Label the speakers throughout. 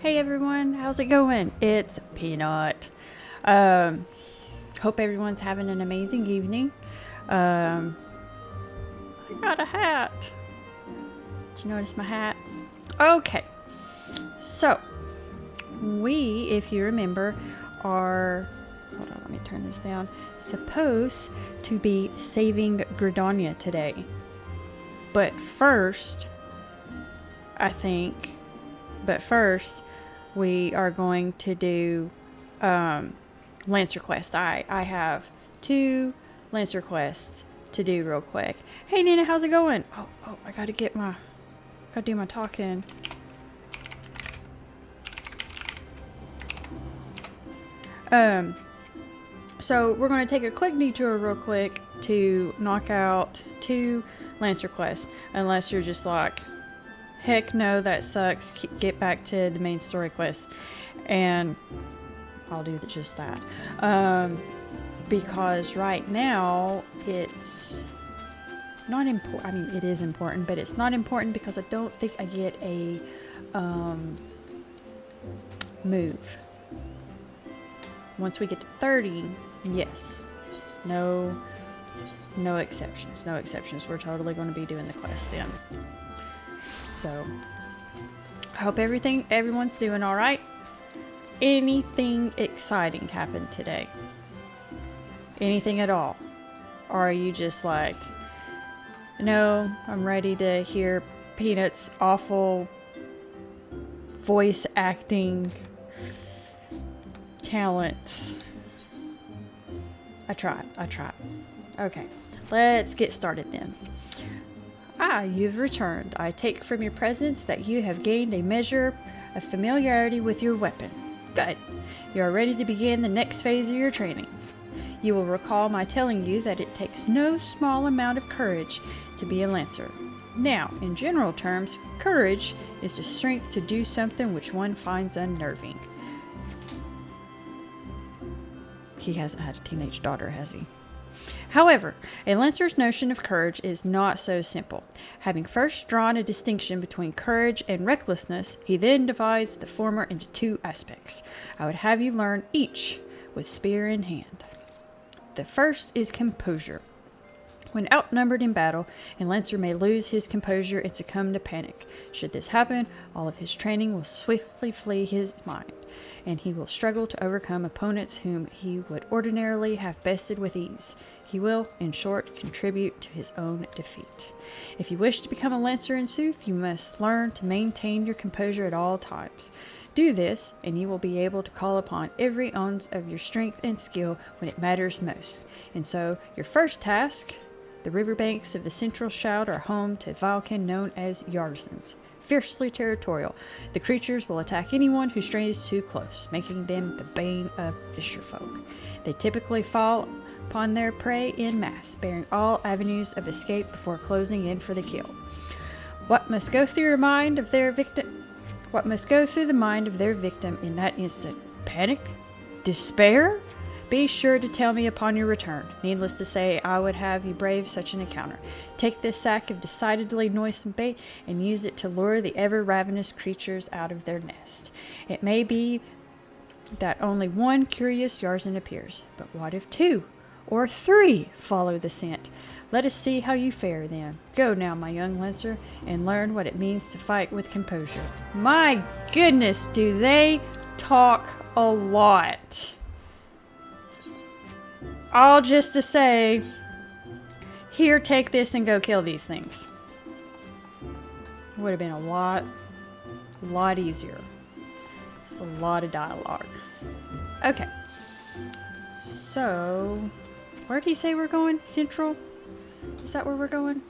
Speaker 1: Hey everyone, how's it going? It's Peanut. Hope everyone's having an amazing evening. I got a hat. Did you notice my hat? Okay, so we, if you remember, are, hold on, let me turn this down, supposed to be saving Gridania today. But first, we are going to do Lancer quests. I have 2 Lancer quests to do real quick. Hey Nina, how's it going? Oh, I gotta do my talking. So we're gonna take a quick detour real quick to knock out 2 Lancer quests, unless you're just like, heck no, that sucks, get back to the main story quest, and I'll do just that. Because right now it's not important. I mean, it is important, but it's not important because I don't think I get a move. Once we get to 30, yes. No exceptions. No exceptions. We're totally going to be doing the quest then. So, I hope everyone's doing all right. Anything exciting happened today? Anything at all? Or are you just like, no, I'm ready to hear Peanut's awful voice acting talents? I tried. Okay, let's get started then. You've returned. I take from your presence that you have gained a measure of familiarity with your weapon. Good. You are ready to begin the next phase of your training. You will recall my telling you that it takes no small amount of courage to be a Lancer. Now, in general terms, courage is the strength to do something which one finds unnerving. He hasn't had a teenage daughter, has he? However, a Lancer's notion of courage is not so simple. Having first drawn a distinction between courage and recklessness, he then divides the former into 2 aspects. I would have you learn each with spear in hand. The first is composure. When outnumbered in battle, a Lancer may lose his composure and succumb to panic. Should this happen, all of his training will swiftly flee his mind, and he will struggle to overcome opponents whom he would ordinarily have bested with ease. He will, in short, contribute to his own defeat. If you wish to become a Lancer in sooth, you must learn to maintain your composure at all times. Do this, and you will be able to call upon every ounce of your strength and skill when it matters most. And so, your first task: the riverbanks of the Central Shout are home to Valken known as Yarzans. Fiercely territorial, the creatures will attack anyone who strays too close, making them the bane of fisherfolk. They typically fall upon their prey in mass, bearing all avenues of escape before closing in for the kill. What must go through the mind of their victim in that instant? Panic? Despair? Be sure to tell me upon your return. Needless to say, I would have you brave such an encounter. Take this sack of decidedly noisome bait and use it to lure the ever-ravenous creatures out of their nest. It may be that only 1 curious Yarzan appears, but what if 2 or 3 follow the scent? Let us see how you fare then. Go now, my young Lancer, and learn what it means to fight with composure. My goodness, do they talk a lot. All just to say, here, take this and go kill these things. Would have been a lot easier. It's a lot of dialogue. Okay. So, where did he say we're going? Central? Is that where we're going?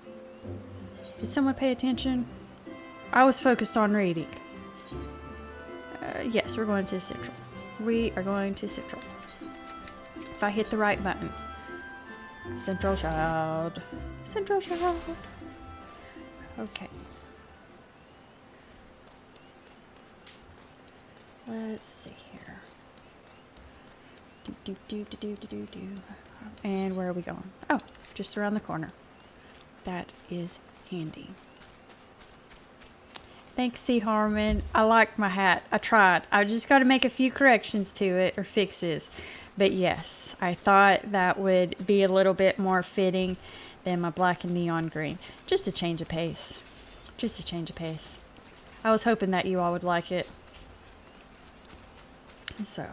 Speaker 1: Did someone pay attention? I was focused on reading. Yes, we're going to Central. We are going to Central. If I hit the right button. Central Child. Central Child. Okay. Let's see here. And where are we going? Oh, just around the corner. That is handy. Thanks, C. Harmon. I like my hat. I tried. I just got to make a few corrections to it, or fixes. But yes, I thought that would be a little bit more fitting than my black and neon green. Just a change of pace. Just a change of pace. I was hoping that you all would like it. So.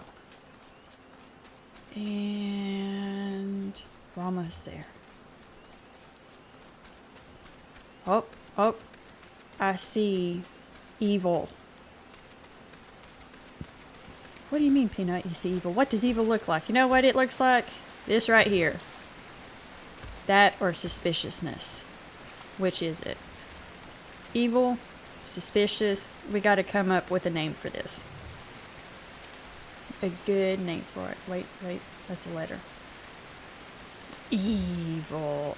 Speaker 1: And we're almost there. Oh, oh. I see evil. What do you mean, Peanut? You see evil? What does evil look like? You know what it looks like? This right here. That or suspiciousness. Which is it? Evil, suspicious. We got to come up with a name for this. A good name for it. Wait. That's a letter. Evil.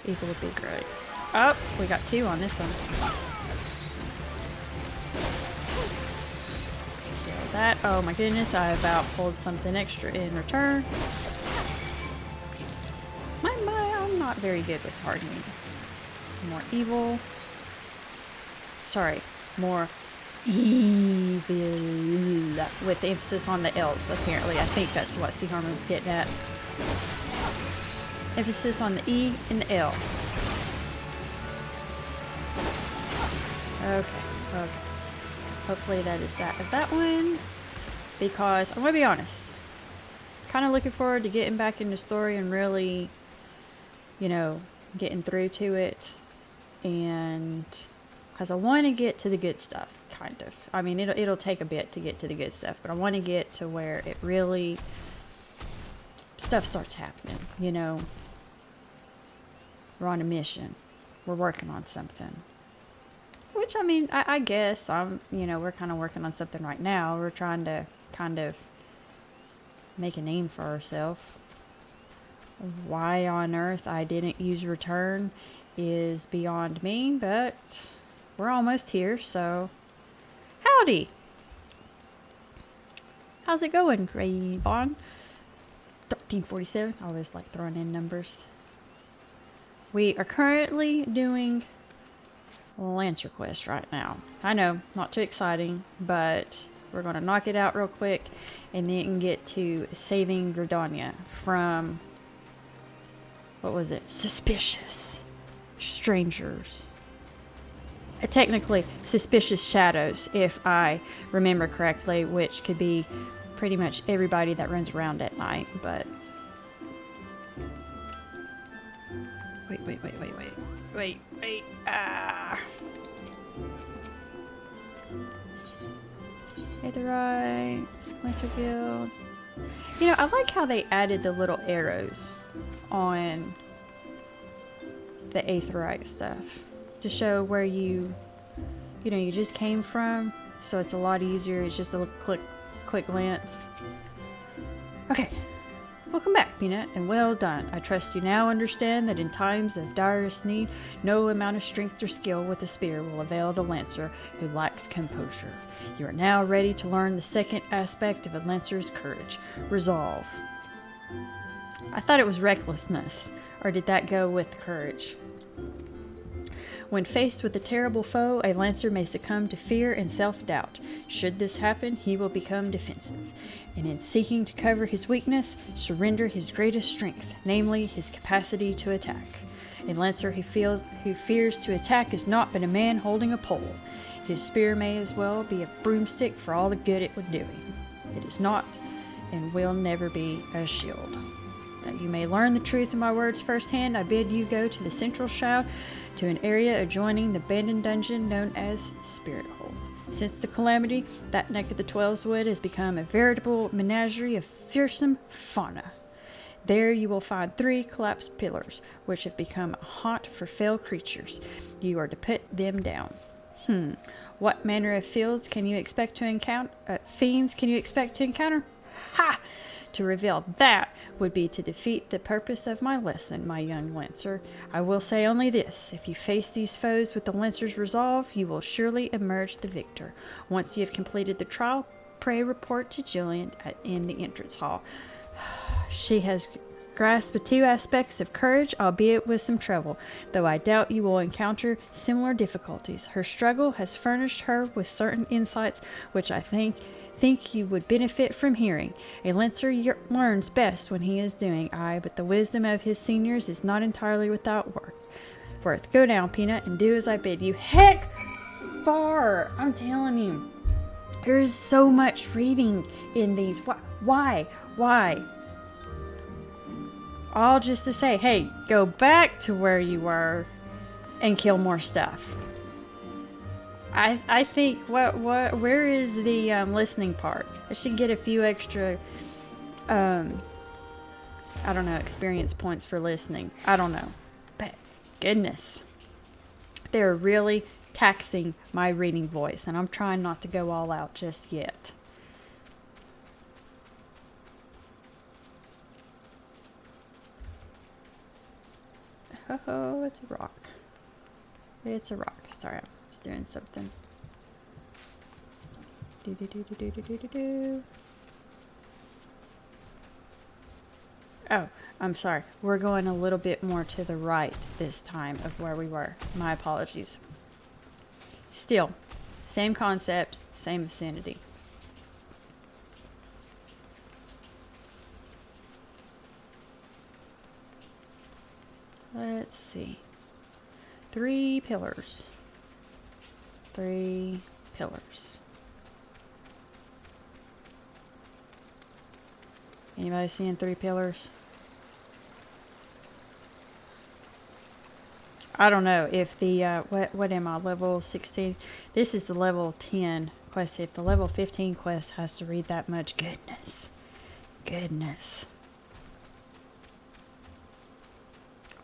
Speaker 1: Evil would be great. Oh, we got 2 on this one. So that, oh my goodness, I about pulled something extra in return. I'm not very good with hardening. More evil. Sorry, more evil. With emphasis on the L's, apparently. I think that's what C. Harmon's getting at. Emphasis on the E and the L. Okay. Hopefully that is that of that one. Because, I'm going to be honest. Kind of looking forward to getting back in the story and really, getting through to it. And, because I want to get to the good stuff, kind of. I mean, it'll take a bit to get to the good stuff. But I want to get to where it really, stuff starts happening, We're on a mission. We're working on something. Which, I mean, I guess we're kind of working on something right now. We're trying to kind of make a name for ourselves. Why on earth I didn't use return is beyond me, but we're almost here, so howdy. How's it going, Gray Bond? 1347. I always like throwing in numbers. We are currently doing Lancer Quest right now. I know, not too exciting, but we're going to knock it out real quick and then get to saving Gridania from, what was it? Suspicious strangers. Technically, suspicious shadows, if I remember correctly, which could be pretty much everybody that runs around at night, but... Wait. Aetherite, Lancer Guild. I like how they added the little arrows on the Aetherite stuff to show where you just came from. So it's a lot easier. It's just a quick glance. Okay. Welcome back, Peanut, and well done. I trust you now understand that in times of direst need, no amount of strength or skill with a spear will avail the Lancer who lacks composure. You are now ready to learn the second aspect of a Lancer's courage, resolve. I thought it was recklessness, or did that go with courage? When faced with a terrible foe, a Lancer may succumb to fear and self-doubt. Should this happen, he will become defensive, and in seeking to cover his weakness, surrender his greatest strength, namely his capacity to attack. A Lancer who fears to attack is not but a man holding a pole. His spear may as well be a broomstick for all the good it would do him. It is not and will never be a shield. That you may learn the truth of my words firsthand, I bid you go to the central shroud, to an area adjoining the abandoned dungeon known as Spirit Hole. Since the calamity, that neck of the Twelves Wood has become a veritable menagerie of fearsome fauna. There you will find 3 collapsed pillars, which have become a haunt for fell creatures. You are to put them down. What manner of fiends can you expect to encounter? Ha! To reveal that would be to defeat the purpose of my lesson, my young Lancer. I will say only this: if you face these foes with the Lancer's resolve, you will surely emerge the victor. Once you have completed the trial, pray report to Jillian in the entrance hall. She has grasp the two aspects of courage, albeit with some trouble, though I doubt you will encounter similar difficulties. Her struggle has furnished her with certain insights which I think you would benefit from hearing. A lancer learns best when he is doing, but the wisdom of his seniors is not entirely without worth. Go down, Peanut, and do as I bid you. Heck, far! I'm telling you. There's so much reading in these. Why? All just to say, hey, go back to where you were and kill more stuff. I think where is the listening part? I should get a few extra I don't know, experience points for listening. I don't know. But goodness. They're really taxing my reading voice, and I'm trying not to go all out just yet. Oh, it's a rock. It's a rock. Sorry, I was doing something. Oh, I'm sorry. We're going a little bit more to the right this time of where we were. My apologies. Still, same concept, same vicinity. Let's see. 3 pillars. 3 pillars. Anybody seeing 3 pillars? I don't know if the, what am I, level 16? This is the level 10 quest. If the level 15 quest has to read that much, goodness.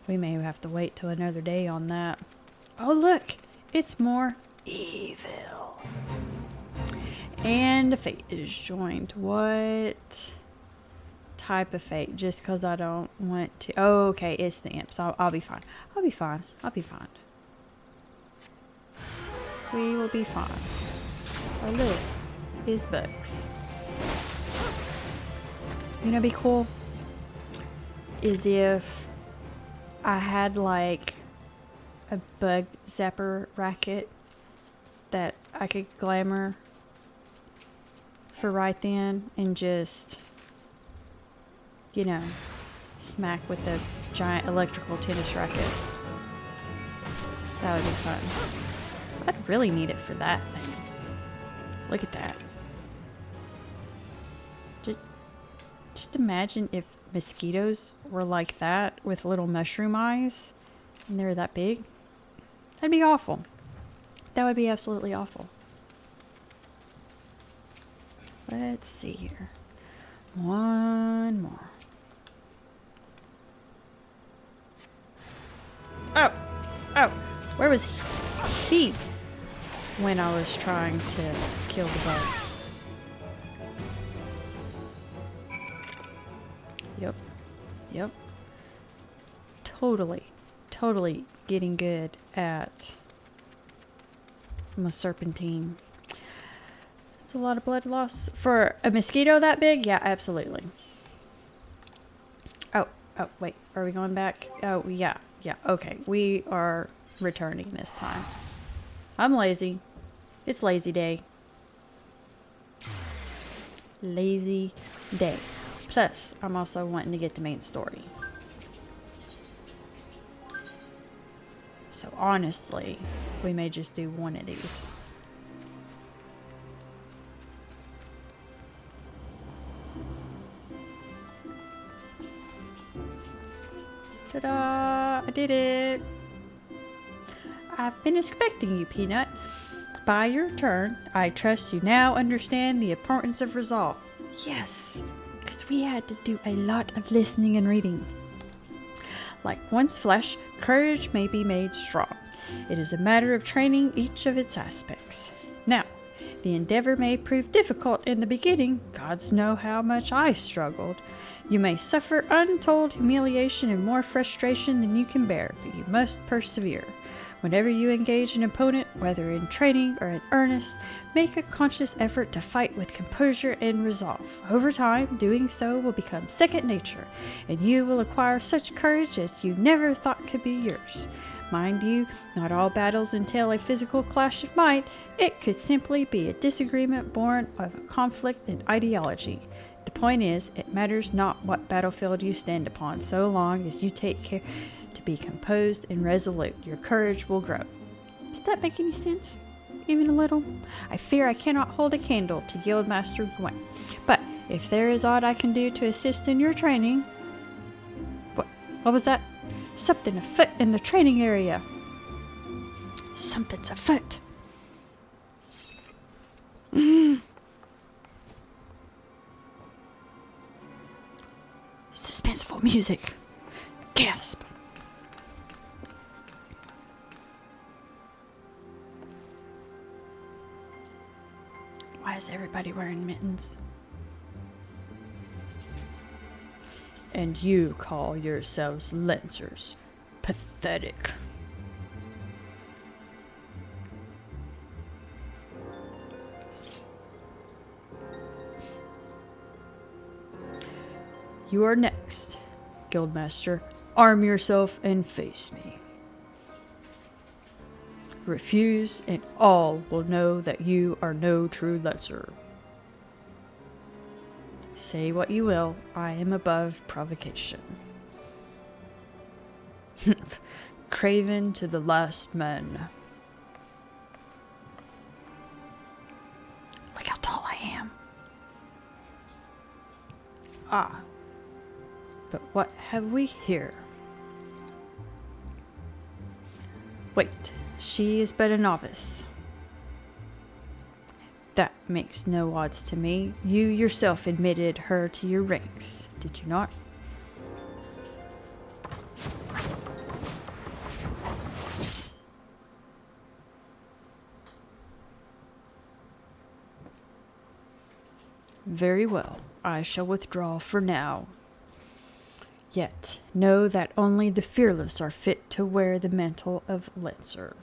Speaker 1: We may have to wait till another day on that. Oh, look, it's more evil. And the fate is joined. What type of fate? Just because I don't want to. Oh, okay, it's the imps. I'll be fine. I'll be fine. We will be fine. Oh, look, his books. You know, be cool is if I had like a bug zapper racket that I could glamour for right then and just, you know, smack with a giant electrical tennis racket. That would be fun. I'd really need it for that thing. Look at that. Just imagine if mosquitoes were like that with little mushroom eyes and they were that big. That'd be awful. That would be absolutely awful. Let's see here. One more. Oh, where was he when I was trying to kill the bugs? Yep. Totally getting good at my serpentine. It's a lot of blood loss. For a mosquito that big? Yeah, absolutely. Oh, wait. Are we going back? Oh, yeah. Okay, we are returning this time. I'm lazy. It's lazy day. Lazy day. Plus, I'm also wanting to get the main story. So honestly, we may just do one of these. Ta-da! I did it! I've been expecting you, Peanut. By your turn, I trust you now understand the importance of resolve. Yes! Because we had to do a lot of listening and reading. Like one's flesh, courage may be made strong. It is a matter of training each of its aspects. Now, the endeavor may prove difficult in the beginning. Gods know how much I struggled. You may suffer untold humiliation and more frustration than you can bear, but you must persevere. Whenever you engage an opponent, whether in training or in earnest, make a conscious effort to fight with composure and resolve. Over time, doing so will become second nature, and you will acquire such courage as you never thought could be yours. Mind you, not all battles entail a physical clash of might. It could simply be a disagreement born of a conflict in ideology. The point is, it matters not what battlefield you stand upon, so long as you take care to be composed and resolute. Your courage will grow. Did that make any sense? Even a little? I fear I cannot hold a candle to Guildmaster Gwen, but if there is aught I can do to assist in your training... What was that? Something afoot in the training area. Something's afoot. Suspenseful music. Gasp. Why is everybody wearing mittens? And you call yourselves Lancers. Pathetic. You are next, Guildmaster. Arm yourself and face me. Refuse, and all will know that you are no true Lancer. Say what you will, I am above provocation. Craven to the last man. Look how tall I am. Ah. But what have we here? Wait, she is but a novice. That makes no odds to me. You yourself admitted her to your ranks, did you not? Very well, I shall withdraw for now. Yet, know that only the fearless are fit to wear the mantle of Lancer.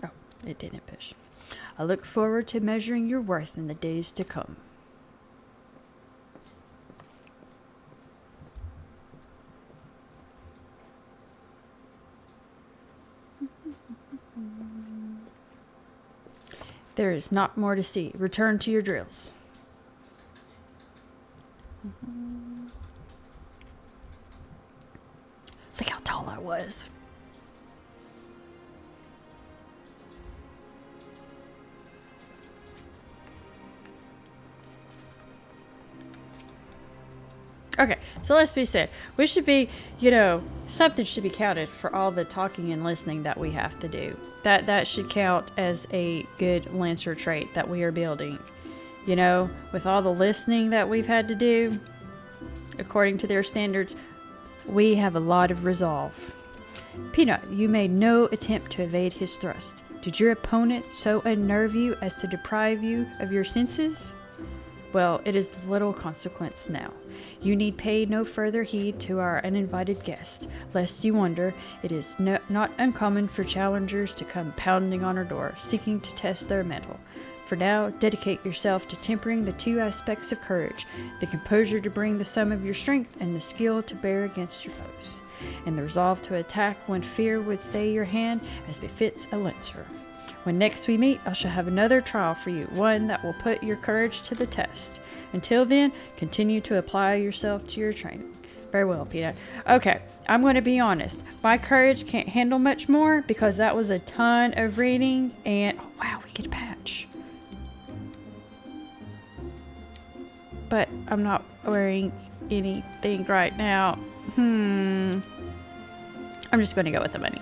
Speaker 1: Oh, it didn't push. I look forward to measuring your worth in the days to come. There is not more to see. Return to your drills. Look how tall I was. Okay, so let's be said. We should be, something should be counted for all the talking and listening that we have to do. That should count as a good Lancer trait that we are building. With all the listening that we've had to do, according to their standards, we have a lot of resolve. Peanut, you made no attempt to evade his thrust. Did your opponent so unnerve you as to deprive you of your senses? Well, it is of little consequence now. You need pay no further heed to our uninvited guest. Lest you wonder, it is not uncommon for challengers to come pounding on our door, seeking to test their mettle. For now, dedicate yourself to tempering the two aspects of courage, the composure to bring the sum of your strength, and the skill to bear against your foes, and the resolve to attack when fear would stay your hand, as befits a Lancer. When next we meet, I shall have another trial for you, one that will put your courage to the test. Until then, continue to apply yourself to your training. Very well, Peanut. Okay, I'm going to be honest. My courage can't handle much more because that was a ton of reading, and oh, wow, we get a patch. But I'm not wearing anything right now. I'm just going to go with the money.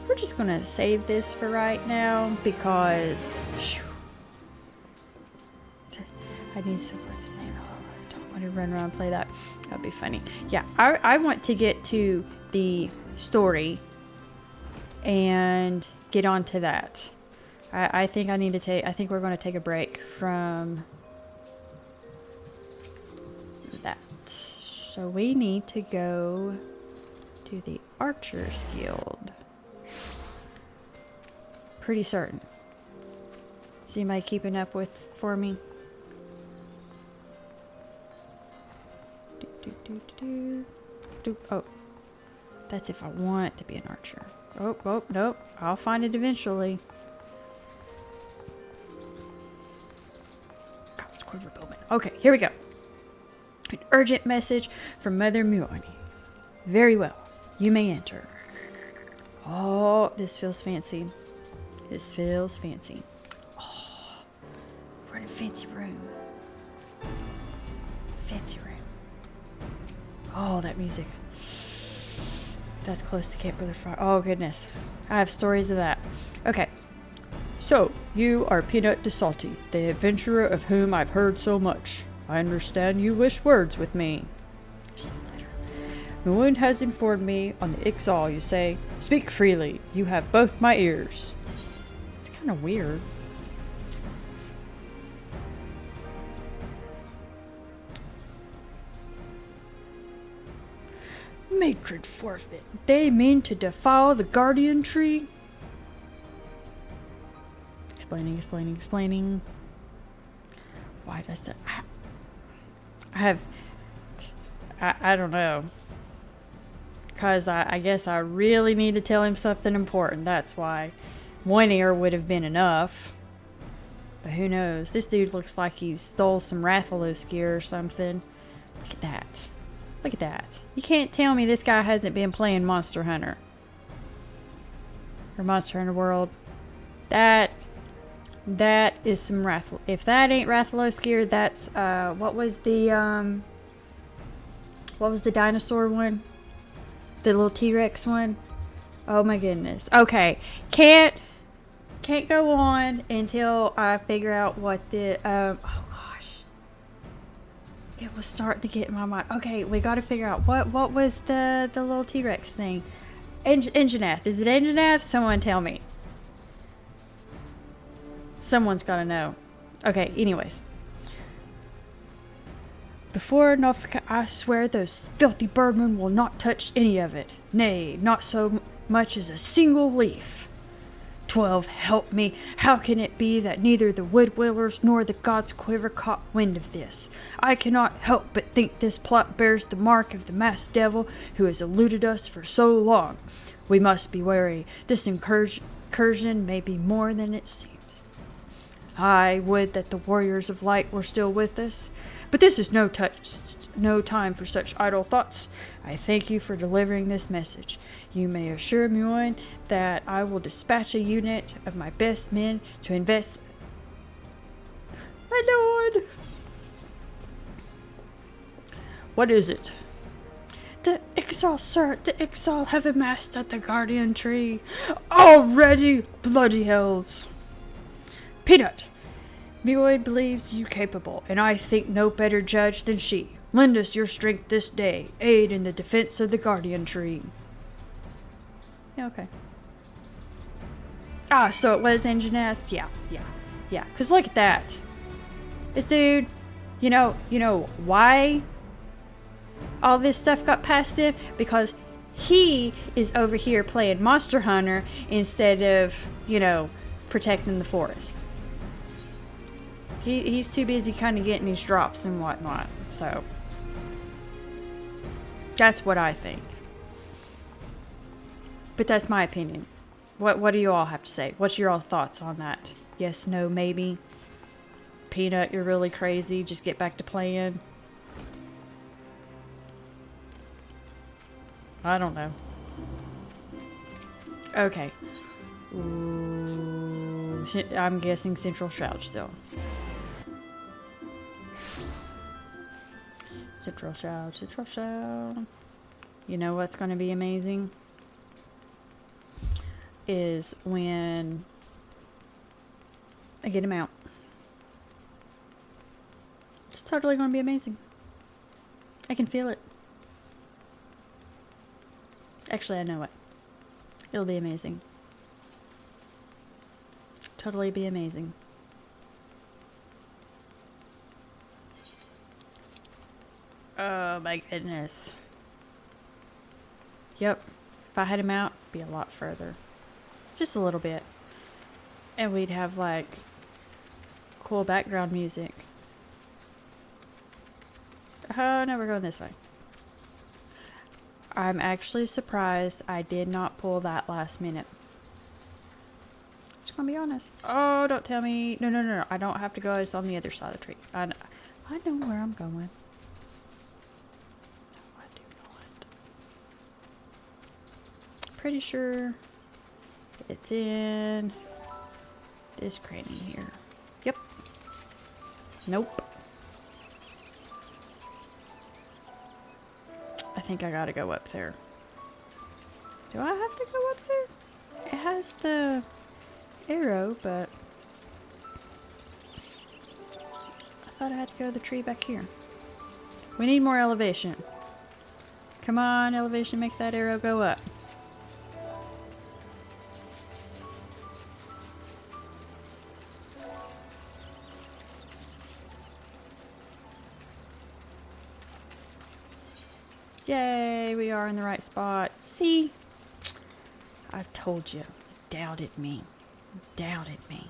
Speaker 1: We're just going to save this for right now because I need someone to name it. I don't want to run around and play that. That'd be funny. Yeah, I want to get to the story and get on to that. I think I think we're going to take a break from that. So we need to go to the Archers Guild. Pretty certain. Is anybody keeping up with for me? Oh, that's if I want to be an archer. Oh, nope. I'll find it eventually. God's quiver bowman. Okay, here we go. An urgent message from Mother Muoni. Very well. You may enter. Oh, this feels fancy. This feels fancy. Oh, we're in a fancy room. Fancy room. Oh, that music. That's close to Camp Brother Fire. Oh, goodness. I have stories of that. Okay. So, you are Peanut de Salty, the adventurer of whom I've heard so much. I understand you wish words with me. Moon has informed me on the Ixal, you say. Speak freely. You have both my ears. It's kind of weird. Matron forfeit. They mean to defile the guardian tree? Explaining. Why did I say... I don't know. Because I guess I really need to tell him something important. That's why. One ear would have been enough. But who knows? This dude looks like he stole some Rathalos gear or something. Look at that. Look at that. You can't tell me this guy hasn't been playing Monster Hunter. Or Monster Hunter World. That is some Rathalos. If that ain't Rathalos gear, that's what was the dinosaur one? The little T-Rex one? Oh my goodness. Okay. Can't go on until I figure out what the oh gosh. It was starting to get in my mind. Okay, we got to figure out what was the little T-Rex thing. Enginath. Is it Enginath? Someone tell me. Someone's got to know. Okay, anyways. Before Norfolk, I swear those filthy birdmen will not touch any of it. Nay, not so much as a single leaf. 12, help me. How can it be that neither the wood-wheelers nor the gods quiver caught wind of this? I cannot help but think this plot bears the mark of the masked devil who has eluded us for so long. We must be wary. This incursion may be more than it seems. I would that the warriors of light were still with us. But this is no time for such idle thoughts. I thank you for delivering this message. You may assure Muon that I will dispatch a unit of my best men to invest... My lord! What is it? The Ixal, sir. The Ixal have amassed at the guardian tree. Already, bloody hells! Peanut! Muon believes you capable, and I think no better judge than she. Lend us your strength this day. Aid in the defense of the guardian tree. Yeah, okay. Ah, so it was Enginath? Yeah. Because look at that. This dude, you know why all this stuff got past him? Because he is over here playing Monster Hunter instead of, protecting the forest. He's too busy kind of getting his drops and whatnot. So that's what I think. But that's my opinion. What do you all have to say? What's your all thoughts on that? Yes, no, maybe? Peanut, you're really crazy. Just get back to playing. I don't know. Okay. Ooh, I'm guessing Central Shroud still. Central Shroud. You know what's going to be amazing? Is when I get him out. It's totally going to be amazing. I can feel it. Actually, I know it. It'll be amazing. Totally be amazing. Oh my goodness. Yep. If I had him out, it'd be a lot further. Just a little bit. And we'd have like cool background music. Oh no, we're going this way. I'm actually surprised I did not pull that last minute. Just gonna be honest. Oh, don't tell me. No. I don't have to go. It's on the other side of the tree. I know where I'm going. No, I do not. Pretty sure it's in this cranny here. Yep. Nope. I think I gotta go up there. Do I have to go up there? It has the arrow, but I thought I had to go to the tree back here. We need more elevation. Come on, elevation, make that arrow go up. Yay, we are in the right spot. See? I told you. Doubted me. Doubted me.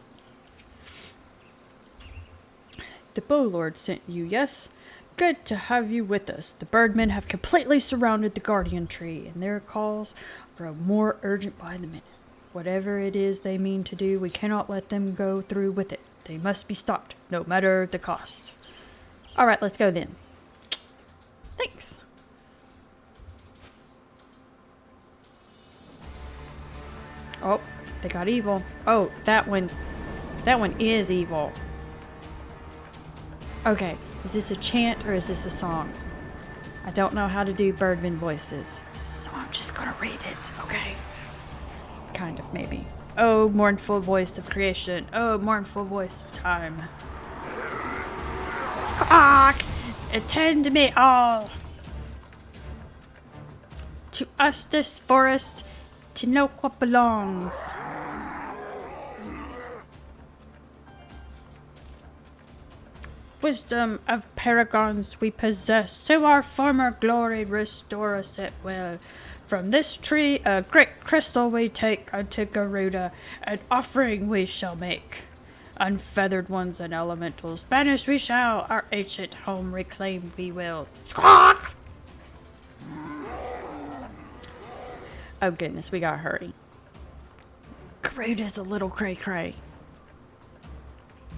Speaker 1: The Bowlord sent you, yes? Good to have you with us. The birdmen have completely surrounded the guardian tree, and their calls grow more urgent by the minute. Whatever it is they mean to do, we cannot let them go through with it. They must be stopped, no matter the cost. Alright, let's go then. Thanks. Oh, they got evil. Oh, that one is evil. Okay, is this a chant or is this a song? I don't know how to do birdman voices, so I'm just gonna read it, okay? Kind of, maybe. Oh, mournful voice of creation. Oh, mournful voice of time. Squawk! Attend me all! To us this forest, to know what belongs. Wisdom of paragons we possess, to our former glory restore us at will. From this tree a great crystal we take unto Garuda, an offering we shall make. Unfeathered ones and elementals banish we shall, our ancient home reclaim we will. Squawk! Oh goodness, we gotta hurry. Garuda's a little cray-cray.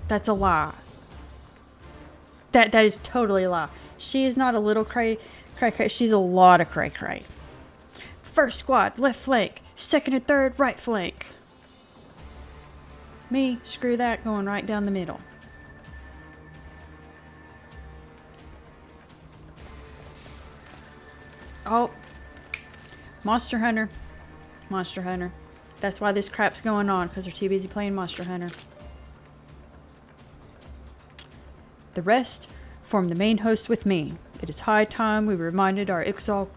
Speaker 1: That's a lie. That is totally a lie. She is not a little cray. She's a lot of cray-cray. First squad, left flank. Second and third, right flank. Me, screw that, going right down the middle. Oh. Monster Hunter. Monster Hunter. That's why this crap's going on, because they're too busy playing Monster Hunter. The rest form the main host with me. It is high time we reminded our Ixal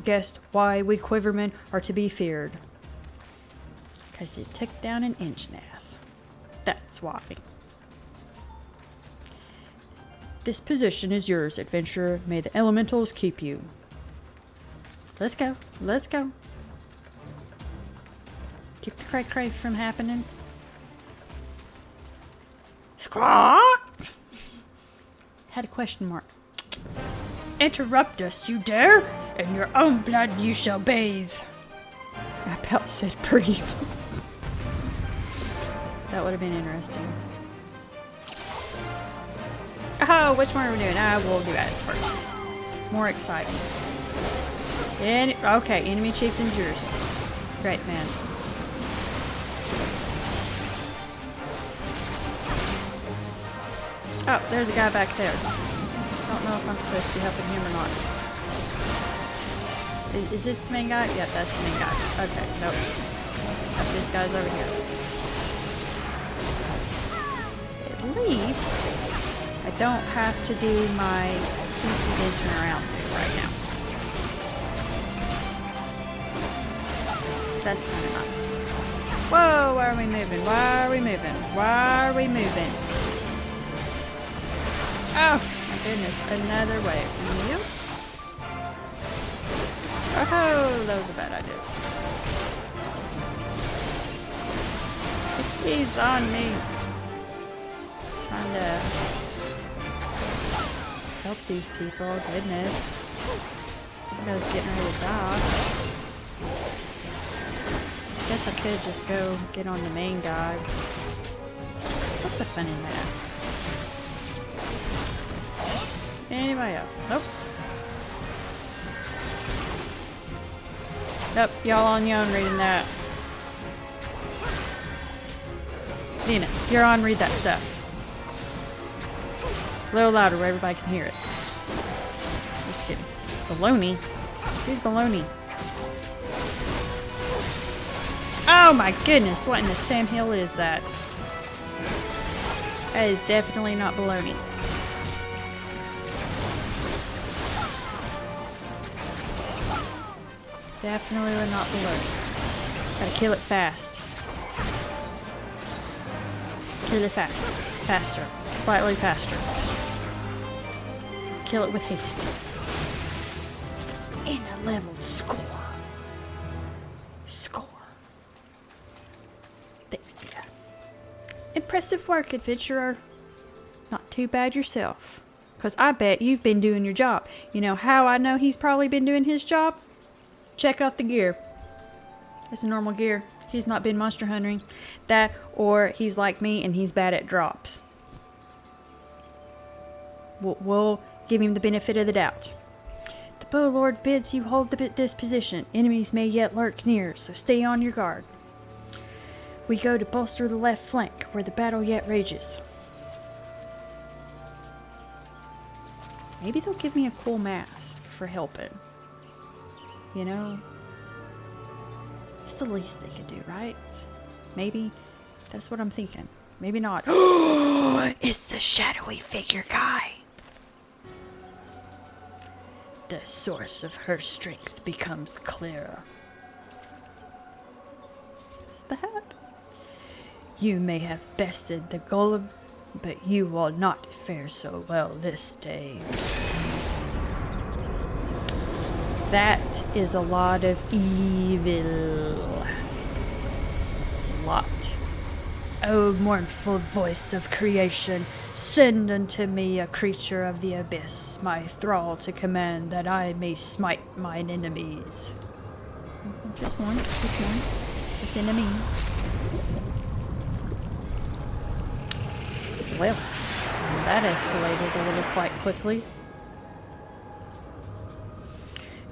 Speaker 1: guest why we Quivermen are to be feared. Because it took down an Inchnath. That's why. This position is yours, adventurer. May the elementals keep you. Let's go. Let's go. Keep the cray-cray from happening. Squawk! Had a question mark. Interrupt us, you dare? In your own blood you shall bathe. I about said breathe. That would have been interesting. Oh, which one are we doing? We'll do ads first. More exciting. Okay, enemy chieftain's yours. Great, man. Oh, there's a guy back there. Don't know if I'm supposed to be helping him or not. Is this the main guy? Yep, that's the main guy. Okay, nope. This guy's over here. At least I don't have to do my fancy dancing around right now. That's kind of nice. Whoa, why are we moving? Why are we moving? Why are we moving? Oh, my goodness. Another wave. You? Oh, that was a bad idea. He's on me. Trying to help these people. Goodness. I was getting ready to die. Guess I could just go get on the main guy. What's the fun in that? Anybody else? Nope. Nope, y'all on your own reading that. Nina, you're on, read that stuff. A little louder where everybody can hear it. Just kidding. Baloney? Who's baloney? Oh my goodness, what in the Sam Hill is that? That is definitely not baloney. Definitely not baloney. Gotta kill it fast. Kill it fast. Faster. Slightly faster. Kill it with haste. In a leveled score. Score. Thanks, Tina. Impressive work, adventurer. Not too bad yourself. Because I bet you've been doing your job. You know how I know he's probably been doing his job? Check out the gear. It's a normal gear. He's not been monster hunting. That, or he's like me and he's bad at drops. We'll give him the benefit of the doubt. The Bow Lord bids you hold this position. Enemies may yet lurk near, so stay on your guard. We go to bolster the left flank, where the battle yet rages. Maybe they'll give me a cool mask for helping. You know? It's the least they could do, right? Maybe. That's what I'm thinking. Maybe not. It's the shadowy figure guy. The source of her strength becomes clearer. Is that? You may have bested the golem, but you will not fare so well this day. That is a lot of evil. It's a lot. O mournful voice of creation, send unto me a creature of the abyss, my thrall to command, that I may smite mine enemies. Just one, just one. It's enemy. Well, that escalated a little quite quickly.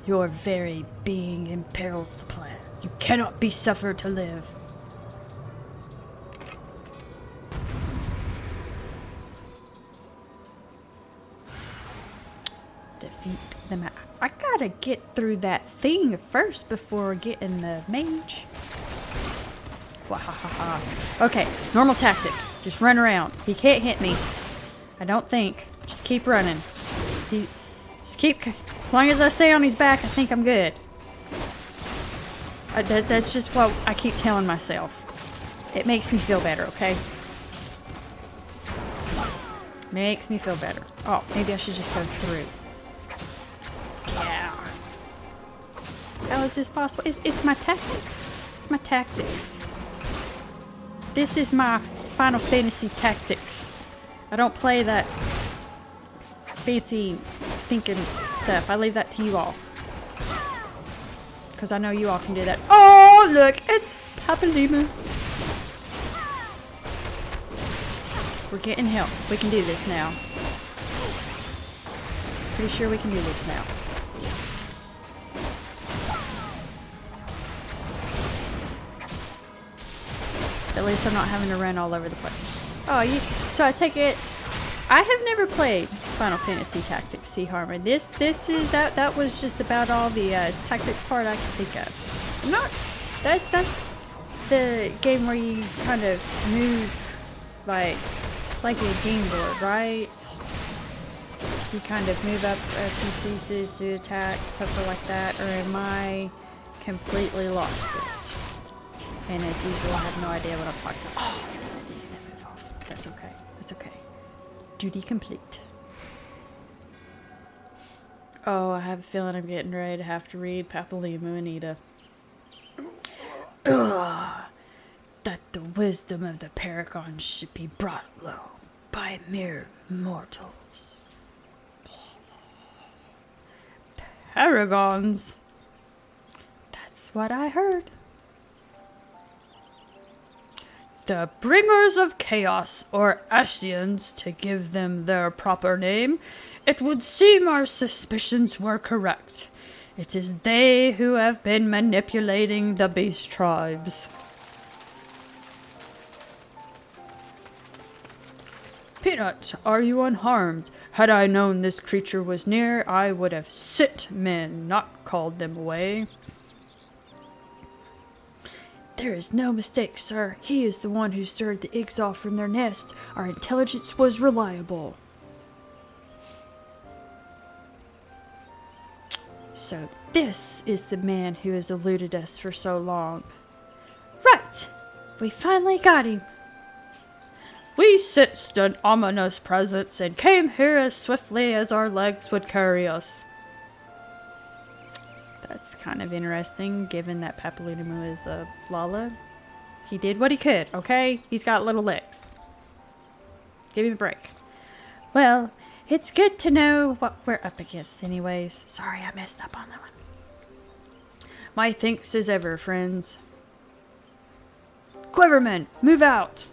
Speaker 1: Your very being imperils the plan. You cannot be suffered to live. Defeat the map. I gotta get through that thing first before getting the mage. Wahahaha. Okay, normal tactic. Just run around. He can't hit me. I don't think. Just keep running. Just keep... As long as I stay on his back, I think I'm good. That's just what I keep telling myself. It makes me feel better, okay? Makes me feel better. Oh, maybe I should just go through. Yeah. How is this possible? It's my tactics. It's my tactics. This is my Final Fantasy tactics. I don't play that fancy thinking stuff. I leave that to you all. Because I know you all can do that. Oh, look! It's Papa Lemu. We're getting help. We can do this now. Pretty sure we can do this now. At least I'm not having to run all over the place. Oh, so I take it... I have never played Final Fantasy Tactics Sea Harmony. This is that was just about all the tactics part I can think of. I'm not... That's the game where you kind of move, like... It's like a game board, right? You kind of move up a few pieces to attack, something like that. Or am I completely lost it? And as usual, I have no idea what I'm talking about. Oh, I didn't get that move off. That's okay. That's okay. Duty complete. Oh, I have a feeling I'm getting ready to have to read Papalimu Anita. Ugh, that the wisdom of the Paragons should be brought low by mere mortals. Paragons? That's what I heard. The bringers of chaos, or Ascians, to give them their proper name. It would seem our suspicions were correct. It is they who have been manipulating the beast tribes. Peanut, are you unharmed? Had I known this creature was near, I would have sent men, not called them away. There is no mistake, sir. He is the one who stirred the eggs off from their nest. Our intelligence was reliable. So this is the man who has eluded us for so long. Right! We finally got him. We sensed an ominous presence and came here as swiftly as our legs would carry us. That's kind of interesting, given that Papalimu is a Lala. He did what he could, okay? He's got little legs. Give him a break. Well, it's good to know what we're up against anyways. Sorry I messed up on that one. My thanks as ever, friends. Quiverman, move out!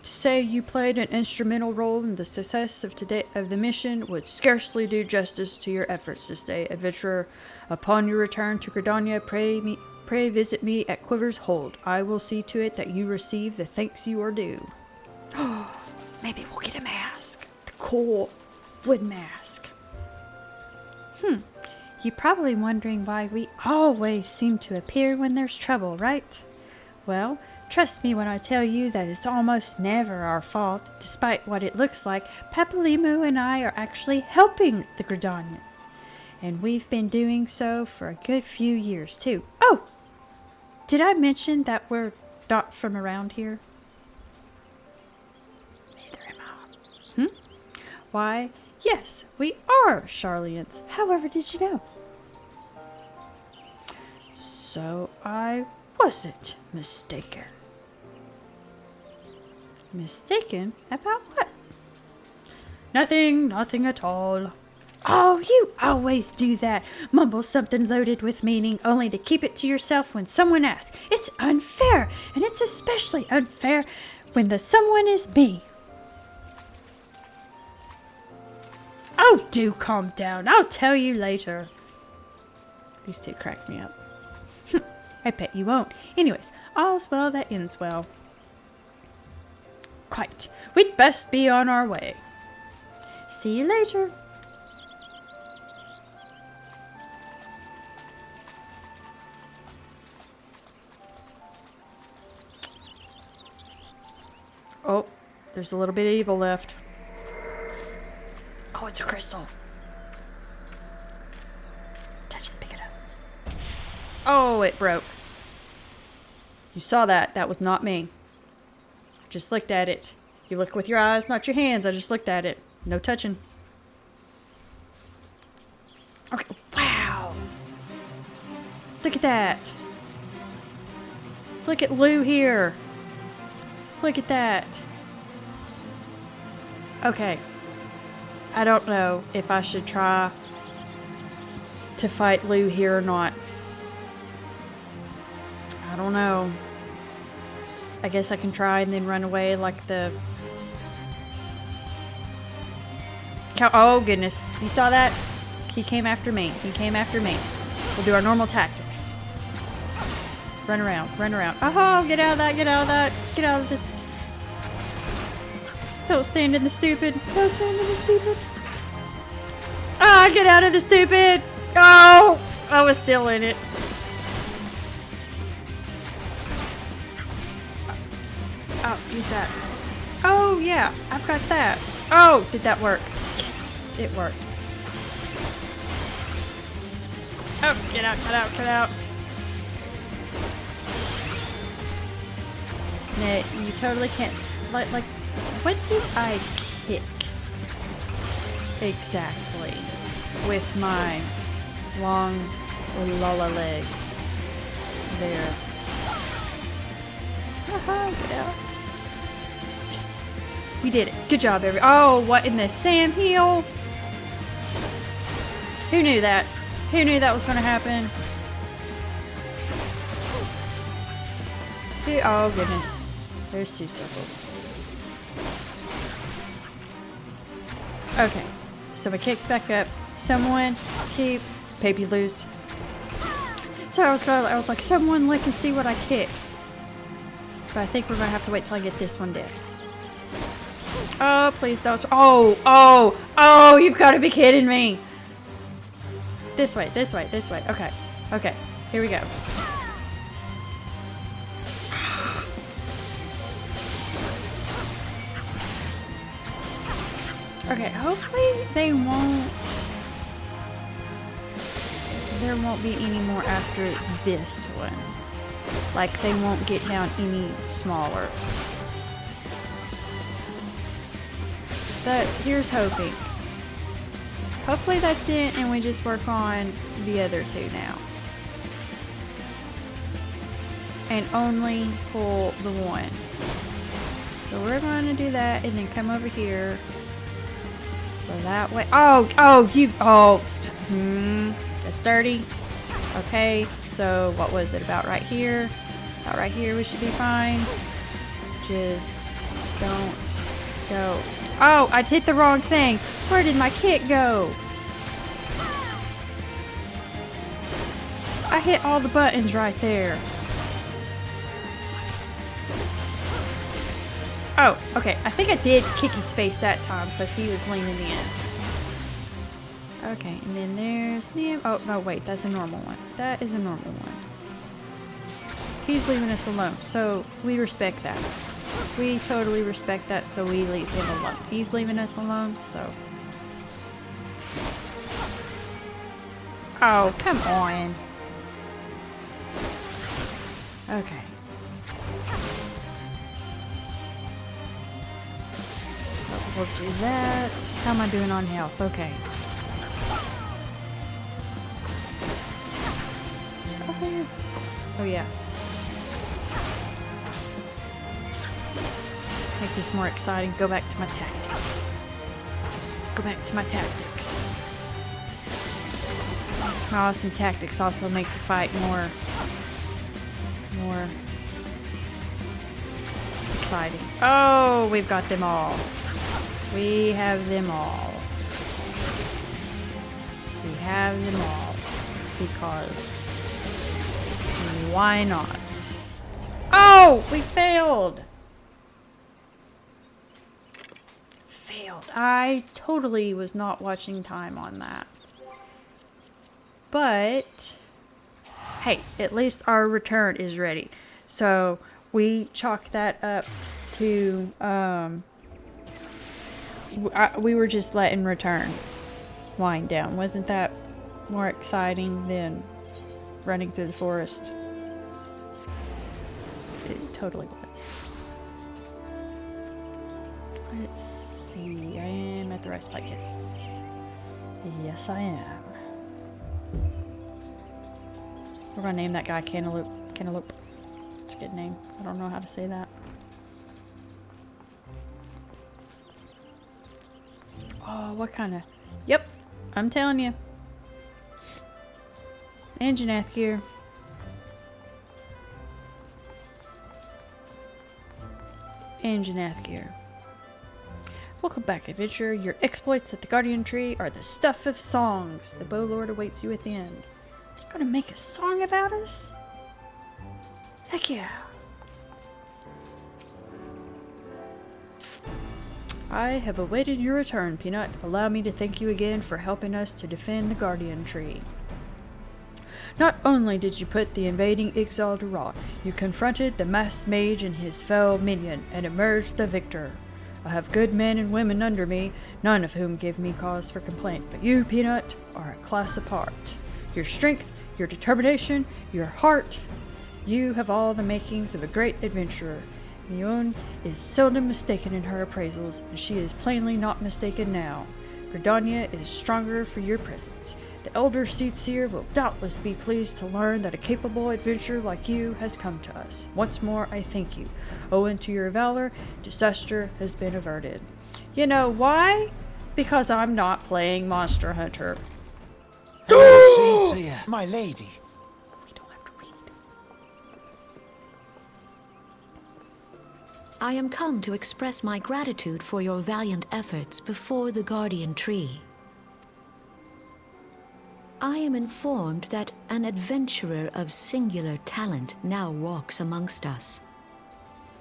Speaker 1: Say you played an instrumental role in the success of the mission would scarcely do justice to your efforts this day, adventurer. Upon your return to Gridania, pray visit me at Quiver's Hold. I will see to it that you receive the thanks you are due. Maybe we'll get a mask. The cool wood mask. You're probably wondering why we always seem to appear when there's trouble, right? Well, trust me when I tell you that it's almost never our fault. Despite what it looks like, Papalimu and I are actually helping the Gridanians. And we've been doing so for a good few years, too. Oh! Did I mention that we're not from around here? Neither am I. Why, yes, we are Charlians. However, did you know? So I wasn't mistaken. Mistaken? About what? Nothing at all. Oh, you always do that. Mumble something loaded with meaning only to keep it to yourself when someone asks. It's unfair, and it's especially unfair when the someone is me. Oh, do calm down. I'll tell you later. These two cracked me up. I bet you won't. Anyways, all's well that ends well. Quite. We'd best be on our way. See you later. Oh, there's a little bit of evil left. Oh, it's a crystal. Touch it, pick it up. Oh, it broke. You saw that. That was not me. Just looked at it. You look with your eyes, not your hands. I just looked at it. No touching. Okay. Wow. Look at that. Look at Lou here. Look at that. Okay. I don't know if I should try to fight Lou here or not. I don't know. I guess I can try and then run away like the cow. Oh goodness. You saw that? He came after me. He came after me. We'll do our normal tactics. Run around. Run around. Oh, get out of that. Get out of that. Get out of the... Don't stand in the stupid. Don't stand in the stupid. Ah, get out of the stupid. Oh, I was still in it. Oh, use that. Oh, yeah, I've got that. Oh, did that work? Yes, it worked. Oh, get out, get out, get out. Nick, you totally can't. Like, what did I kick? Exactly. With my long Lola legs. There. Haha, get out. Yes. We did it. Good job, Oh, what in the Sam heel? Who knew that? Who knew that was going to happen? Oh, goodness. There's 2 circles. Okay. So my kick's back up. Someone keep baby loose. So I was like, someone look and see what I kick. But I think we're going to have to wait till I get this one dead. Oh, please, that was... Oh, you've got to be kidding me. This way. Okay. Okay. Here we go. Okay, hopefully there won't be any more after this one. Like, they won't get down any smaller. But here's hoping. Hopefully that's it, and we just work on the other 2 now. And only pull the 1. So we're going to do that, and then come over here. So that way. That's dirty. Okay, so what was it? About right here? About right here we should be fine. Just don't go. Oh, I hit the wrong thing. Where did my kick go? I hit all the buttons right there. Oh, okay. I think I did kick his face that time because he was leaning in. Okay, and then there's him. Oh, no, wait. That's a normal one. That is a normal one. He's leaving us alone, so we respect that. We totally respect that, so we leave him alone. He's leaving us alone, so... Oh, come on. Okay. We'll do that. How am I doing on health? Okay. Oh yeah. Make this more exciting. Go back to my tactics. Go back to my tactics. My awesome tactics also make the fight more exciting. Oh, we've got them all. We have them all. We have them all. Because why not? Oh, we failed. I totally was not watching time on that. But hey, at least our return is ready. So we chalk that up to we were just letting return wind down. Wasn't that more exciting than running through the forest? It totally was. Let's see. I am at the right spot. Yes. Yes, I am. We're gonna name that guy Cantaloupe. Cantaloupe. It's a good name. I don't know how to say that. Oh, what kind of... Yep, I'm telling you. And Janath gear. And Janath gear. Welcome back, adventurer. Your exploits at the Guardian Tree are the stuff of songs. The Bow Lord awaits you at the end. They're gonna make a song about us? Heck yeah. I have awaited your return, Peanut. Allow me to thank you again for helping us to defend the Guardian Tree. Not only did you put the invading Ixal to rot, you confronted the masked mage and his fell minion, and emerged the victor. I have good men and women under me, none of whom give me cause for complaint, but you, Peanut, are a class apart. Your strength, your determination, your heart, you have all the makings of a great adventurer. Mjolnir is seldom mistaken in her appraisals, and she is plainly not mistaken now. Gridania is stronger for your presence. The elder Seer will doubtless be pleased to learn that a capable adventurer like you has come to us. Once more, I thank you. Owing to your valor, disaster has been averted. You know why? Because I'm not playing Monster Hunter.
Speaker 2: Seer, my lady.
Speaker 1: We don't have to read.
Speaker 3: I am come to express my gratitude for your valiant efforts before the Guardian Tree. I am informed that an adventurer of singular talent now walks amongst us.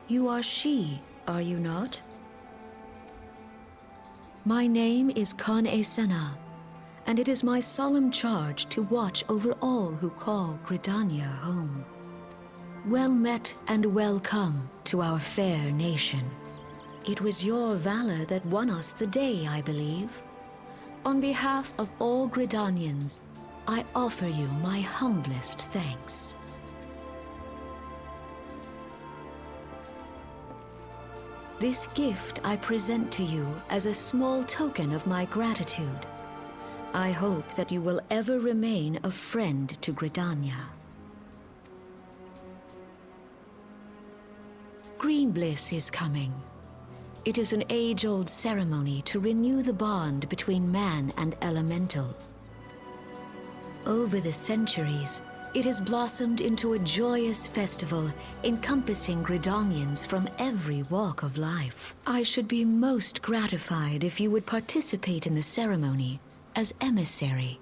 Speaker 3: You are she, are you not? My name is Kan-e Senna, and it is my solemn charge to watch over all who call Gridania home. Well met and welcome to our fair nation. It was your valor that won us the day, I believe. On behalf of all Gridanians, I offer you my humblest thanks. This gift I present to you as a small token of my gratitude. I hope that you will ever remain a friend to Gridania. Green Bliss is coming. It is an age-old ceremony to renew the bond between man and elemental. Over the centuries, it has blossomed into a joyous festival encompassing Gridanians from every walk of life. I should be most gratified if you would participate in the ceremony as emissary.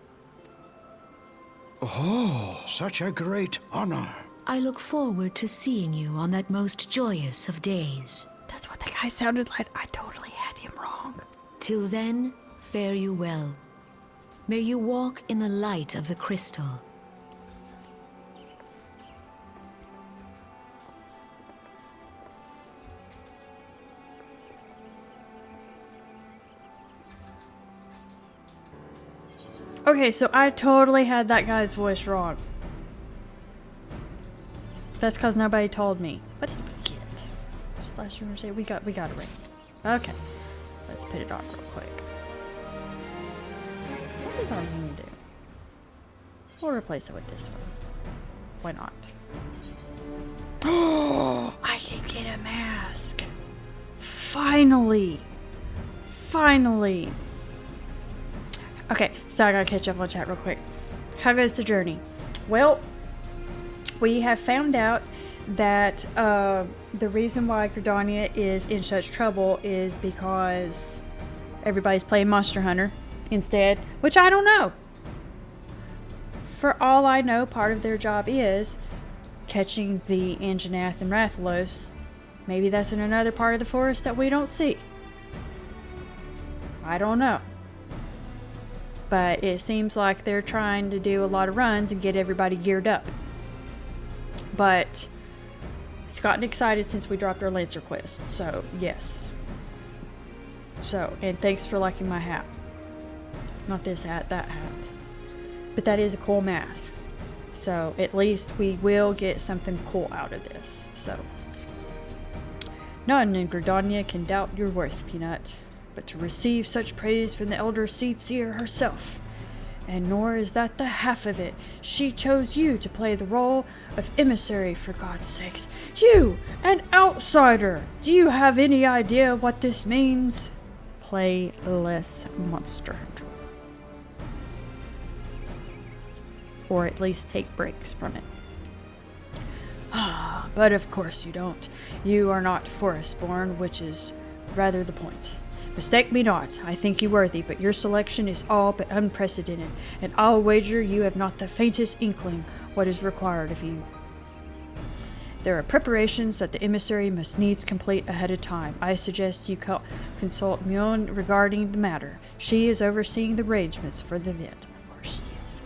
Speaker 2: Oh, such a great honor.
Speaker 3: I look forward to seeing you on that most joyous of days.
Speaker 1: That's what the guy sounded like. I totally had him wrong.
Speaker 3: Till then, fare you well. May you walk in the light of the crystal.
Speaker 1: Okay, so I totally had that guy's voice wrong. That's because nobody told me. What did we get? Slash say we got a ring. Okay, let's put it on real quick. What does our ring do? We'll replace it with this one. Why not? Oh, I can get a mask. Finally. Finally. Okay, so I gotta catch up on chat real quick. How goes the journey? Well, we have found out that the reason why Gridania is in such trouble is because everybody's playing Monster Hunter instead, which I don't know. For all I know, part of their job is catching the Anjanath and Rathalos. Maybe that's in another part of the forest that we don't see. I don't know. But it seems like they're trying to do a lot of runs and get everybody geared up. But it's gotten excited since we dropped our Lancer quest, so yes. So, and thanks for liking my hat. Not this hat, that hat. But that is a cool mask. So at least we will get something cool out of this. So none in Gridania can doubt your worth, Peanut. But to receive such praise from the elder Seer herself. And nor is that the half of it. She chose you to play the role of emissary, for God's sakes. You, an outsider! Do you have any idea what this means? Play less Monster Hunter. Or at least take breaks from it. But of course you don't. You are not forest-born, which is rather the point. Mistake me not, I think you worthy, but your selection is all but unprecedented, and I'll wager you have not the faintest inkling what is required of you. There are preparations that the emissary must needs complete ahead of time. I suggest you consult Mjolnir regarding the matter. She is overseeing the arrangements for the event. Of course she is.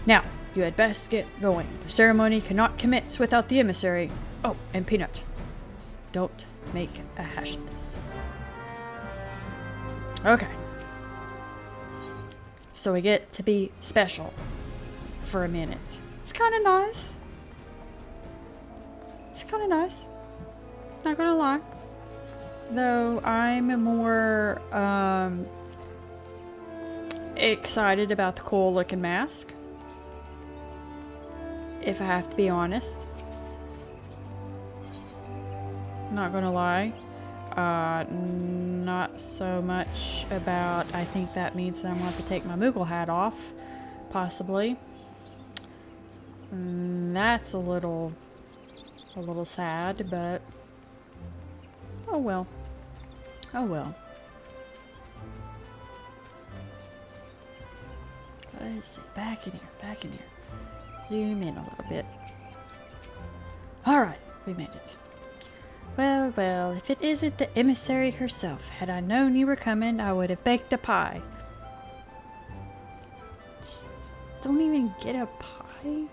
Speaker 1: Now, you had best get going. The ceremony cannot commence without the emissary. Oh, and Peanut, don't make a hash of this. Okay. So we get to be special for a minute. It's kind of nice. It's kind of nice. Not gonna lie. Though I'm more excited about the cool looking mask. If I have to be honest. Not gonna lie. Not so much about, I think that means I'm going to have to take my Moogle hat off. Possibly. That's a little sad, but oh well. Oh well. Let's see, back in here. Zoom in a little bit. Alright, we made it. Well, well, if it isn't the emissary herself. Had I known you were coming, I would have baked a pie. Just don't even get a pie?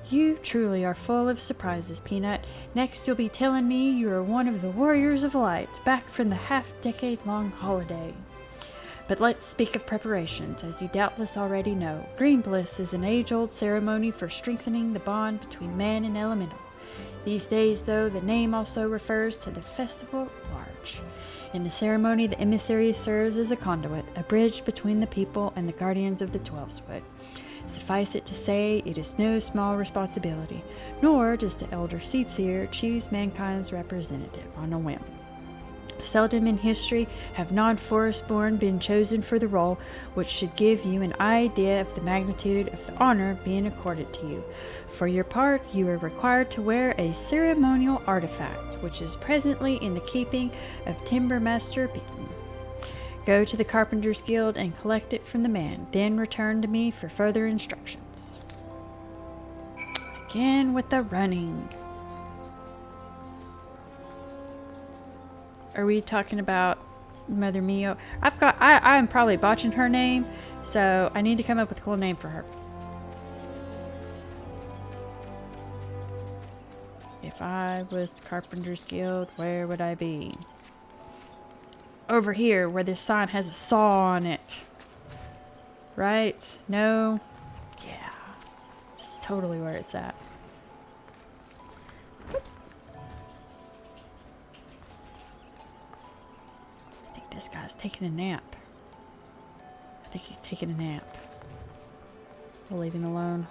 Speaker 1: You truly are full of surprises, Peanut. Next you'll be telling me you are one of the Warriors of Light, back from the half-decade-long holiday. But let's speak of preparations. As you doubtless already know, Green Bliss is an age-old ceremony for strengthening the bond between man and elemental. These days, though, the name also refers to the festival at large. In the ceremony, the emissary serves as a conduit, a bridge between the people and the guardians of the Twelveswood. Suffice it to say, it is no small responsibility, nor does the Elder Seedseer choose mankind's representative on a whim. Seldom in history have non-forestborn been chosen for the role, which should give you an idea of the magnitude of the honor being accorded to you. For your part, you are required to wear a ceremonial artifact, which is presently in the keeping of Timbermaster Beaton. Go to the Carpenter's Guild and collect it from the man, then return to me for further instructions. Again with the running. Are we talking about Mother Mio? I'm probably botching her name, so I need to come up with a cool name for her. If I was Carpenter's Guild, where would I be? Over here, where this sign has a saw on it. Right? No? Yeah. It's totally where it's at. This guy's taking a nap. I think he's taking a nap. We'll leave him alone.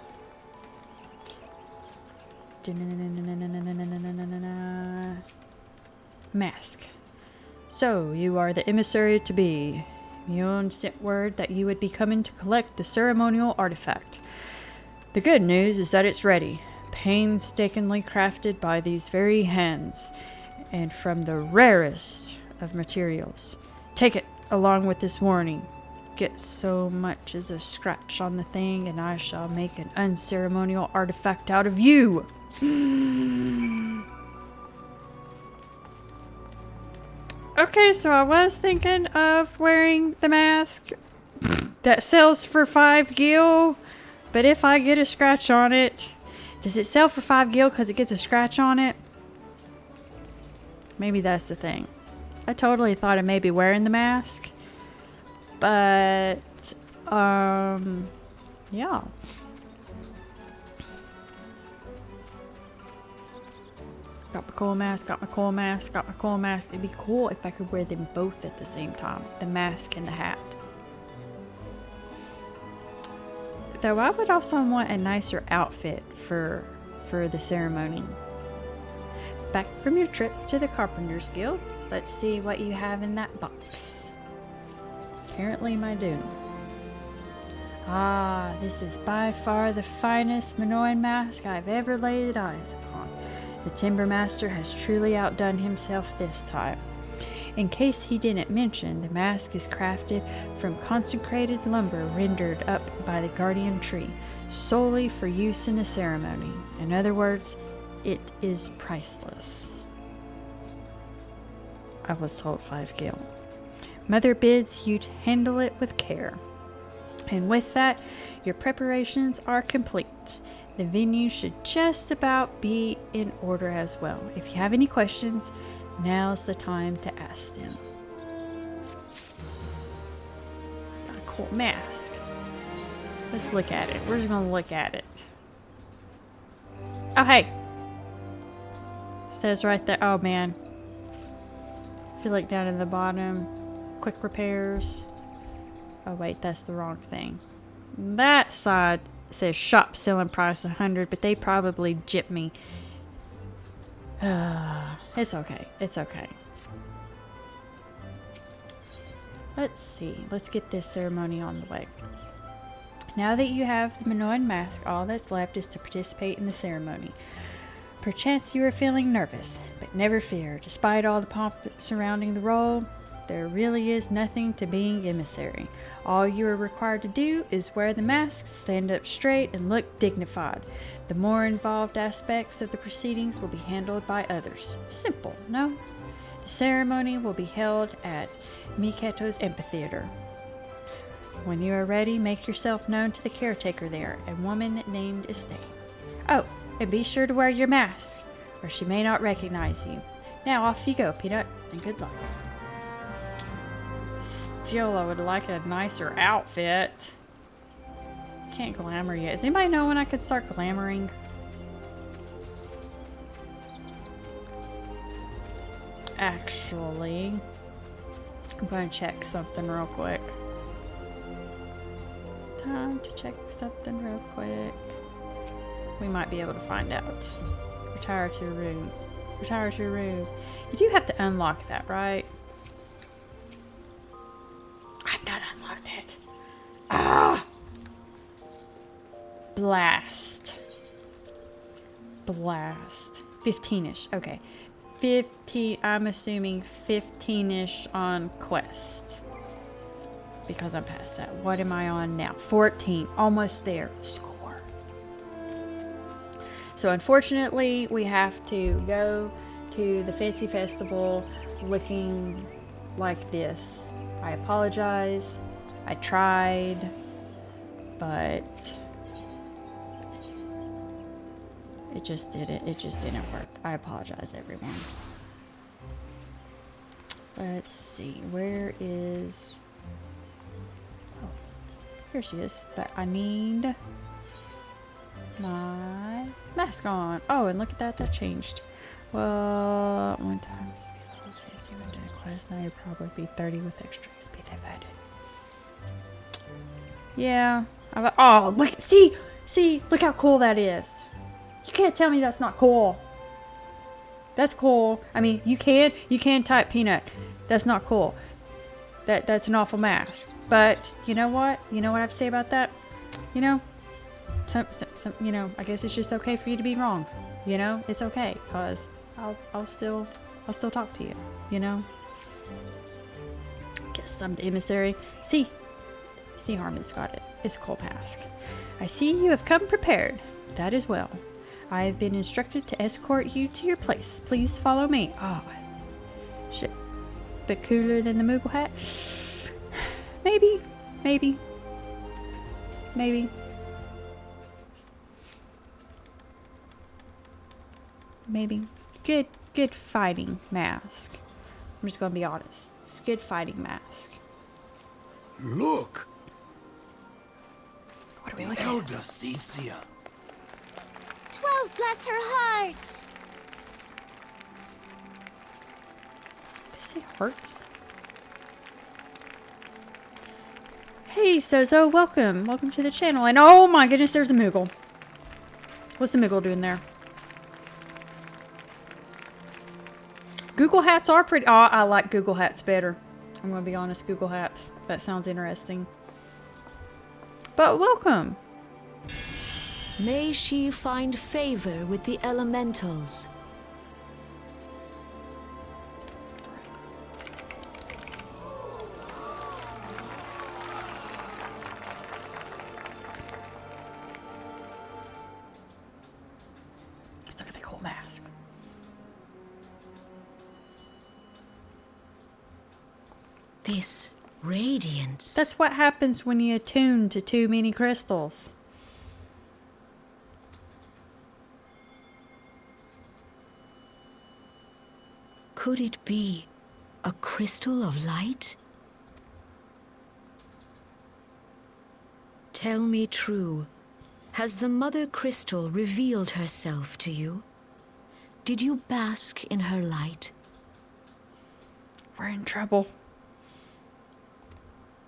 Speaker 1: Mask. So, you are the emissary to be. Mion sent word that you would be coming to collect the ceremonial artifact. The good news is that it's ready, painstakingly crafted by these very hands, and from the rarest of materials. Take it, along with this warning. Get so much as a scratch on the thing, and I shall make an unceremonial artifact out of you. Okay, so I was thinking of wearing the mask that sells for 5 gil, but if I get a scratch on it, does it sell for 5 gil because it gets a scratch on it? Maybe that's the thing. I totally thought of maybe wearing the mask, but yeah. Got my cool mask, got my cool mask, got my cool mask. It'd be cool if I could wear them both at the same time, the mask and the hat. Though I would also want a nicer outfit for the ceremony. Back from your trip to the Carpenter's Guild. Let's see what you have in that box. Apparently my doom. Ah, this is by far the finest Minoan mask I've ever laid eyes upon. The Timbermaster has truly outdone himself this time. In case he didn't mention, the mask is crafted from consecrated lumber rendered up by the guardian tree, solely for use in the ceremony. In other words, it is priceless. I was told 5 gil. Mother bids you to handle it with care. And with that, your preparations are complete. The venue should just about be in order as well. If you have any questions, now's the time to ask them. Got a cool mask. Let's look at it. We're just gonna look at it. Oh, hey. Says right there. Oh man. If you look down in the bottom, quick repairs. Oh wait, that's the wrong thing. That side says shop selling price 100, but they probably gypped me. It's okay. It's okay. Let's see. Let's get this ceremony on the way. Now that you have the Minoan mask, all that's left is to participate in the ceremony. Perchance you are feeling nervous, but never fear. Despite all the pomp surrounding the role, there really is nothing to being emissary. All you are required to do is wear the mask, stand up straight, and look dignified. The more involved aspects of the proceedings will be handled by others. Simple, no? The ceremony will be held at Miketo's amphitheater. When you are ready, make yourself known to the caretaker there, a woman named Estate. Oh, and be sure to wear your mask, or she may not recognize you. Now off you go, Peanut, and good luck. Still, I would like a nicer outfit. Can't glamour yet. Does anybody know when I could start glamoring? Actually, I'm going to check something real quick. Time to check something real quick. We might be able to find out. Retire to your room. Retire to your room. You do have to unlock that, right? I've not unlocked it. Ah! Blast. Blast. 15-ish. Okay. 15. I'm assuming 15-ish on quest. Because I'm past that. What am I on now? 14. Almost there. Score. So unfortunately, we have to go to the fancy festival looking like this. I apologize. I tried, but it just didn't work. I apologize, everyone. Let's see, where is... Oh, here she is. But I need my mask on. Oh, and look at that, that changed. Well, at one time you'd be level 50 when doing quest. Now you'd probably be 30 with extra XP divided. Yeah. Oh, look, see, look how cool that is. You can't tell me that's not cool. That's cool. I mean, you can type Peanut. That's not cool. That's an awful mask. But you know what? You know what I have to say about that? You know, some you know, I guess it's just okay for you to be wrong. You know, it's okay, cause I'll still talk to you. You know. Guess I'm the emissary. See, Harmon's got it. It's a cool mask. I see you have come prepared. That is well. I have been instructed to escort you to your place. Please follow me. Oh, shit. Bit cooler than the Moogle hat? Maybe. Good fighting mask. I'm just gonna be honest. It's a good fighting mask.
Speaker 2: Look!
Speaker 1: What are we
Speaker 2: The
Speaker 1: looking
Speaker 2: elder
Speaker 1: at?
Speaker 2: Cecia.
Speaker 4: 12 bless her hearts.
Speaker 1: Did they say hearts? Hey, Sozo, welcome. Welcome to the channel. And oh my goodness, there's the Moogle. What's the Moogle doing there? Google hats are pretty... Oh, I like Google hats better. I'm going to be honest, Google hats. That sounds interesting. But welcome.
Speaker 3: May she find favor with the elementals.
Speaker 1: Let's look at the cool mask.
Speaker 3: This radiance.
Speaker 1: That's what happens when you attune to too many crystals.
Speaker 3: Could it be a crystal of light? Tell me true. Has the Mother Crystal revealed herself to you? Did you bask in her light?
Speaker 1: We're in trouble.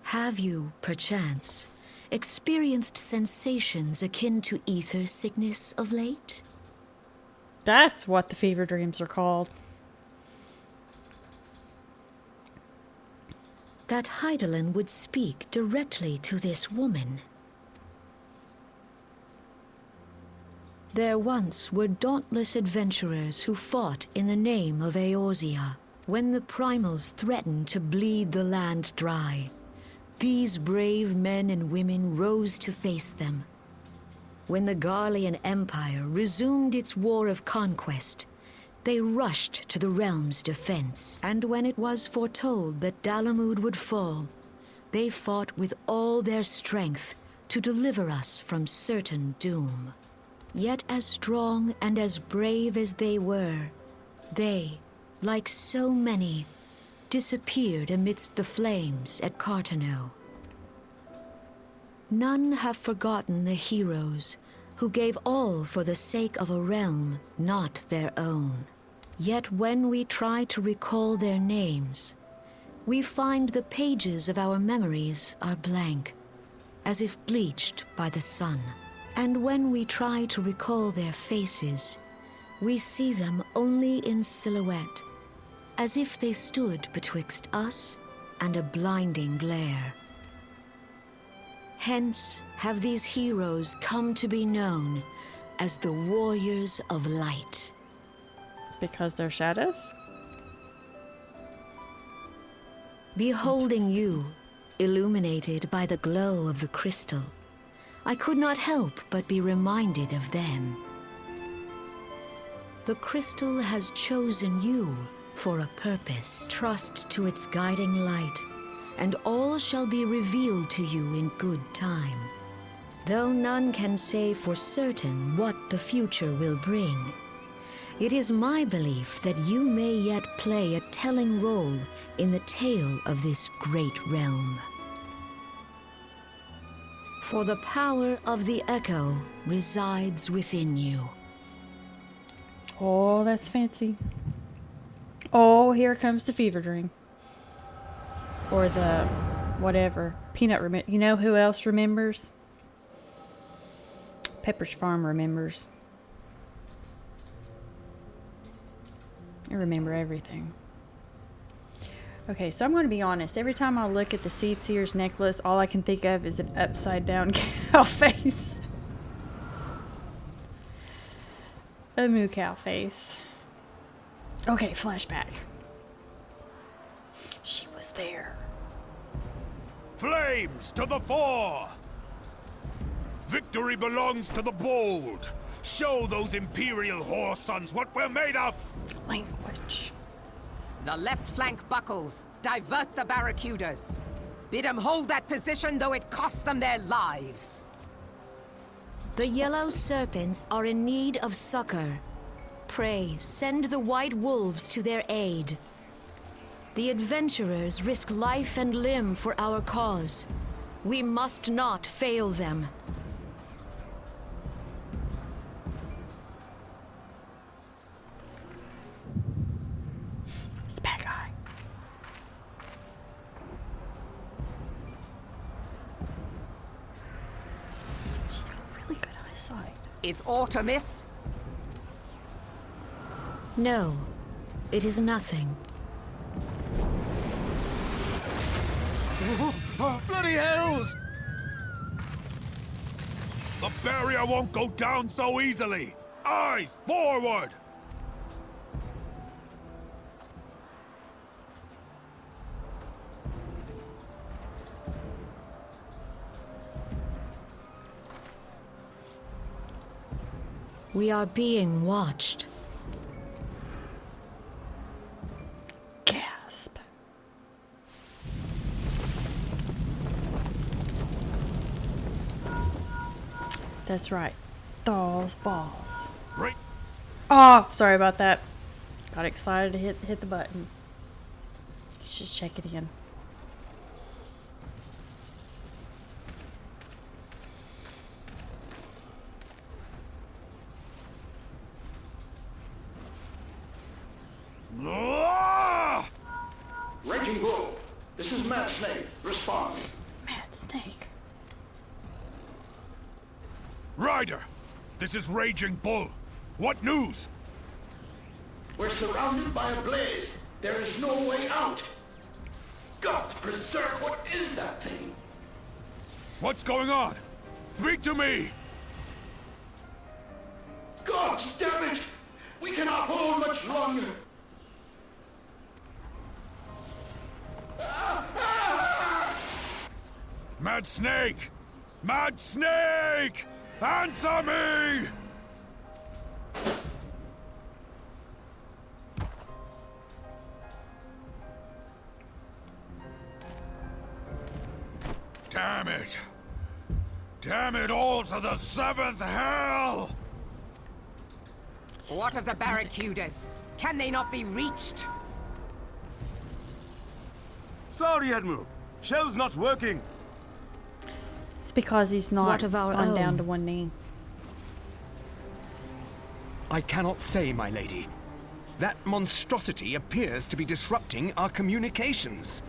Speaker 3: Have you, perchance, experienced sensations akin to ether sickness of late?
Speaker 1: That's what the fever dreams are called.
Speaker 3: That Heidelin would speak directly to this woman. There once were dauntless adventurers who fought in the name of Eorzea. When the primals threatened to bleed the land dry, these brave men and women rose to face them. When the Garlean Empire resumed its war of conquest, they rushed to the realm's defense. And when it was foretold that Dalamud would fall, they fought with all their strength to deliver us from certain doom. Yet as strong and as brave as they were, they, like so many, disappeared amidst the flames at Cartano. None have forgotten the heroes who gave all for the sake of a realm not their own. Yet when we try to recall their names, we find the pages of our memories are blank, as if bleached by the sun. And when we try to recall their faces, we see them only in silhouette, as if they stood betwixt us and a blinding glare. Hence have these heroes come to be known as the Warriors of Light.
Speaker 1: Because they're shadows?
Speaker 3: Beholding you, illuminated by the glow of the crystal, I could not help but be reminded of them. The crystal has chosen you for a purpose. Trust to its guiding light, and all shall be revealed to you in good time. Though none can say for certain what the future will bring, it is my belief that you may yet play a telling role in the tale of this great realm. For the power of the echo resides within you.
Speaker 1: Oh, that's fancy. Oh, here comes the fever dream. Or the whatever. Peanut you know who else remembers? Pepper's Farm remembers. I remember everything. Okay, so I'm going to be honest. Every time I look at the Seed Seer's necklace, all I can think of is an upside down cow face. A moo cow face. Okay, flashback. She was there.
Speaker 2: Flames to the fore! Victory belongs to the bold. Show those Imperial whore sons what we're made of!
Speaker 1: Language.
Speaker 5: The left flank buckles. Divert the barracudas. Bid them hold that position, though it cost them their lives.
Speaker 3: The yellow serpents are in need of succor. Pray, send the white wolves to their aid. The adventurers risk life and limb for our cause. We must not fail them.
Speaker 1: It's the bad guy. She's got really good eyesight.
Speaker 5: Is aught amiss?
Speaker 3: No, it is nothing.
Speaker 2: Bloody hells! The barrier won't go down so easily! Eyes forward!
Speaker 3: We are being watched.
Speaker 1: Gasp. That's right. Thaw's balls.
Speaker 2: Right.
Speaker 1: Oh, sorry about that. Got excited to hit the button. Let's just check it in.
Speaker 2: Ryder, this is Raging Bull. What news?
Speaker 6: We're surrounded by a blaze. There is no way out. God preserve, what is that thing?
Speaker 2: What's going on? Speak to me!
Speaker 6: God damn it! We cannot hold much longer.
Speaker 2: Mad Snake! Mad Snake! Answer me! Damn it! Damn it all to the seventh hell!
Speaker 5: What of the barracudas? Can they not be reached?
Speaker 7: Sorry, Admiral. Shell's not working.
Speaker 1: It's because he's not
Speaker 3: What of our
Speaker 1: on down
Speaker 3: own?
Speaker 1: to one knee.
Speaker 8: I cannot say, my lady. That monstrosity appears to be disrupting our communications.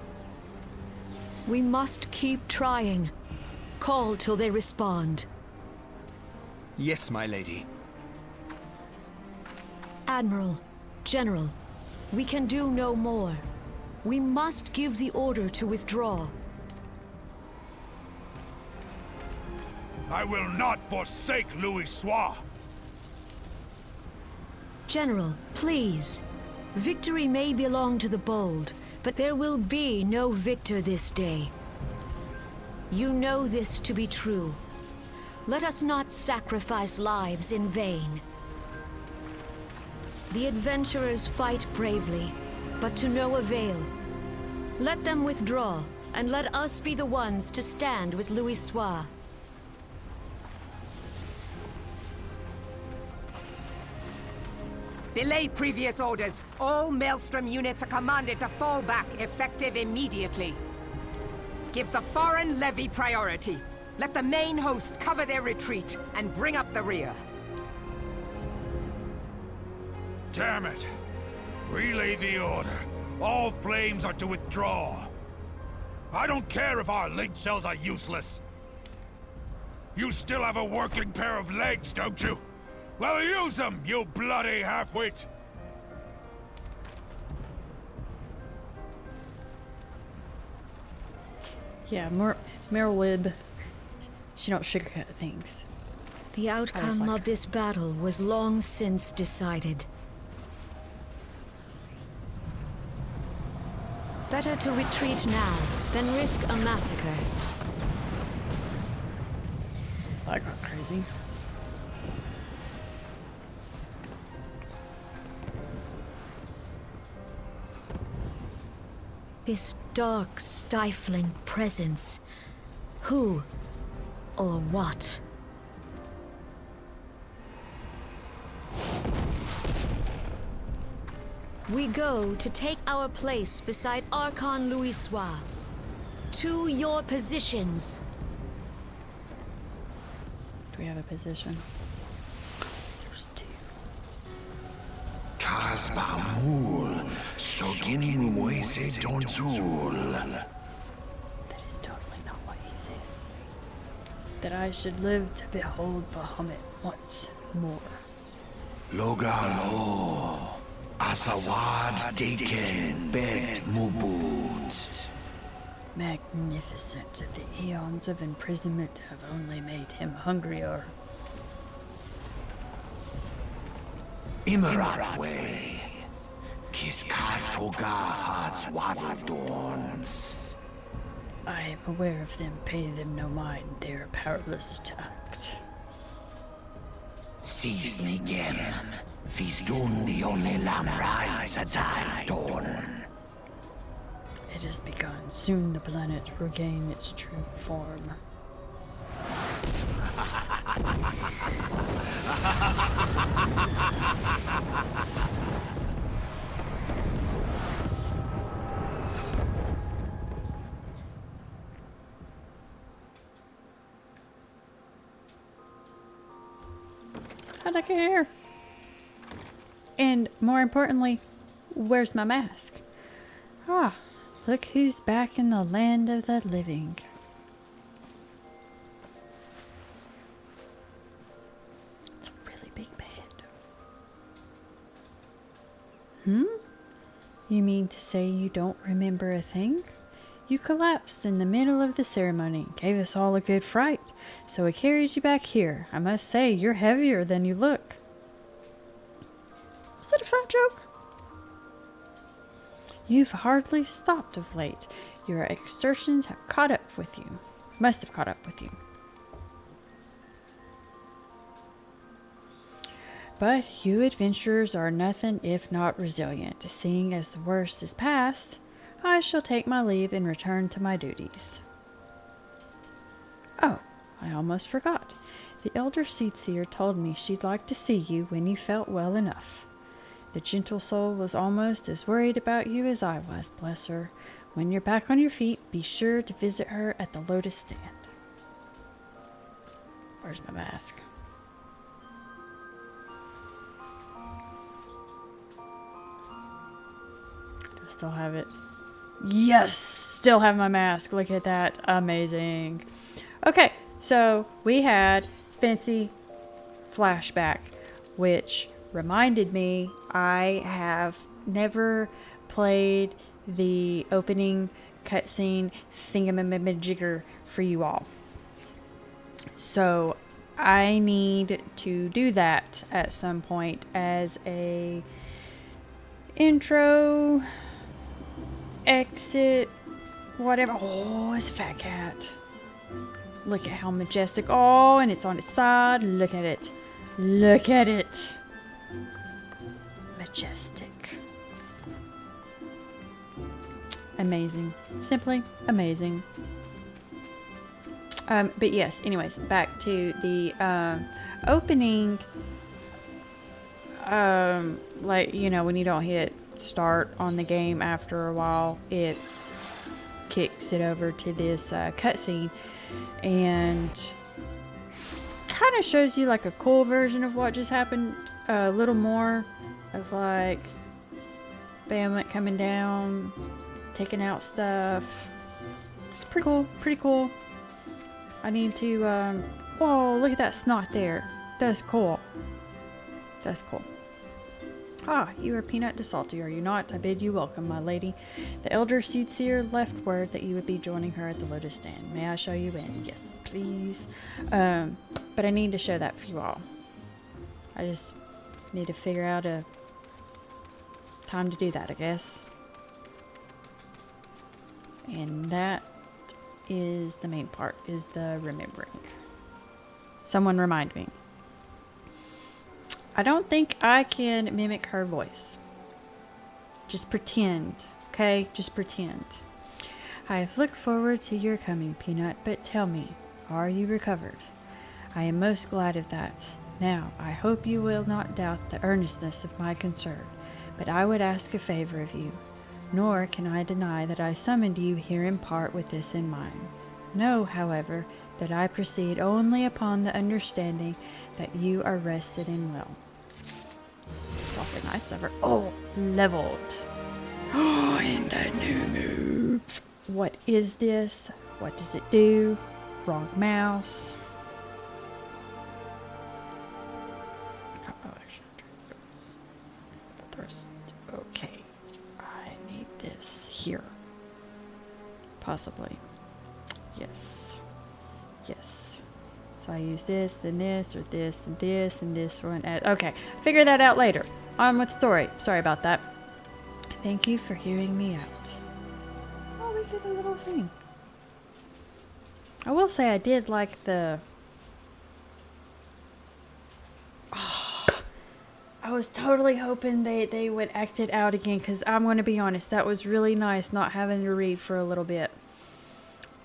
Speaker 3: We must keep trying. Call till they respond.
Speaker 8: Yes, my lady.
Speaker 3: Admiral, General, we can do no more. We must give the order to withdraw.
Speaker 2: I will not forsake Louis Soir.
Speaker 3: General, please. Victory may belong to the bold, but there will be no victor this day. You know this to be true. Let us not sacrifice lives in vain. The adventurers fight bravely, but to no avail. Let them withdraw, and let us be the ones to stand with Louis Soir.
Speaker 5: Belay previous orders. All Maelstrom units are commanded to fall back, effective immediately. Give the foreign levy priority. Let the main host cover their retreat and bring up the rear.
Speaker 2: Damn it! Relay the order. All flames are to withdraw. I don't care if our link cells are useless. You still have a working pair of legs, don't you? Well, use them, you bloody half-wit!
Speaker 1: Yeah, Meryl Lib, she don't sugarcoat things.
Speaker 3: The outcome
Speaker 1: like
Speaker 3: of this battle was long since decided. Better to retreat now than risk a massacre.
Speaker 1: I got crazy.
Speaker 3: This dark, stifling presence. Who or what? We go to take our place beside Archon Louis Soir. To your positions.
Speaker 1: Do we have a position? There's two.
Speaker 6: Kasbamul, Sogin Moise Donzul.
Speaker 1: That is totally not what he said. That I should live to behold Bahamut once more.
Speaker 6: Logalo, Asawad Daken Bet Mubut.
Speaker 1: Magnificent. The eons of imprisonment have only made him hungrier.
Speaker 6: Imarat Way, Kiskat Toga Hats Waddledorns.
Speaker 1: I am aware of them. Pay them no mind. They are powerless to act.
Speaker 6: Seize Nigem, Fizdun the only Lamrai Sadai Dorn.
Speaker 1: It has begun. Soon the planet will regain its true form. How'd I get here? And more importantly, where's my mask? Ah, look who's back in the land of the living. You mean to say you don't remember a thing? You collapsed in the middle of the ceremony, gave us all a good fright, so we carried you back here. I must say, you're heavier than you look. Was that a fat joke? You've hardly stopped of late. Your exertions have caught up with you. Must have caught up with you. But you adventurers are nothing if not resilient. Seeing as the worst is past, I shall take my leave and return to my duties. Oh, I almost forgot. The elder Seedseer told me she'd like to see you when you felt well enough. The gentle soul was almost as worried about you as I was, bless her. When you're back on your feet, be sure to visit her at the Lotus Stand. Where's my mask? Do I still have it? Yes! Still have my mask. Look at that. Amazing. Okay, so we had Fancy Flashback, which reminded me I have never played the opening cutscene thingamajigger for you all. So I need to do that at some point as a intro, exit, whatever. Oh, it's a fat cat. Look at how majestic. Oh, and it's on its side. Look at it. Look at it. Majestic. Amazing. Simply amazing. But yes, anyways, back to the opening. Like, you know, when you don't hit start on the game after a while, it kicks it over to this cutscene and kind of shows you like a cool version of what just happened. A little more of like Bahamut coming down, taking out stuff. It's pretty cool. Pretty cool. I need to, whoa, look at that snot there. That's cool. That's cool. Ah, you are Peanut de Salty, are you not? I bid you welcome, my lady. The elder Seedseer left word that you would be joining her at the Lotus Stand. May I show you in? Yes, please. But I need to show that for you all. I just need to figure out a time to do that, I guess. And that is the main part, is the remembering. Someone remind me. I don't think I can mimic her voice. Just pretend, okay? Just pretend. I have looked forward to your coming, Peanut, but tell me, are you recovered? I am most glad of that. Now, I hope you will not doubt the earnestness of my concern, but I would ask a favor of you. Nor can I deny that I summoned you here in part with this in mind. Know, however, that I proceed only upon the understanding that you are rested and well. It's awfully nice of her. Oh, leveled. Oh, and a new move. What is this? What does it do? Wrong mouse. Okay. I need this here. Possibly. Yes. Yes. So I use this, then this, or this, and this, and this one. Okay. Figure that out later. On with story. Sorry about that. Thank you for hearing me out. Oh, we get a little thing. I will say I did like the... Oh, I was totally hoping they would act it out again, because I'm going to be honest, that was really nice not having to read for a little bit.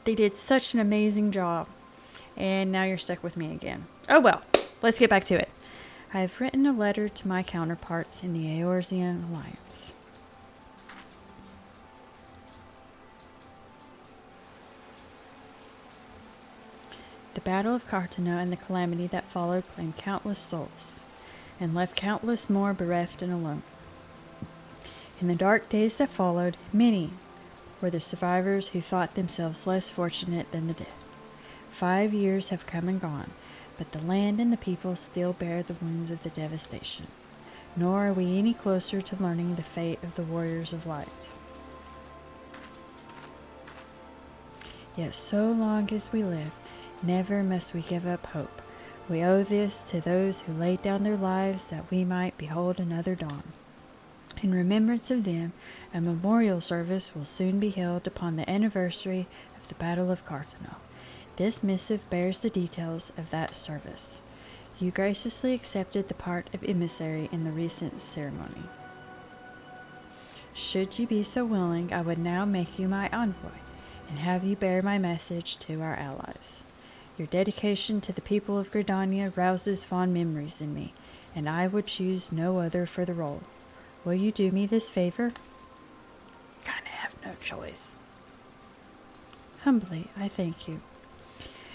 Speaker 1: They did such an amazing job. And now you're stuck with me again. Oh well, let's get back to it. I have written a letter to my counterparts in the Eorzean Alliance. The Battle of Cartano and the calamity that followed claimed countless souls, and left countless more bereft and alone. In the dark days that followed, many were the survivors who thought themselves less fortunate than the dead. 5 years have come and gone, but the land and the people still bear the wounds of the devastation. nor are we any closer to learning the fate of the warriors of light. Yet so long as we live, never must we give up hope. We owe this to those who laid down their lives that we might behold another dawn. In remembrance of them, a memorial service will soon be held upon the anniversary of the Battle of Carthano. This missive bears the details of that service. You graciously accepted the part of emissary in the recent ceremony. Should you be so willing, I would now make you my envoy, and have you bear my message to our allies. Your dedication to the people of Gridania rouses fond memories in me, and I would choose no other for the role. Will you do me this favor? Kinda have no choice. Humbly, I thank you.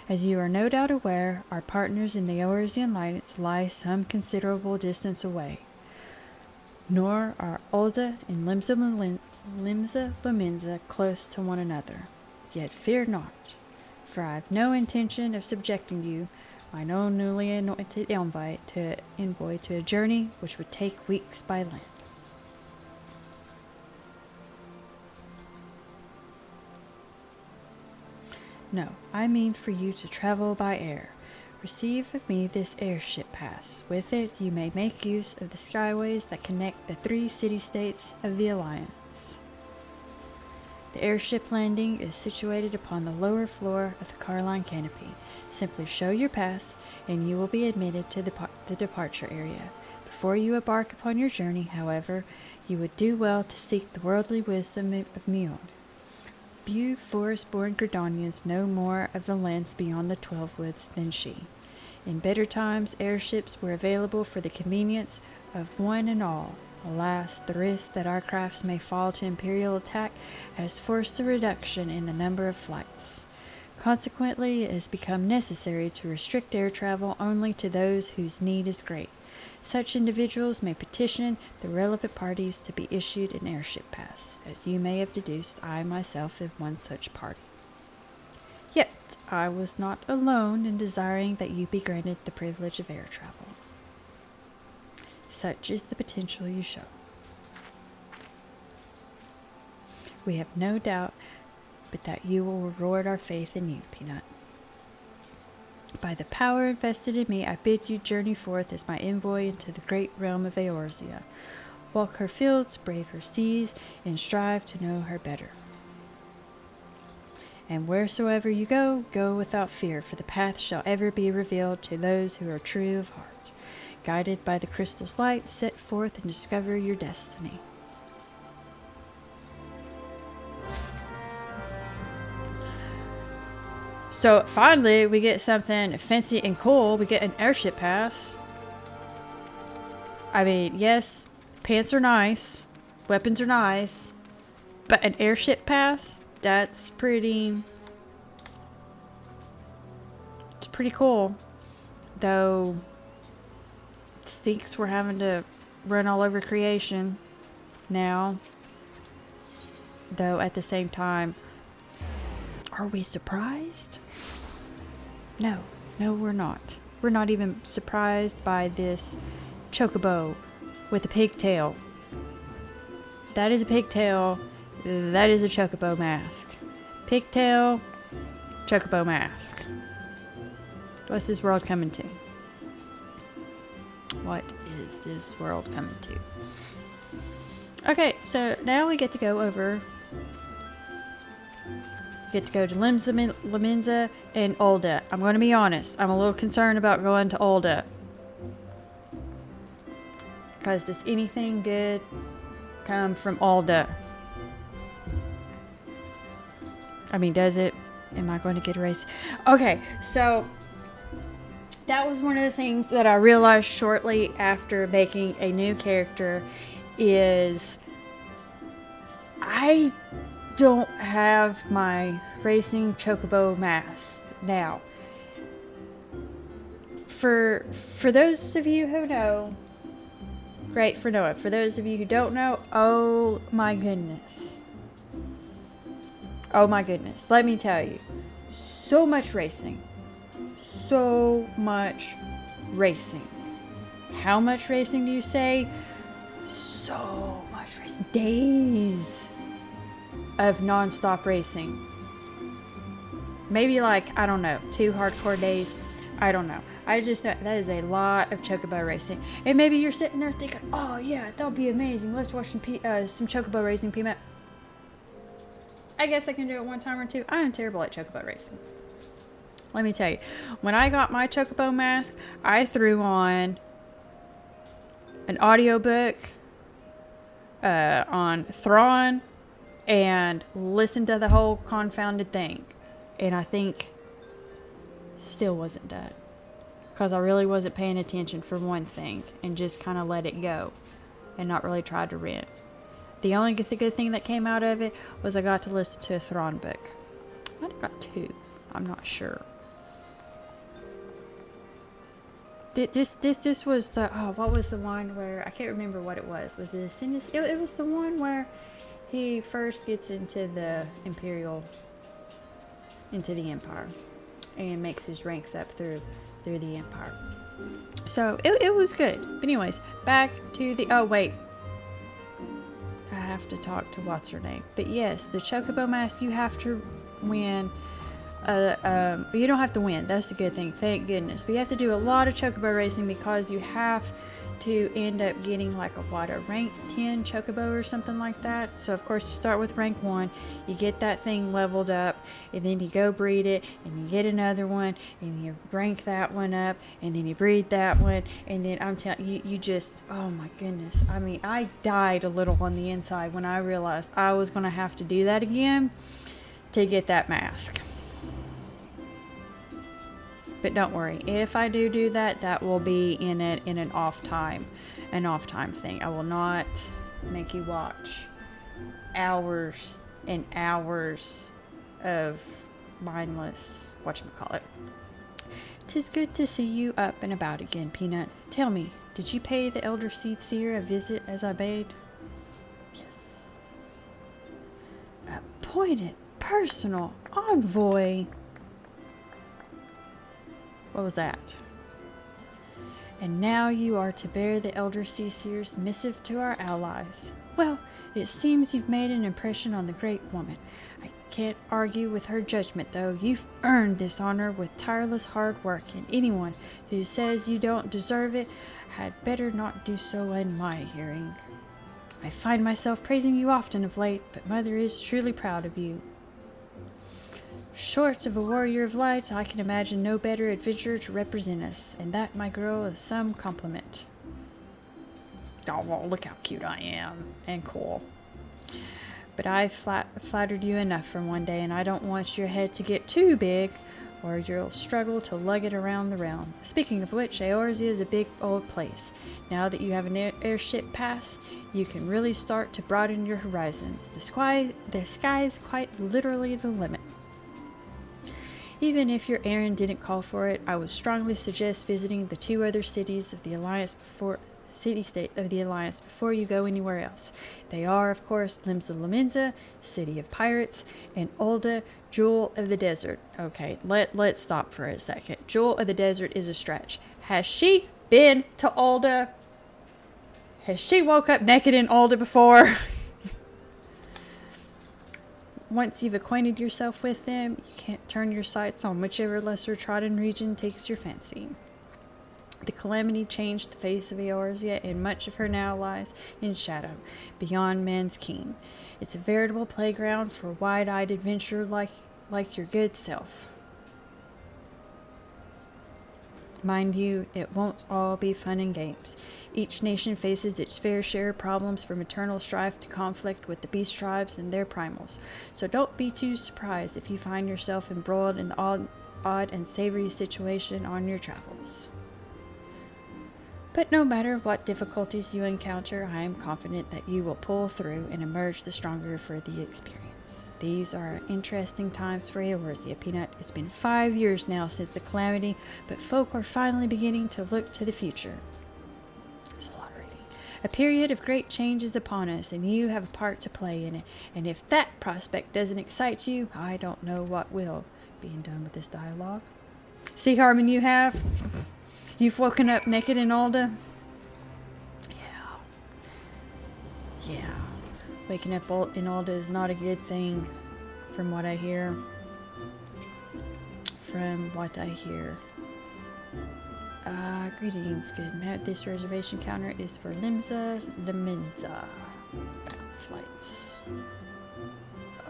Speaker 1: As you are no doubt aware, our partners in the Eorzean Alliance lie some considerable distance away. Nor are Ulda and Limsa Lominsa close to one another. Yet fear not, for I have no intention of subjecting you, mine own newly anointed envoy, to a journey which would take weeks by land. No, I mean for you to travel by air. Receive of me this airship pass. With it, you may make use of the skyways that connect the 3 city-states of the Alliance. The airship landing is situated upon the lower floor of the Carline canopy. Simply show your pass, and you will be admitted to the departure area. Before you embark upon your journey, however, you would do well to seek the worldly wisdom of Muon. Few forest-born Gridanians know more of the lands beyond the 12 Woods than she. In better times, airships were available for the convenience of one and all. Alas, the risk that our crafts may fall to Imperial attack has forced a reduction in the number of flights. Consequently, it has become necessary to restrict air travel only to those whose need is great. Such individuals may petition the relevant parties to be issued an airship pass. As you may have deduced, I myself am one such party. Yet, I was not alone in desiring that you be granted the privilege of air travel. Such is the potential you show. We have no doubt but that you will reward our faith in you, Peanut. By the power invested in me, I bid you journey forth as my envoy into the great realm of Eorzea. Walk her fields, brave her seas, and strive to know her better. And wheresoever you go, go without fear, for the path shall ever be revealed to those who are true of heart. Guided by the crystal's light, set forth and discover your destiny. So finally, we get something fancy and cool. We get an airship pass. I mean, yes, pants are nice, weapons are nice, but an airship pass? That's pretty... It's pretty cool. Though, it stinks we're having to run all over creation now. Though, at the same time, are we surprised? No, we're not. We're not even surprised by this chocobo with a pigtail. That is a pigtail. That is a chocobo mask. Pigtail, chocobo mask. What's this world coming to? What is this world coming to? Okay, so now we get to go over... Get to go to Lominsa and Ulda. I'm going to be honest. I'm a little concerned about going to Ulda. Because does anything good come from Ulda? I mean, does it? Am I going to get erased? Okay, so that was one of the things that I realized shortly after making a new character is I don't have my racing chocobo mask now. For those of you who know, great for knowing. For those of you who don't know, oh my goodness. Oh my goodness. Let me tell you. So much racing. So much racing. How much racing do you say? so much racing. Days of non-stop racing. Maybe like, I don't know, 2 hardcore days. I don't know. I just know that is a lot of chocobo racing. And maybe you're sitting there thinking, oh yeah, that'll be amazing. Let's watch some chocobo racing, P-Mac. I guess I can do it one time or two. I am terrible at chocobo racing. Let me tell you, when I got my chocobo mask, I threw on an audiobook on Thrawn and listened to the whole confounded thing. And I think still wasn't done. Because I really wasn't paying attention for one thing and just kind of let it go and not really tried to rent. The only good thing that came out of it was I got to listen to a Thrawn book. I might have got 2. I'm not sure. This was the, what was the one where, I can't remember what it was. Was it a it was the one where he first gets into the Empire and makes his ranks up through the Empire. So it was good. But anyways, back to the, oh wait, I have to talk to what's her name. But yes, the chocobo mask, you have to win. You don't have to win. That's the good thing. Thank goodness. But you have to do a lot of chocobo racing because you have to end up getting like a rank 10 chocobo or something like that. So of course you start with rank 1, you get that thing leveled up, and then you go breed it, and you get another one, and you rank that one up, and then you breed that one, and then I'm telling you, you just, oh my goodness. I mean, I died a little on the inside when I realized I was going to have to do that again to get that mask. But don't worry, if I do that, that will be in an off time thing. I will not make you watch hours and hours of mindless whatchamacallit. 'Tis good to see you up and about again, Peanut. Tell me, did you pay the Elder Seer a visit as I bade? Yes. Appointed personal envoy. What was that? And now you are to bear the Elder Seer's missive to our allies. Well, it seems you've made an impression on the great woman. I can't argue with her judgment, though. You've earned this honor with tireless hard work, and anyone who says you don't deserve it had better not do so in my hearing. I find myself praising you often of late, but Mother is truly proud of you. Short of a warrior of light, I can imagine no better adventurer to represent us, and that, my girl, is some compliment. Oh, well, look how cute I am, and cool. But I've flattered you enough for one day, and I don't want your head to get too big, or you'll struggle to lug it around the realm. Speaking of which, Eorzea is a big old place. Now that you have an airship pass, you can really start to broaden your horizons. The sky is quite literally the limit. Even if your errand didn't call for it, I would strongly suggest visiting the 2 other cities of the Alliance city-state of the Alliance before you go anywhere else. They are, of course, Limsa Lominsa, City of Pirates, and Ulda, Jewel of the Desert. Okay, let's stop for a second. Jewel of the Desert is a stretch. Has she been to Ulda? Has she woke up naked in Ulda before? Once you've acquainted yourself with them, you can't turn your sights on whichever lesser trodden region takes your fancy. The calamity changed the face of Eorzea, and much of her now lies in shadow, beyond men's ken. It's a veritable playground for a wide-eyed adventurer like your good self. Mind you, it won't all be fun and games. Each nation faces its fair share of problems, from eternal strife to conflict with the beast tribes and their primals. So don't be too surprised if you find yourself embroiled in the odd and savory situation on your travels. But no matter what difficulties you encounter, I am confident that you will pull through and emerge the stronger for the experience. These are interesting times for Eorzea, Peanut. It's been 5 years now since the calamity, but folk are finally beginning to look to the future. It's a lot of reading. A period of great change is upon us, and you have a part to play in it. And if that prospect doesn't excite you, I don't know what will. Being done with this dialogue. See, Harmon, you have? You've woken up naked in Ulda? Yeah. Waking up in Alda is not a good thing, from what I hear. Greetings, good man. This reservation counter is for Limza Lemenza. Bound flights.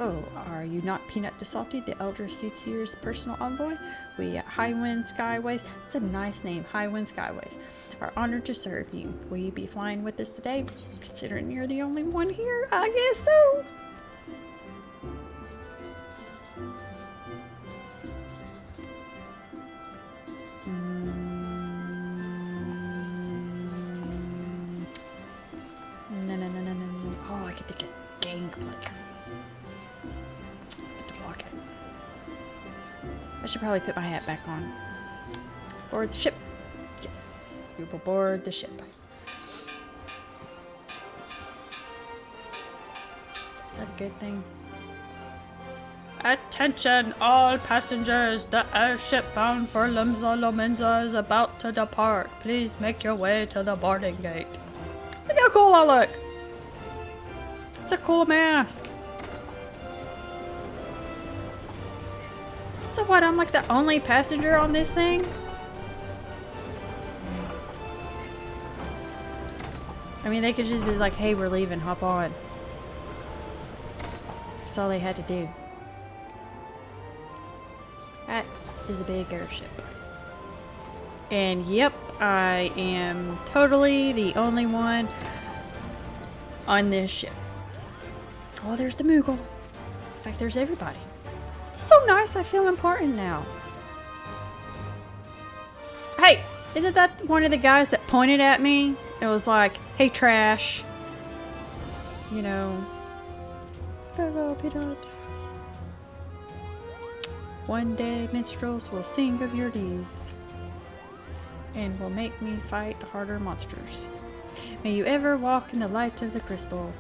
Speaker 1: Oh, are you not Peanut DeSalty, the Elder Seatseer's personal envoy? We at Highwind Skyways, it's a nice name, Highwind Skyways, are honored to serve you. Will you be flying with us today? Considering you're the only one here, I guess so. No. Oh, I get to get gangplank. Get to block it. I should probably put my hat back on. Board the ship. Yes, we will board the ship. Is that a good thing? Attention, all passengers! The airship bound for Limza Lomenza is about to depart. Please make your way to the boarding gate. Look how cool I look! It's a cool mask. So what, I'm like the only passenger on this thing? I mean, they could just be like, hey, we're leaving, hop on. That's all they had to do. That is a big airship. And yep, I am totally the only one on this ship. Oh, there's the Moogle. In fact, there's everybody. It's so nice, I feel important now. Hey, isn't that one of the guys that pointed at me? It was like, hey, trash. You know. Farewell, Peanut. One day, minstrels will sing of your deeds and will make me fight harder monsters. May you ever walk in the light of the crystal.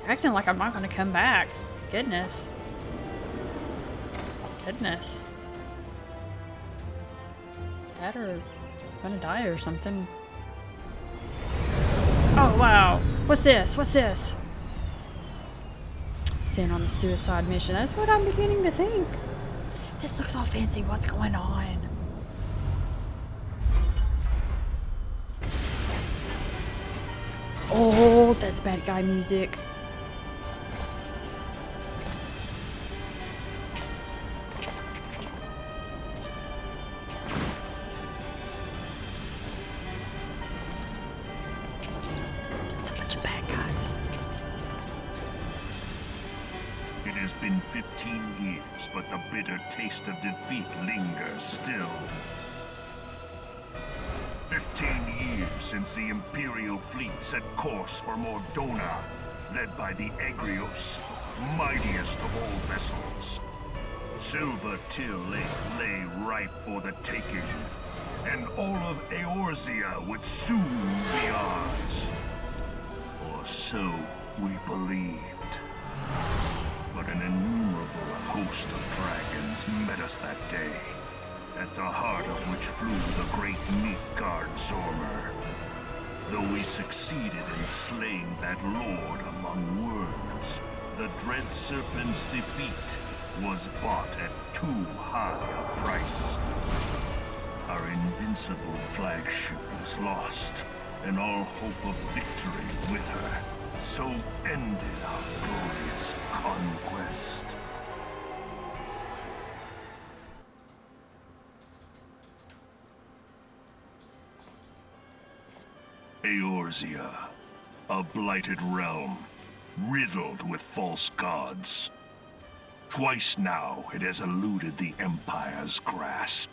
Speaker 1: Acting like I'm not going to come back. Goodness. Goodness. That or I'm going to die or something. Oh, wow. What's this? What's this? Sent on a suicide mission. That's what I'm beginning to think. This looks all fancy. What's going on? Oh, that's bad guy music. It's a bunch of bad guys.
Speaker 9: It has been 15 years, but the bitter taste of defeat lingers still. 15 years since the Imperial fleet set course for Mordona, led by the Egrios, mightiest of all vessels. Silver Till lay ripe for the taking, and all of Eorzea would soon be ours. Or so we believed. But an innumerable host of dragons met us that day, at the heart of which flew the great Midgard Zormer. Though we succeeded in slaying that lord among worms, the dread serpent's defeat was bought at too high a price. Our invincible flagship was lost, and all hope of victory with her. So ended our glorious conquest. Eorzea, a blighted realm, riddled with false gods. Twice now it has eluded the Empire's grasp.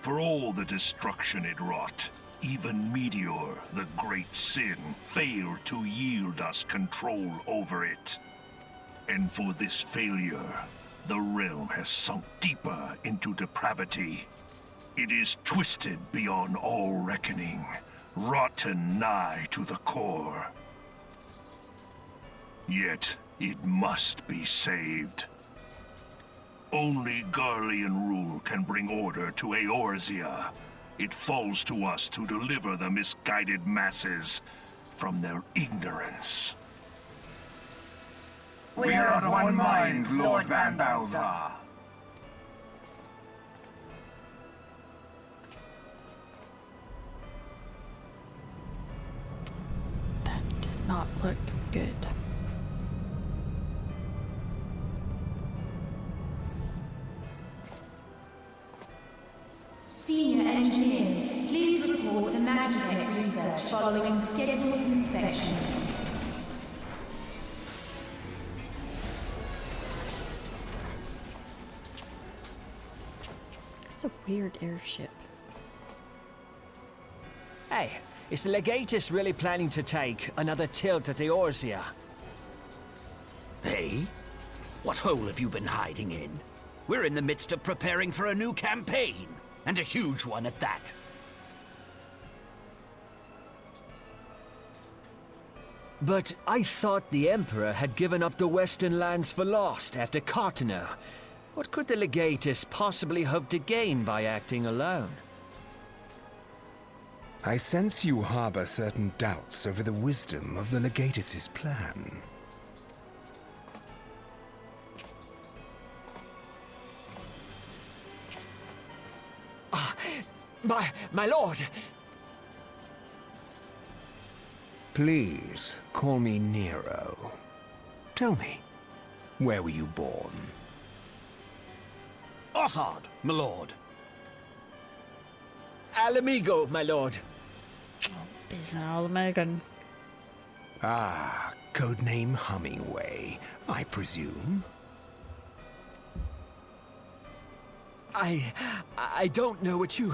Speaker 9: For all the destruction it wrought, even Meteor, the great sin, failed to yield us control over it. And for this failure, the realm has sunk deeper into depravity. It is twisted beyond all reckoning, rotten nigh to the core. Yet, it must be saved. Only Garlean rule can bring order to Eorzea. It falls to us to deliver the misguided masses from their ignorance. We are of one mind, Lord Van Balzar.
Speaker 1: That does not look good.
Speaker 10: Senior engineers, please report to Magitech Research following scheduled inspection.
Speaker 1: It's a weird airship.
Speaker 11: Hey, is the Legatus really planning to take another tilt at the Eorzea?
Speaker 12: Hey? What hole have you been hiding in? We're in the midst of preparing for a new campaign, and a huge one at that.
Speaker 11: But I thought the Emperor had given up the Western lands for lost after Cartano. What could the Legatus possibly hope to gain by acting alone?
Speaker 8: I sense you harbor certain doubts over the wisdom of the Legatus's plan.
Speaker 11: My lord!
Speaker 8: Please, call me Nero. Tell me, where were you born?
Speaker 12: Othard, my lord.
Speaker 11: Alamigo, my lord.
Speaker 1: Megan.
Speaker 8: Ah, codename Hummingway, I presume.
Speaker 11: I don't know what you...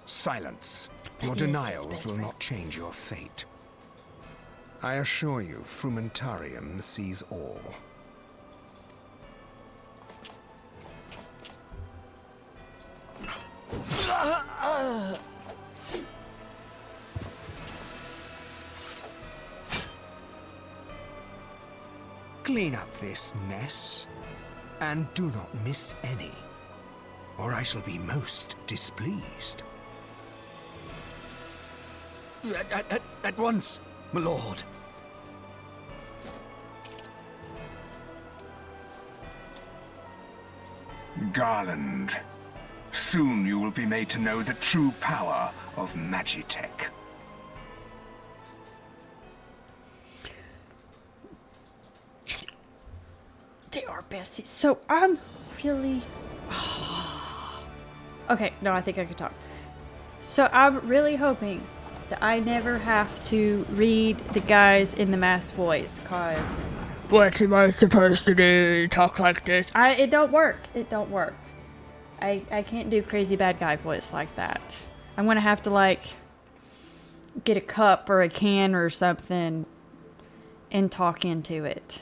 Speaker 8: Silence. Your denials will not change your fate. I assure you, Frumentarium sees all. Clean up this mess, and do not miss any, or I shall be most displeased.
Speaker 12: At once, my lord.
Speaker 9: Garland, soon you will be made to know the true power of Magitech.
Speaker 1: They are besties. So I'm really... Okay, no, I think I can talk. So I'm really hoping that I never have to read the guys in the masked voice, cause what am I supposed to do? Talk like this? It don't work. It don't work. I can't do crazy bad guy voice like that. I'm gonna have to like get a cup or a can or something and talk into it.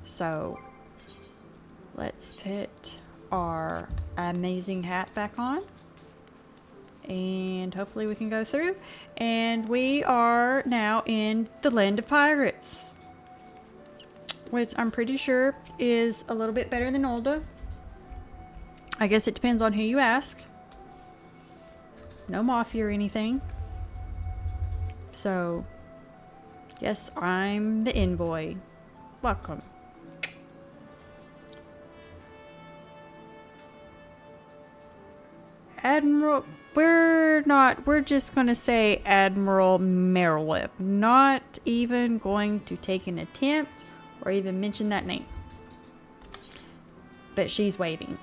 Speaker 1: So let's put our amazing hat back on. And hopefully we can go through. And we are now in the land of pirates, which I'm pretty sure is a little bit better than Ulda. I guess it depends on who you ask. No mafia or anything. So, yes, I'm the envoy. Welcome. Admiral, we're just gonna say Admiral Merlip. Not even going to take an attempt or even mention that name. But she's waiting.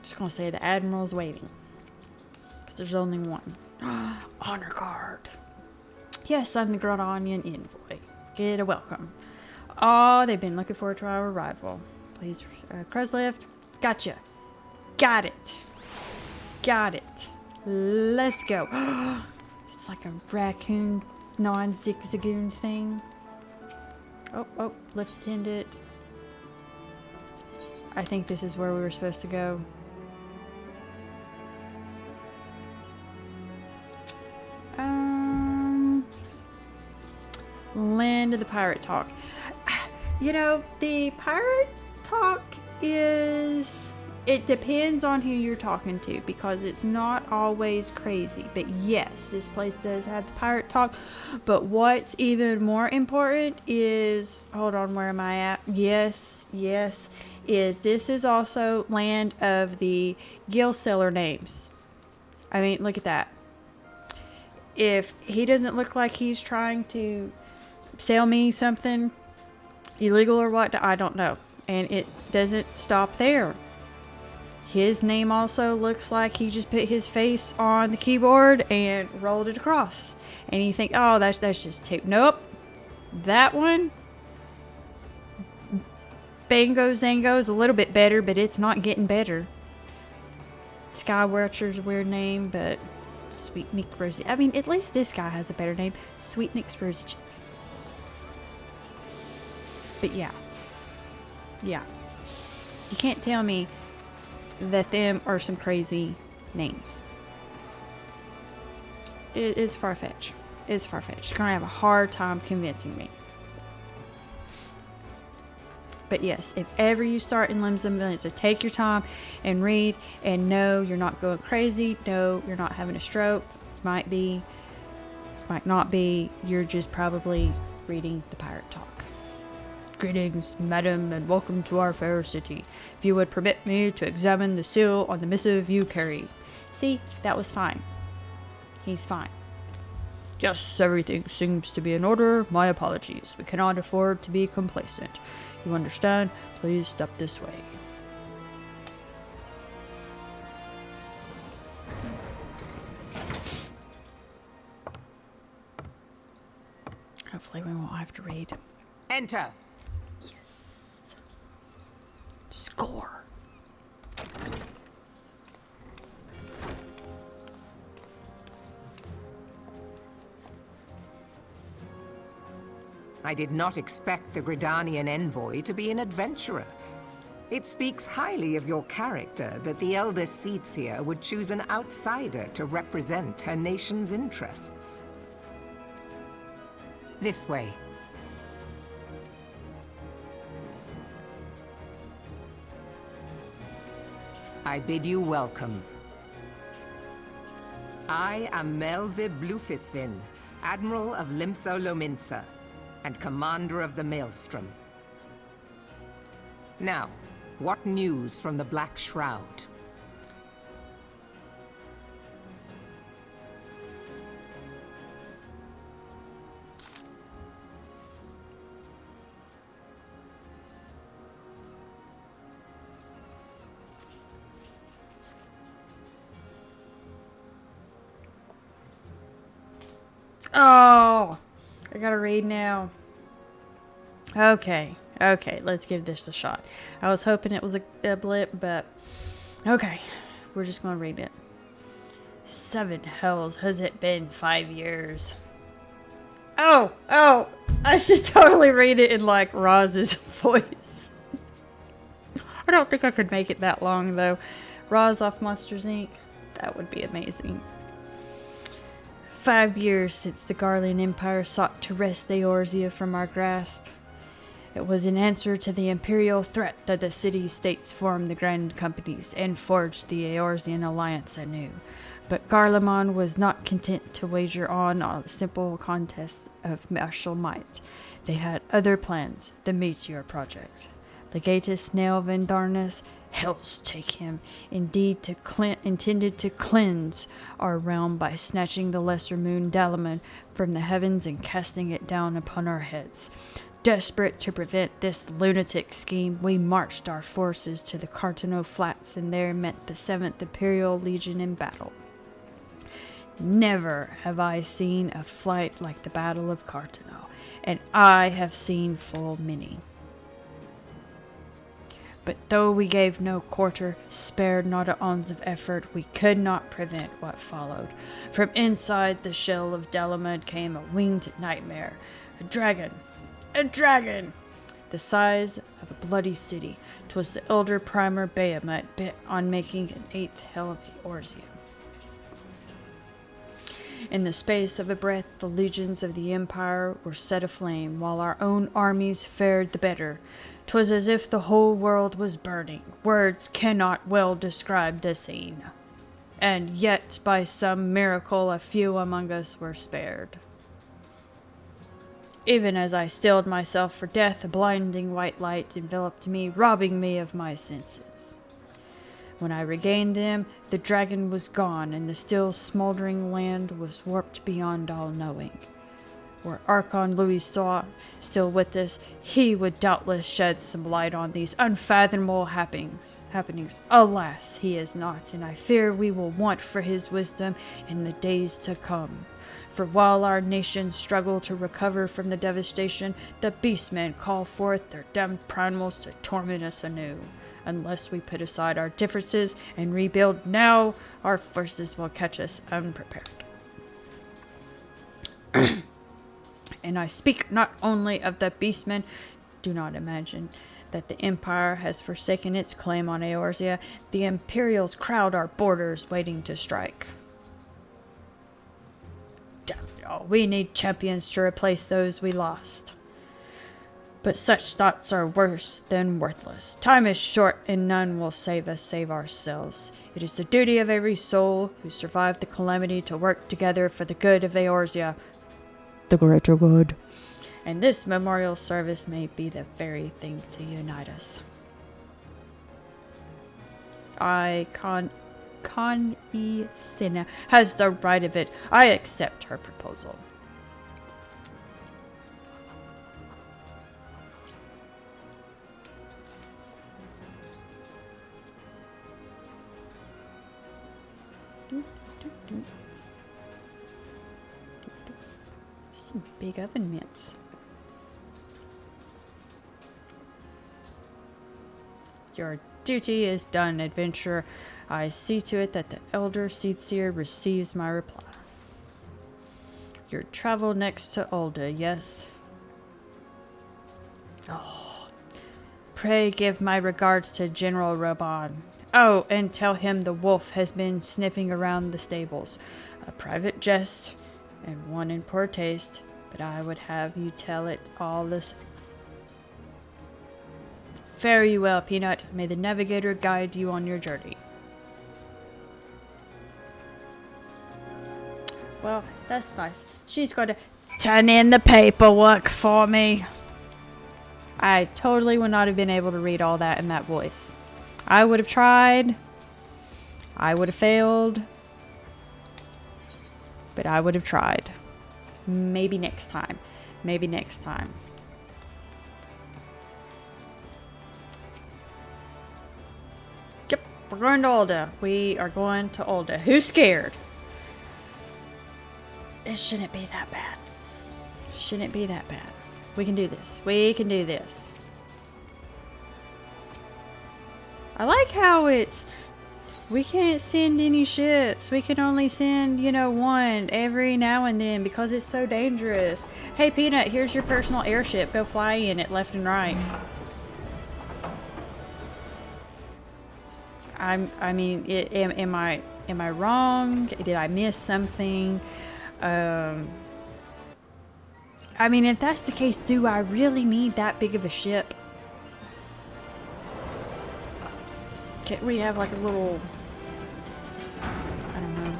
Speaker 1: Just gonna say the Admiral's waiting. Because there's only one. Honor guard. Yes, I'm the Gridanian envoy. Get a welcome. Oh, they've been looking forward to our arrival. Please, crow's lift. Gotcha. Got it. Got it. Let's go. It's like a raccoon non-zigzagoon thing. Oh, let's end it. I think this is where we were supposed to go. Land of the pirate talk. You know, the pirate talk is It depends on who you're talking to, because it's not always crazy. But yes, this place does have the pirate talk. But what's even more important is, hold on, where am I at? Yes, is this is also land of the gill seller names. I mean, look at that. If he doesn't look like he's trying to sell me something illegal or what, I don't know. And it doesn't stop there. His name also looks like he just put his face on the keyboard and rolled it across. And you think, oh, that's just tape. Nope. That one, Bango Zango, is a little bit better, but it's not getting better. Skywatcher's a weird name, but Sweet Nick Rosie. I mean, at least this guy has a better name. Sweet Nick's Rosy Cheeks. But yeah. You can't tell me that them are some crazy names. It is far-fetched. It's far-fetched. You're gonna have a hard time convincing me. But yes, if ever you start in Limbs and Millions, so take your time and read, and no, you're not going crazy. No, you're not having a stroke. Might be, might not be. You're just probably reading the pirate talk. Greetings, madam, and welcome to our fair city. If you would permit me to examine the seal on the missive you carry. See, that was fine. He's fine. Yes, everything seems to be in order. My apologies. We cannot afford to be complacent. You understand? Please step this way. Hopefully we won't have to read.
Speaker 5: Enter.
Speaker 1: Yes. Score.
Speaker 5: I did not expect the Gridanian envoy to be an adventurer. It speaks highly of your character that the Elder Seedseer would choose an outsider to represent her nation's interests. This way. I bid you welcome. I am Melvib Blufisvin, Admiral of Limso Lominsa, and Commander of the Maelstrom. Now, what news from the Black Shroud?
Speaker 1: Oh, I gotta read now. Okay, let's give this a shot. I was hoping it was a blip, but okay, we're just gonna read it. 7 hells has it been 5 years. Oh, I should totally read it in like Roz's voice. I don't think I could make it that long though. Roz off Monsters Inc. That would be amazing. 5 years since the Garlean Empire sought to wrest the Eorzea from our grasp. It was in answer to the imperial threat that the city-states formed the Grand Companies and forged the Eorzean alliance anew. But Garlemon was not content to wager on a simple contest of martial might. They had other plans, the Meteor Project. Legatus Neovendarnus, hells take him, indeed intended to cleanse our realm by snatching the lesser moon Dalaman from the heavens and casting it down upon our heads. Desperate to prevent this lunatic scheme, we marched our forces to the Cartano Flats and there met the 7th Imperial Legion in battle. Never have I seen a flight like the Battle of Cartano, and I have seen full many. But though we gave no quarter, spared not an ounce of effort, we could not prevent what followed. From inside the shell of Dalamud came a winged nightmare. A dragon! The size of a bloody city. 'Twas the elder primer Bahamut bent on making an 8th hell of Eorzea. In the space of a breath, the legions of the Empire were set aflame, while our own armies fared the better. 'Twas as if the whole world was burning. Words cannot well describe the scene. And yet, by some miracle, a few among us were spared. Even as I stilled myself for death, a blinding white light enveloped me, robbing me of my senses. When I regained them, the dragon was gone, and the still smoldering land was warped beyond all knowing. Were Archon Louis saw still with us, he would doubtless shed some light on these unfathomable happenings. Alas, he is not, and I fear we will want for his wisdom in the days to come. For while our nations struggle to recover from the devastation, the beastmen call forth their damned primals to torment us anew. Unless we put aside our differences and rebuild now, our forces will catch us unprepared. And I speak not only of the beastmen. Do not imagine that the Empire has forsaken its claim on Eorzea. The Imperials crowd our borders, waiting to strike. Oh, we need champions to replace those we lost. But such thoughts are worse than worthless. Time is short, and none will save us save ourselves. It is the duty of every soul who survived the calamity to work together for the good of Eorzea, the greater good. And this memorial service may be the very thing to unite us. Connie Senna has the right of it. I accept her proposal. Some big oven mitts. Your duty is done, adventurer. I see to it that the elder Seedseer receives my reply. Your travel next to Ulda, yes? Oh, pray give my regards to General Raban. Oh, and tell him the wolf has been sniffing around the stables. A private jest, and one in poor taste, but I would have you tell it all the same. Fare you well, Peanut. May the navigator guide you on your journey. Well, that's nice. She's going to turn in the paperwork for me. I totally would not have been able to read all that in that voice. I would have tried. I would have failed. But I would have tried. Maybe next time. Maybe next time. Yep, we're going to Ulda. We are going to Ulda. Who's scared? It shouldn't be that bad. Shouldn't be that bad. We can do this. We can do this. I like how it's... We can't send any ships. We can only send, one every now and then because it's so dangerous. Hey, Peanut, here's your personal airship. Go fly in it left and right. Am I wrong? Did I miss something? If that's the case, do I really need that big of a ship? Can't we have like a little, I don't know,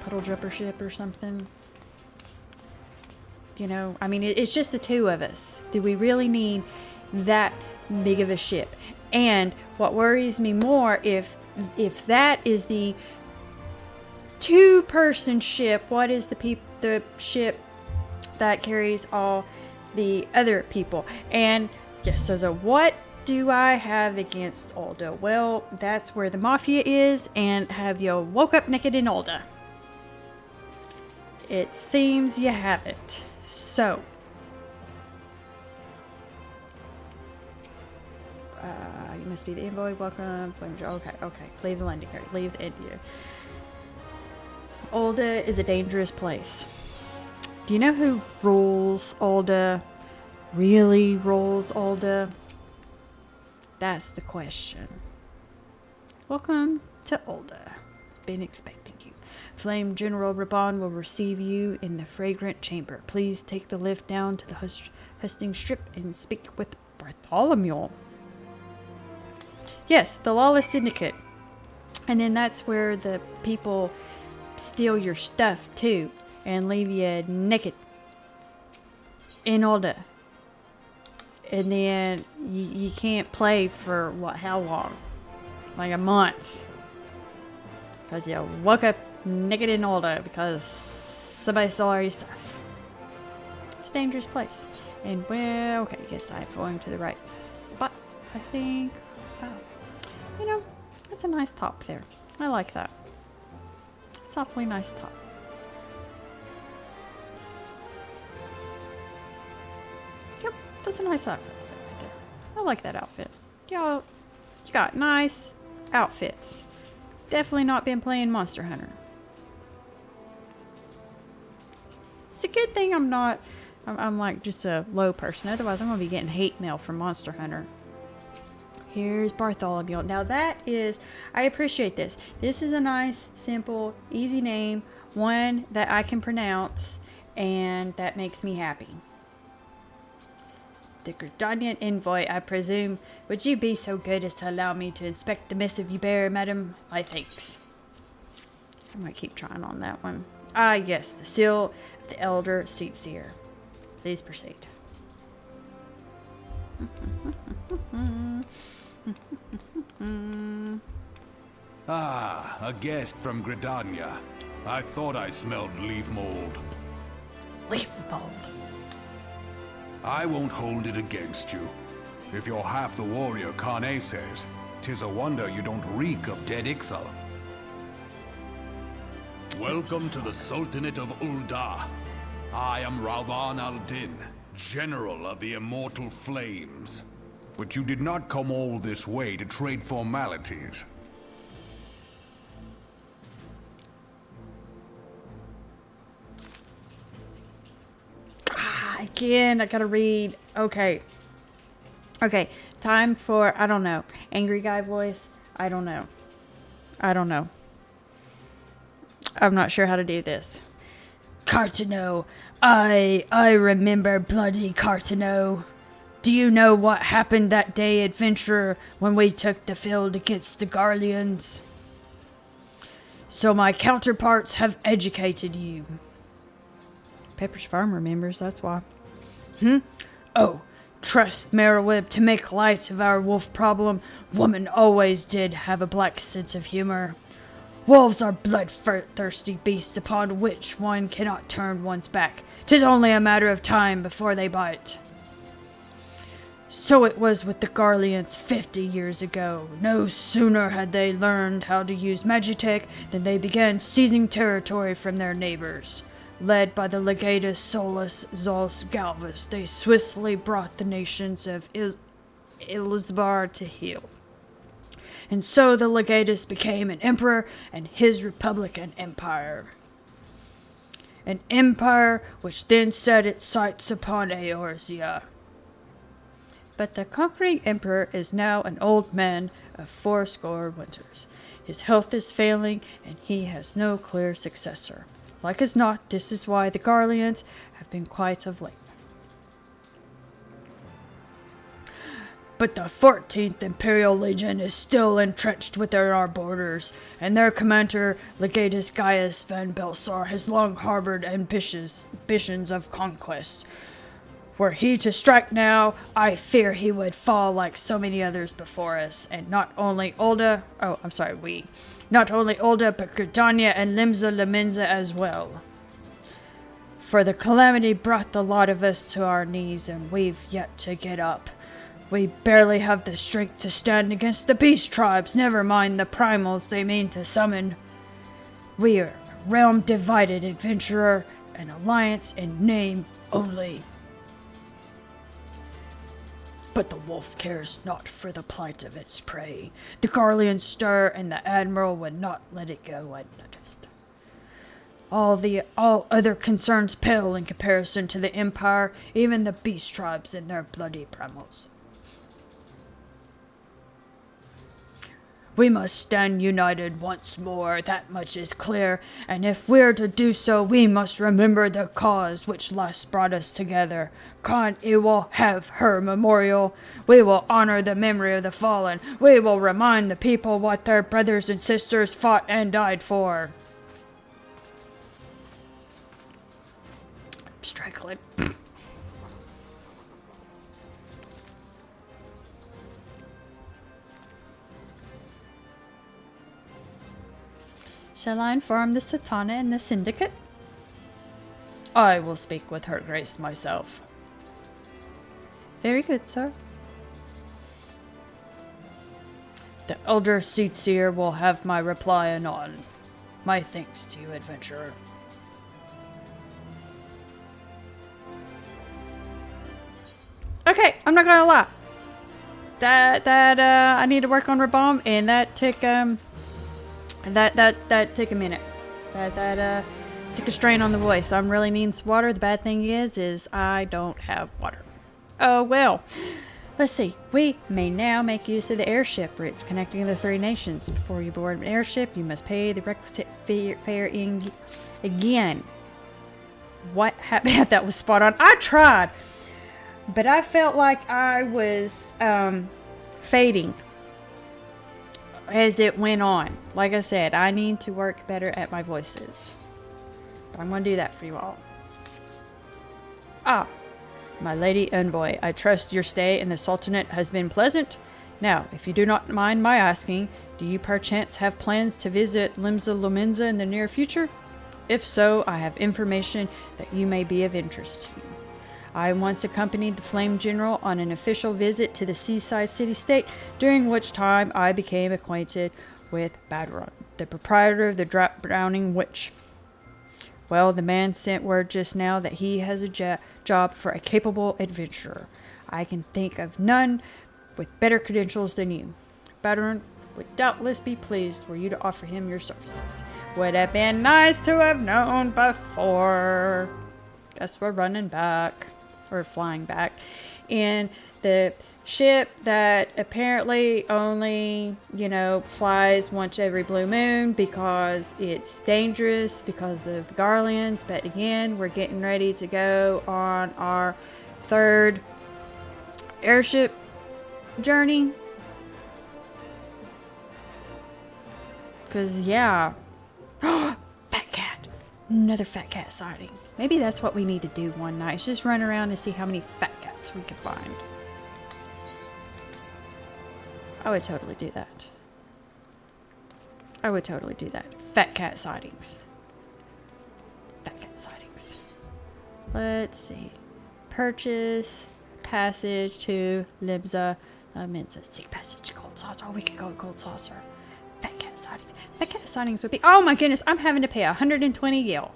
Speaker 1: puddle jumper ship or something? It's just the two of us. Do we really need that big of a ship? And what worries me more, if that is the two-person ship, what is the ship that carries all the other people? And yes, so what do I have against Ulda? Well, that's where the Mafia is, and have you woke up naked in Ulda? It seems you haven't. So, you must be the envoy. Welcome. Okay. Leave the landing area. Leave the India. Ulda is a dangerous place. Do you know who rules Ulda? Really rules Ulda? That's the question. Welcome to Ulda. Been expecting you. Flame General Raban will receive you in the fragrant chamber. Please take the lift down to the hustings strip and speak with Bartholomew. Yes, the Lawless Syndicate. And then that's where the people steal your stuff too and leave you naked in order. And then you can't play for how long? Like a month. Because you woke up naked in order because somebody stole all your stuff. It's a dangerous place. And well, okay, I guess I'm going to the right spot, I think. Oh, you know, that's a nice top there. I like that. It's an awfully nice top. Yep, that's a nice outfit right there. I like that outfit. Y'all, you got nice outfits. Definitely not been playing Monster Hunter. It's a good thing I'm like just a low person. Otherwise, I'm going to be getting hate mail from Monster Hunter. Here's Bartholomew. Now that is, I appreciate this. This is a nice, simple, easy name. One that I can pronounce and that makes me happy. The Gridanian envoy, I presume. Would you be so good as to allow me to inspect the missive you bear, madam? My thanks. I'm going to keep trying on that one. Ah, yes, the seal of the Elder Seatseer. Please proceed.
Speaker 2: Ah, a guest from Gridania. I thought I smelled leaf mold.
Speaker 1: Leaf mold.
Speaker 2: I won't hold it against you. If you're half the warrior Kane says, 'tis a wonder you don't reek of dead Ixal. Welcome to the Sultanate of Ul'dah. I am Rauban al-Din, General of the Immortal Flames. But you did not come all this way to trade formalities.
Speaker 1: Again, I gotta read. Okay. Okay, time for, I don't know, angry guy voice. I don't know. I'm not sure how to do this. Cartano, I remember bloody Cartano. Do you know what happened that day, adventurer, when we took the field against the Garleans? So my counterparts have educated you. Pepper's Farm remembers, that's why. Oh, trust Merriweb to make light of our wolf problem. Woman always did have a black sense of humor. Wolves are bloodthirsty beasts upon which one cannot turn one's back. 'Tis only a matter of time before they bite. So it was with the Garleans 50 years ago. No sooner had they learned how to use Magitech than they began seizing territory from their neighbors. Led by the legatus Solus Zos Galvus, they swiftly brought the nations of Ilsbar to heel. And so the legatus became an emperor and his republic an empire. An empire which then set its sights upon Eorzea. But the conquering emperor is now an old man of 80 winters. His health is failing and he has no clear successor. Like as not, this is why the Garleans have been quiet of late. But the 14th Imperial Legion is still entrenched within our borders, and their commander, Legatus Gaius van Belsar, has long harbored ambitions of conquest. Were he to strike now, I fear he would fall like so many others before us, and not only Ul'dah, not only Ul'dah, but Gridania and Limsa Lemenza as well. For the calamity brought the lot of us to our knees, and we've yet to get up. We barely have the strength to stand against the beast tribes, never mind the primals they mean to summon. We are a realm divided, adventurer, an alliance in name only. But the wolf cares not for the plight of its prey. The Garleans stir, and the Admiral would not let it go unnoticed. All other concerns pale in comparison to the Empire, even the beast tribes and their bloody primals. We must stand united once more, that much is clear, and if we're to do so, we must remember the cause which last brought us together. Khan will have her memorial. We will honor the memory of the fallen. We will remind the people what their brothers and sisters fought and died for. I'm struggling. Shall I inform the Sultana and the Syndicate? I will speak with her grace myself. Very good, sir. The Elder Seatseer will have my reply anon. My thanks to you, adventurer. Okay, I'm not gonna lie. I need to work on Rabam, and that took That took a minute. That took a strain on the voice. I'm really needing some water. The bad thing is I don't have water. Oh well. Let's see. We may now make use of the airship routes connecting the three nations. Before you board an airship, you must pay the requisite fare in again. What happened? That was spot on. I tried, but I felt like I was fading as it went on. Like I said, I need to work better at my voices. But I'm going to do that for you all. Ah, my lady envoy, I trust your stay in the Sultanate has been pleasant. Now, if you do not mind my asking, do you perchance have plans to visit Limsa Lominsa in the near future? If so, I have information that you may be of interest to you. I once accompanied the Flame General on an official visit to the seaside city-state, during which time I became acquainted with Badron, the proprietor of the Drowning Witch. Well, the man sent word just now that he has a job for a capable adventurer. I can think of none with better credentials than you. Badron would doubtless be pleased were you to offer him your services. Would have been nice to have known before. Guess we're running back. Or flying back. And the ship that apparently only, flies once every blue moon because it's dangerous because of Garlands. But again, we're getting ready to go on our third airship journey. Because, yeah. Fat cat. Another fat cat sighting. Maybe that's what we need to do one night. Is just run around and see how many fat cats we can find. I would totally do that. I would totally do that. Fat cat sightings. Fat cat sightings. Let's see. Purchase. Passage to Limsa. Lominsa. Seek passage. Cold saucer. Oh, we could go to Cold Saucer. Fat cat sightings. Fat cat sightings would be... Oh my goodness. I'm having to pay 120 gil.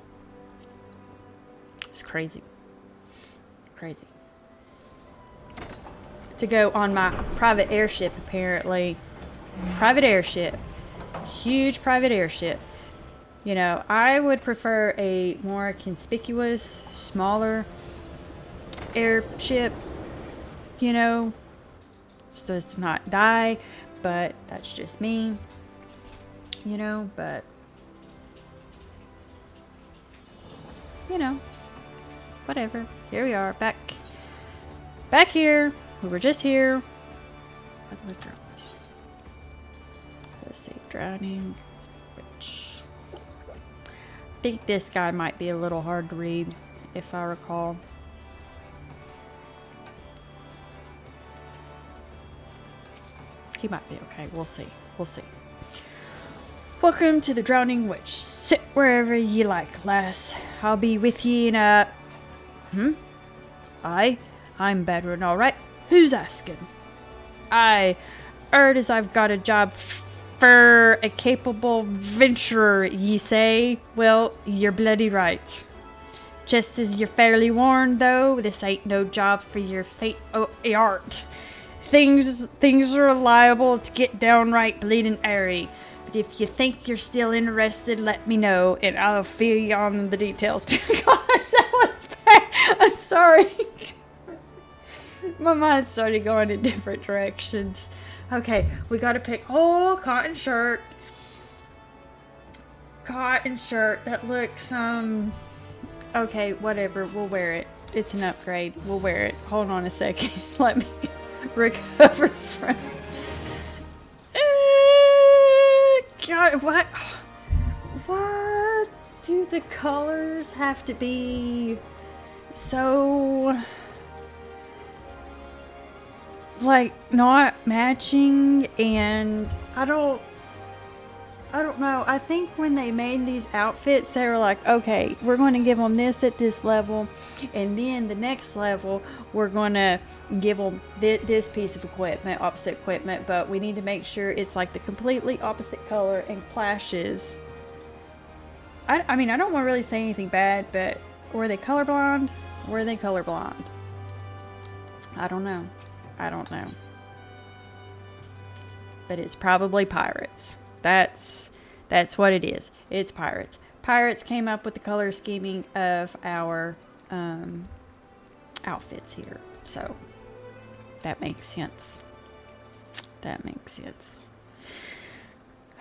Speaker 1: It's crazy. Crazy. To go on my private airship, apparently. Private airship. Huge private airship. I would prefer a more conspicuous, smaller airship. So as to not die. But that's just me. But... whatever. Here we are. Back here. We were just here. Let's see. Drowning Witch. I think this guy might be a little hard to read, if I recall. He might be okay. We'll see. We'll see. Welcome to the Drowning Witch. Sit wherever ye like, lass. I'll be with ye in a... Aye, I'm Badron, alright. Who's asking? Aye, heard as I've got a job for a capable venturer, ye say? Well, you're bloody right. Just as you're fairly warned, though, this ain't no job for your fate art. Things are liable to get downright bleeding airy. But if you think you're still interested, let me know, and I'll fill you on the details. Gosh, that was bad. I'm sorry. My mind started going in different directions. Okay, we gotta pick. Oh, cotton shirt. Cotton shirt. That looks, okay, whatever. We'll wear it. It's an upgrade. We'll wear it. Hold on a second. Let me recover from... God, what? What do the colors have to be so... like, not matching? And I don't know. I think when they made these outfits, they were like, okay, we're going to give them this at this level, and then the next level, we're going to give them this piece of equipment, opposite equipment, but we need to make sure it's like the completely opposite color and clashes. I mean, I don't want to really say anything bad, but were they colorblind? Were they colorblind? I don't know. I don't know. But it's probably pirates. That's what it is. It's pirates. Pirates came up with the color scheming of our outfits here. So that makes sense. That makes sense.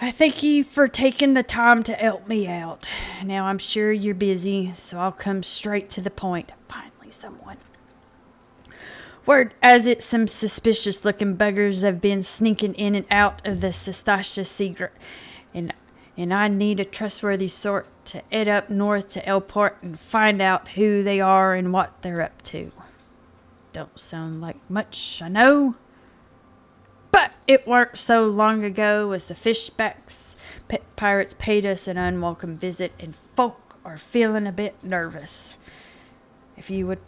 Speaker 1: I thank you for taking the time to help me out. Now I'm sure you're busy, so I'll come straight to the point. Finally, someone. Word as it, some suspicious looking buggers have been sneaking in and out of the Sestasha secret, and I need a trustworthy sort to head up north to Elport and find out who they are and what they're up to. Don't sound like much, I know, but it weren't so long ago as the fishbacks pirates paid us an unwelcome visit, and folk are feeling a bit nervous. If you would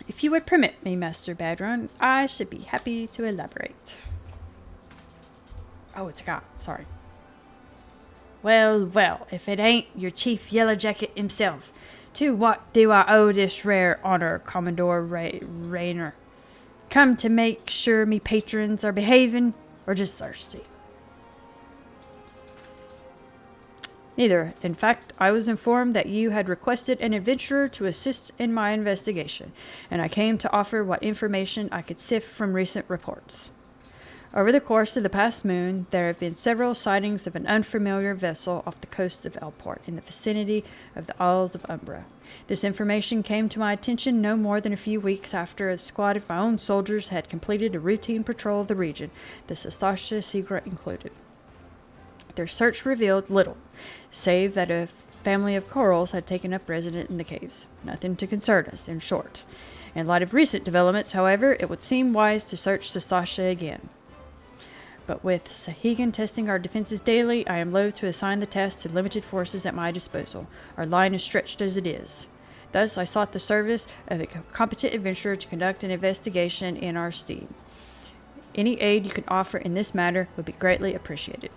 Speaker 1: If you would permit me, Master Badron, I should be happy to elaborate. Oh, it's a guy. Sorry. Well, well, if it ain't your Chief Yellowjacket himself, to what do I owe this rare honor, Commodore Rayner? Come to make sure me patrons are behaving, or just thirsty? Neither. In fact, I was informed that you had requested an adventurer to assist in my investigation, and I came to offer what information I could sift from recent reports. Over the course of the past moon, there have been several sightings of an unfamiliar vessel off the coast of Elport in the vicinity of the Isles of Umbra. This information came to my attention no more than a few weeks after a squad of my own soldiers had completed a routine patrol of the region, the Sestasha secret included. Their search revealed little, save that a family of corals had taken up residence in the caves. Nothing to concern us, in short. In light of recent developments, however, it would seem wise to search Sestasha again. But with Sahuagin testing our defenses daily, I am loath to assign the task to limited forces at my disposal. Our line is stretched as it is. Thus, I sought the service of a competent adventurer to conduct an investigation in our stead. Any aid you can offer in this matter would be greatly appreciated.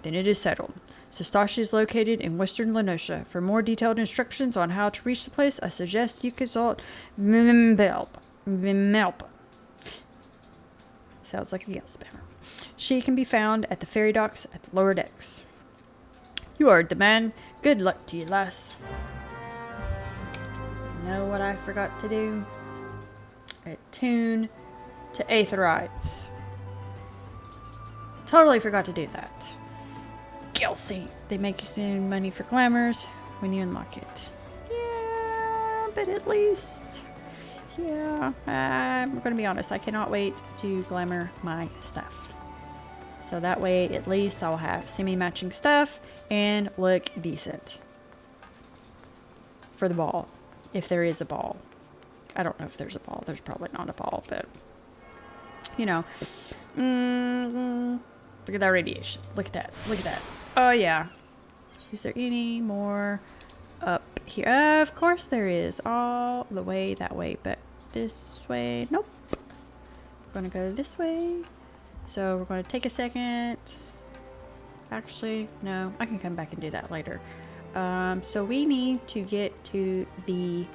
Speaker 1: Then it is settled. Sestasha is located in western Lenosha. For more detailed instructions on how to reach the place, I suggest you consult Vimelpa. Sounds like a guilt spammer. She can be found at the ferry docks at the lower decks. You heard the man. Good luck to you, lass. You know what I forgot to do? Attune to Aetherites. Totally forgot to do that. Guilty. They make you spend money for glamours when you unlock it. Yeah, but at least... Yeah, I'm going to be honest. I cannot wait to glamour my stuff. So that way, at least I'll have semi-matching stuff and look decent. For the ball. If there is a ball. I don't know if there's a ball. There's probably not a ball, but... You know. Look at that radiation. Look at that. Look at that. Oh, yeah. Is there any more up here? Of course there is. All the way that way, but this way. Nope. We're going to go this way. So we're going to take a second. Actually, no. I can come back and do that later. So we need to get to the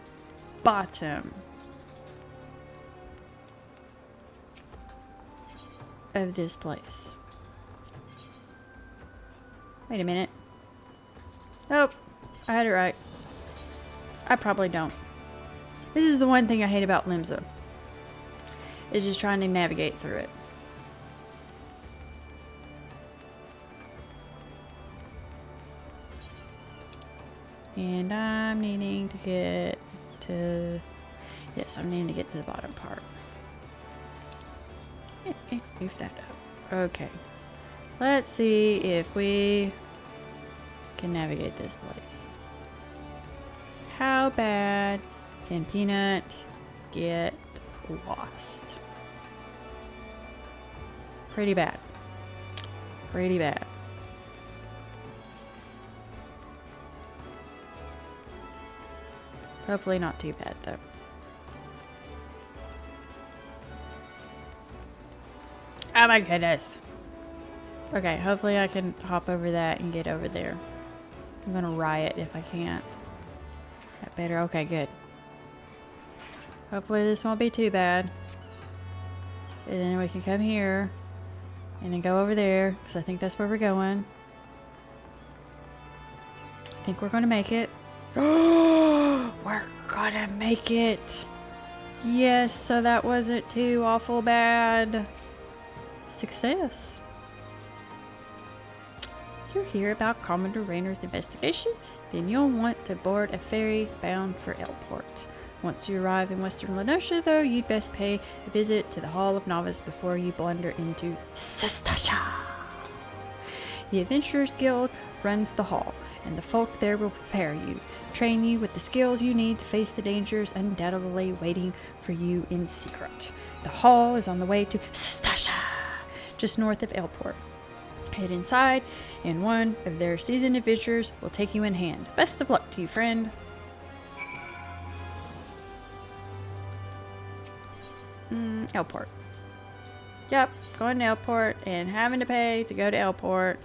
Speaker 1: bottom of this place. Wait a minute. Nope. I had it right. I probably don't. This is the one thing I hate about Limsa. Is just trying to navigate through it. And I'm needing to get to... Yes, I'm needing to get to the bottom part. Move that up. Okay. Let's see if we can navigate this place. How bad can Peanut get lost? Pretty bad. Pretty bad. Hopefully not too bad, though. Oh my goodness. Okay, hopefully I can hop over that and get over there. I'm gonna riot if I can't. That better. Okay, good. Hopefully this won't be too bad. And then we can come here. And then go over there. Because I think that's where we're going. I think we're gonna make it. We're gonna make it. Yes, so that wasn't too awful bad. Success. You're here about Commodore Raynor's investigation? Then you'll want to board a ferry bound for Elport. Once you arrive in Western Lenosha, though, you'd best pay a visit to the Hall of Novice before you blunder into Sistasha. The Adventurers Guild runs the hall, and the folk there will prepare you, train you with the skills you need to face the dangers undoubtedly waiting for you in secret. The hall is on the way to Sistasha, just north of Elport. Head inside, and one of their seasoned adventurers will take you in hand. Best of luck to you, friend. Elport. Yep, going to Elport and having to pay to go to Elport.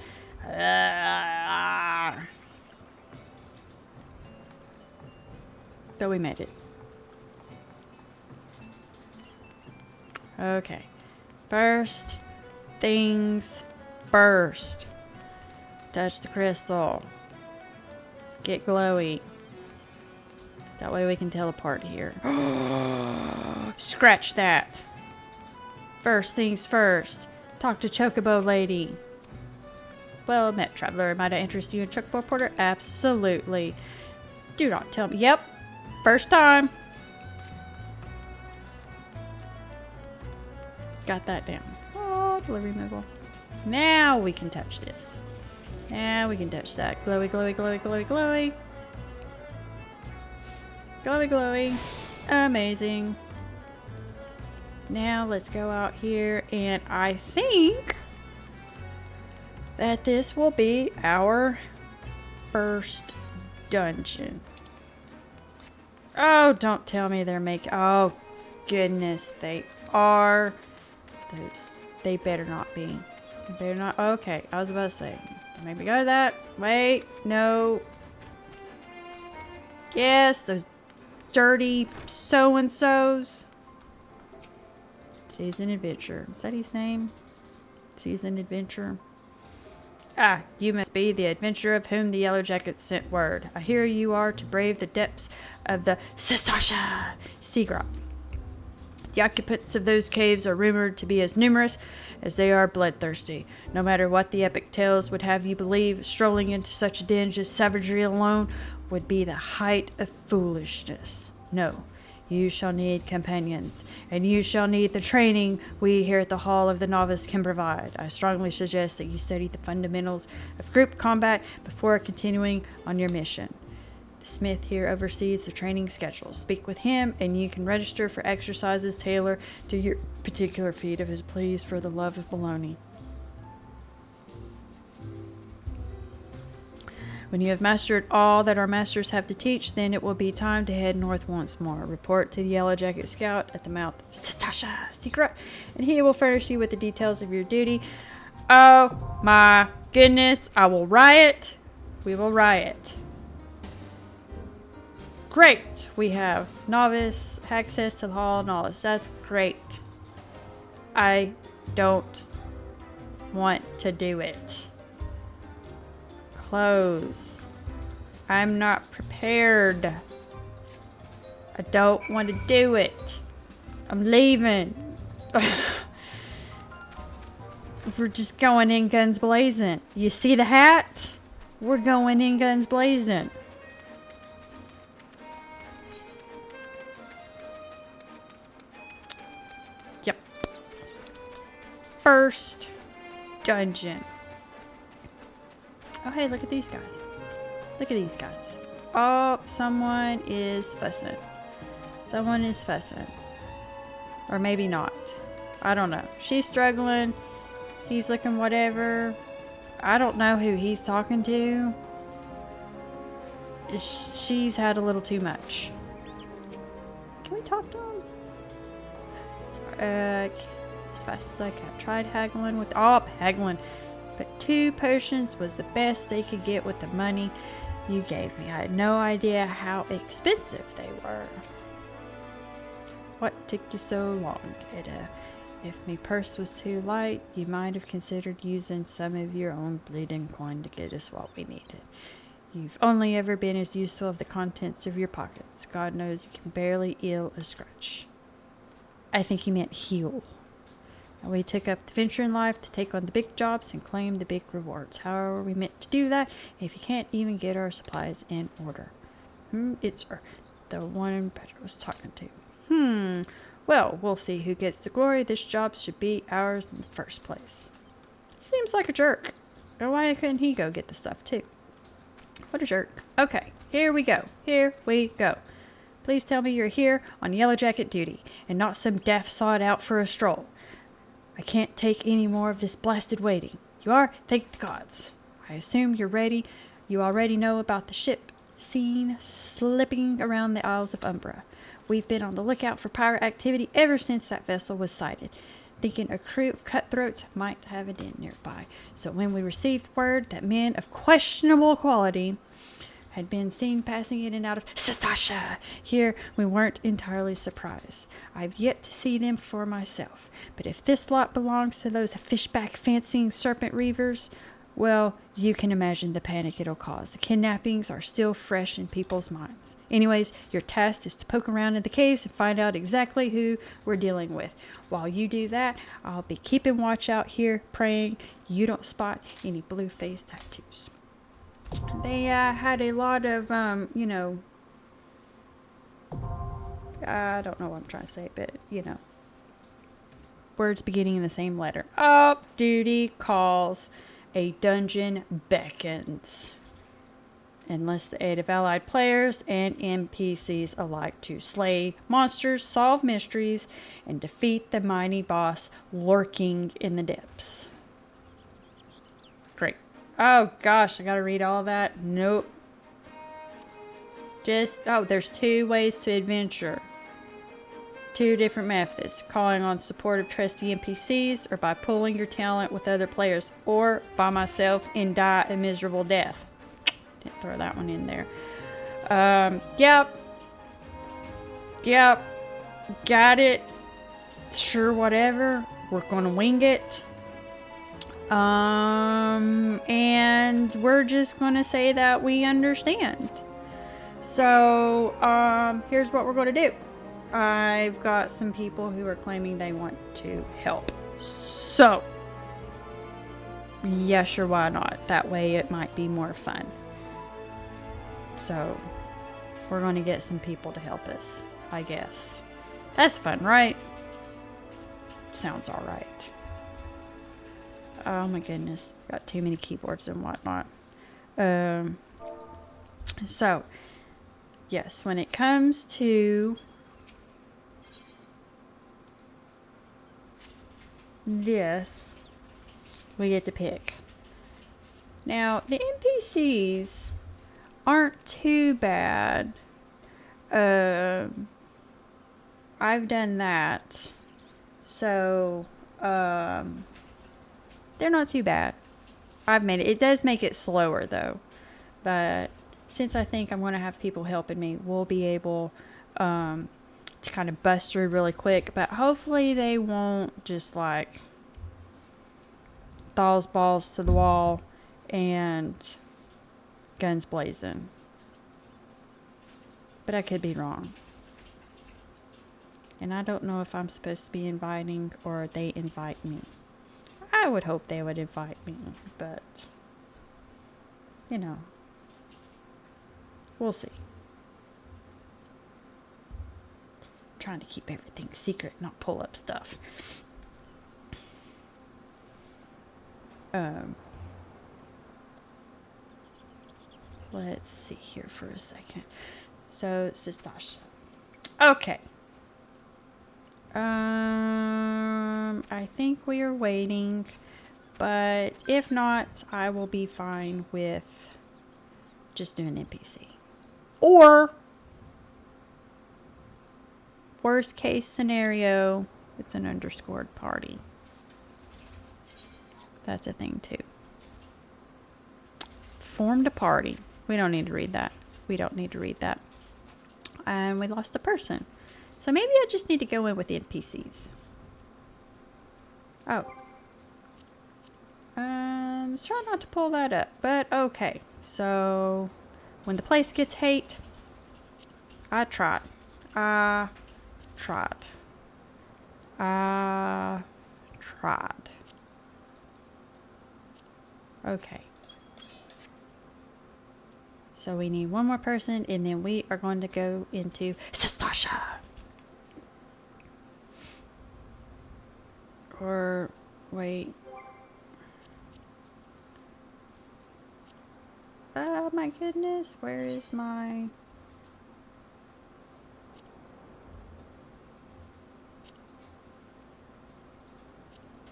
Speaker 1: But we made it. Okay. First things first. Touch the crystal. Get glowy. That way we can teleport here. Scratch that. First things first. Talk to Chocobo Lady. Well met, traveler. Might I interest you in Chocobo Porter? Absolutely. Do not tell me. Yep. First time. Got that down. Oh, delivery mobile. Now we can touch this. Now we can touch that. Glowy, glowy, glowy, glowy, glowy. Glowy, glowy. Amazing. Now let's go out here, and I think that this will be our first dungeon. Oh, don't tell me they're making... Oh, goodness, they are. They better not be. They better not... Okay, I was about to say. Maybe go to that. Wait, no. Yes, those dirty so-and-sos. Seasoned Adventure. Is that his name? Seasoned Adventure. Ah, you must be the adventurer of whom the Yellow Jackets sent word. I hear you are to brave the depths of the Sistasha Sea Grot. The occupants of those caves are rumored to be as numerous as they are bloodthirsty. No matter what the epic tales would have you believe, strolling into such a den of savagery alone would be the height of foolishness. No. You shall need companions, and you shall need the training we here at the Hall of the Novice can provide. I strongly suggest that you study the fundamentals of group combat before continuing on your mission. The smith here oversees the training schedule. Speak with him, and you can register for exercises tailored to your particular feat if it please for the love of baloney. When you have mastered all that our masters have to teach, then it will be time to head north once more. Report to the Yellow Jacket Scout at the mouth of Sistasha Secret, and he will furnish you with the details of your duty. Oh my goodness, I will riot. We will riot. Great. We have novice access to the Hall of Knowledge. That's great. I don't want to do it. Close. I'm not prepared. I don't want to do it. I'm leaving. We're just going in guns blazing. You see the hat? We're going in guns blazing. Yep. First dungeon. Oh, hey, look at these guys. Look at these guys. Oh, someone is fussing. Someone is fussing. Or maybe not. I don't know. She's struggling. He's looking whatever. I don't know who he's talking to. She's had a little too much. Can we talk to him? Sorry, as fast as I can. Tried haggling with... Oh, haggling. But 2 potions was the best they could get with the money you gave me. I had no idea how expensive they were. What took you so long, Ida? If me purse was too light, you might have considered using some of your own bleeding coin to get us what we needed. You've only ever been as useful of the contents of your pockets. God knows you can barely heal a scratch. I think he meant heal. And we took up the venture in life to take on the big jobs and claim the big rewards. How are we meant to do that if you can't even get our supplies in order? It's her, the one Pedro was talking to. Well, we'll see who gets the glory. This job should be ours in the first place. He seems like a jerk. Why couldn't he go get the stuff too? What a jerk. Okay, here we go. Here we go. Please tell me you're here on Yellow Jacket duty and not some daft sod out for a stroll. I can't take any more of this blasted waiting. You are? Thank the gods. I assume you're ready. You already know about the ship seen slipping around the Isles of Umbra. We've been on the lookout for pirate activity ever since that vessel was sighted, thinking a crew of cutthroats might have a den nearby. So when we received word that men of questionable quality had been seen passing in and out of Sastasha here, we weren't entirely surprised. I've yet to see them for myself, but if this lot belongs to those fishback fancying serpent reavers, well, you can imagine the panic it'll cause. The kidnappings are still fresh in people's minds. Anyways, your task is to poke around in the caves and find out exactly who we're dealing with. While you do that, I'll be keeping watch out here, praying you don't spot any blue-faced tattoos. They had a lot of, you know, I don't know what I'm trying to say, but, you know, words beginning in the same letter. Up, duty calls. A dungeon beckons. Enlist the aid of allied players and NPCs alike to slay monsters, solve mysteries, and defeat the mighty boss lurking in the depths. Great. Oh gosh, I gotta read all that? Nope. There's 2 ways to adventure. 2 different methods, calling on support of trusty NPCs or by pooling your talent with other players, or by myself and die a miserable death. Didn't throw that one in there. Yep, got it. Sure, whatever. We're gonna wing it. And we're just gonna say that we understand. So, here's what we're gonna do. I've got some people who are claiming they want to help. So, yeah, sure, why not? That way it might be more fun. So, we're going to get some people to help us, I guess. That's fun, right? Sounds alright. Oh my goodness. Got too many keyboards and whatnot. So, yes, when it comes to this, we get to pick. Now, the NPCs aren't too bad. I've done that. So, they're not too bad. I've made it. It does make it slower, though. But since I think I'm going to have people helping me, we'll be able to kind of bust through really quick, but hopefully they won't just like balls to the wall and guns blazing. But I could be wrong. And I don't know if I'm supposed to be inviting or they invite me. I would hope they would invite me, but, you know, we'll see. I'm trying to keep everything secret, not pull up stuff. Let's see here for a second. So, Sistasha. Okay. I think we are waiting, but if not, I will be fine with just doing NPC. Or, worst case scenario, it's an underscored party. That's a thing too. Formed a party. We don't need to read that. We don't need to read that. And we lost a person. So maybe I just need to go in with the NPCs. Oh. Let's try not to pull that up. But okay. So when the place gets hate, I tried. Okay. So we need one more person, and then we are going to go into Sistasha. Or, wait. Oh my goodness, where is my...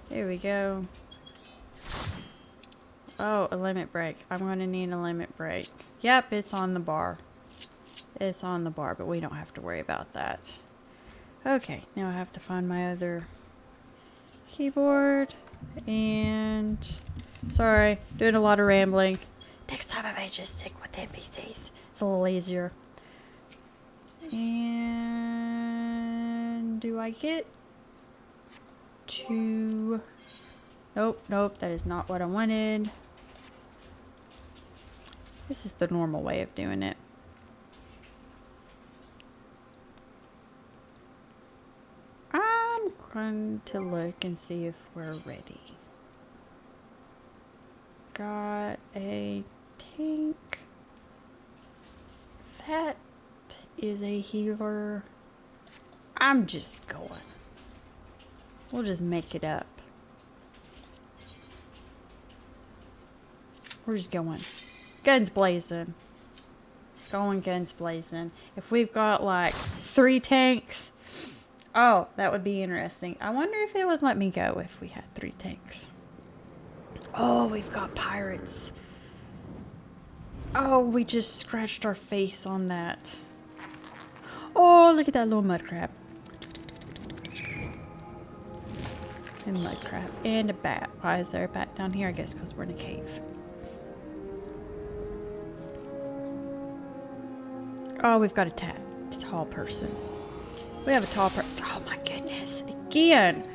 Speaker 1: Here we go. Oh, a limit break. I'm going to need a limit break. Yep, it's on the bar. It's on the bar, but we don't have to worry about that. Okay, now I have to find my other keyboard. And... Sorry, doing a lot of rambling. Next time I may just stick with NPCs. It's a little easier. And... Do I get... to... Nope, that is not what I wanted. This is the normal way of doing it. I'm going to look and see if we're ready. Got a tank. That is a healer. I'm just going. We'll just make it up. We're just going. Guns blazing. Going guns blazing. If we've got like 3 tanks. Oh, that would be interesting. I wonder if it would let me go if we had 3 tanks. Oh, we've got pirates. Oh, we just scratched our face on that. Oh, look at that little mud crab. And mud crab. And a bat. Why is there a bat down here? I guess because we're in a cave. Oh, we've got a tall person. We have a tall person. Oh my goodness. Again.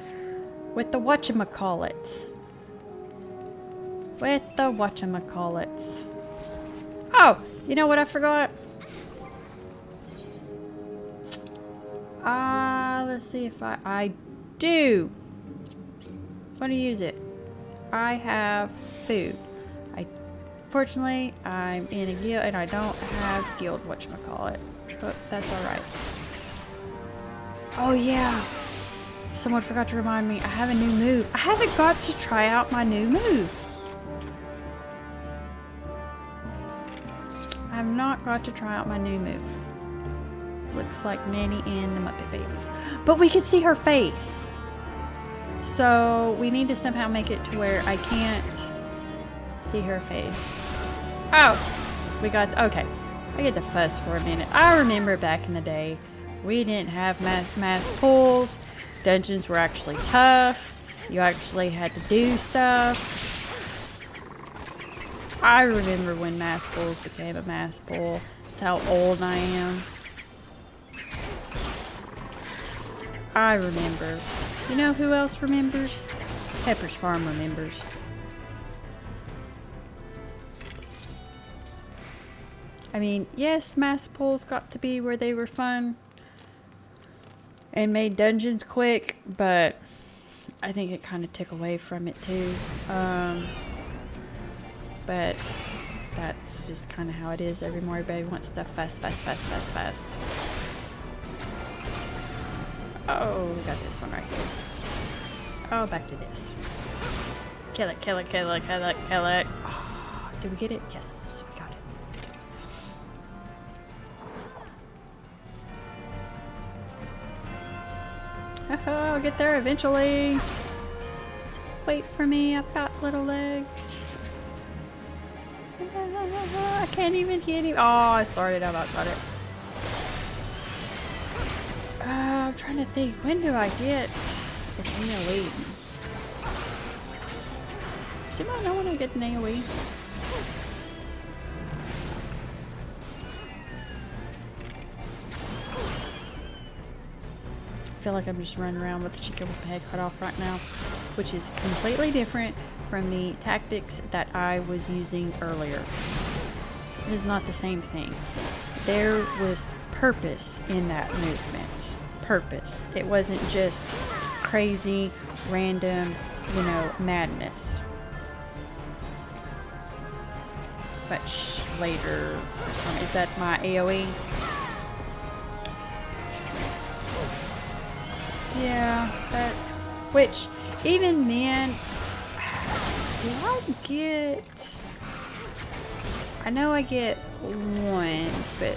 Speaker 1: With the whatchamacallits. With the whatchamacallits. Oh, you know what I forgot? Let's see if I do. Want to use it. I have food. Fortunately, I'm in a guild and I don't have guild whatchamacallit. But that's alright. Oh yeah. Someone forgot to remind me. I have a new move. I haven't got to try out my new move. I have not got to try out my new move. Looks like Nanny and the Muppet Babies. But we can see her face. So we need to somehow make it to where I can't see her face. Oh, we got, okay. I get to fuss for a minute. I remember back in the day, we didn't have mass pulls. Dungeons were actually tough. You actually had to do stuff. I remember when mass pulls became a mass pull. That's how old I am. I remember. You know who else remembers? Pepper's Farm remembers. I mean, yes, mass pulls got to be where they were fun. and made dungeons quick, but I think it kind of took away from it too. But that's just kind of how it is. Everybody wants stuff fast. Oh, we got this one right here. Oh, back to this. Kill it. Oh, did we get it? Yes, we got it. Oh, I'll get there eventually. Wait for me, I've got little legs. I can't even hit him. Oh, I started, I about got it. I'm trying to think, when do I get the AoE? Does anybody know when I get an AoE? I feel like I'm just running around with the chicken with the head cut off right now, which is completely different from the tactics that I was using earlier. It is not the same thing. There was purpose in that movement. Purpose. It wasn't just crazy, random, you know, madness. Much later. Is that my AoE? Yeah, that's... Which, even then, do I get... I know I get one, but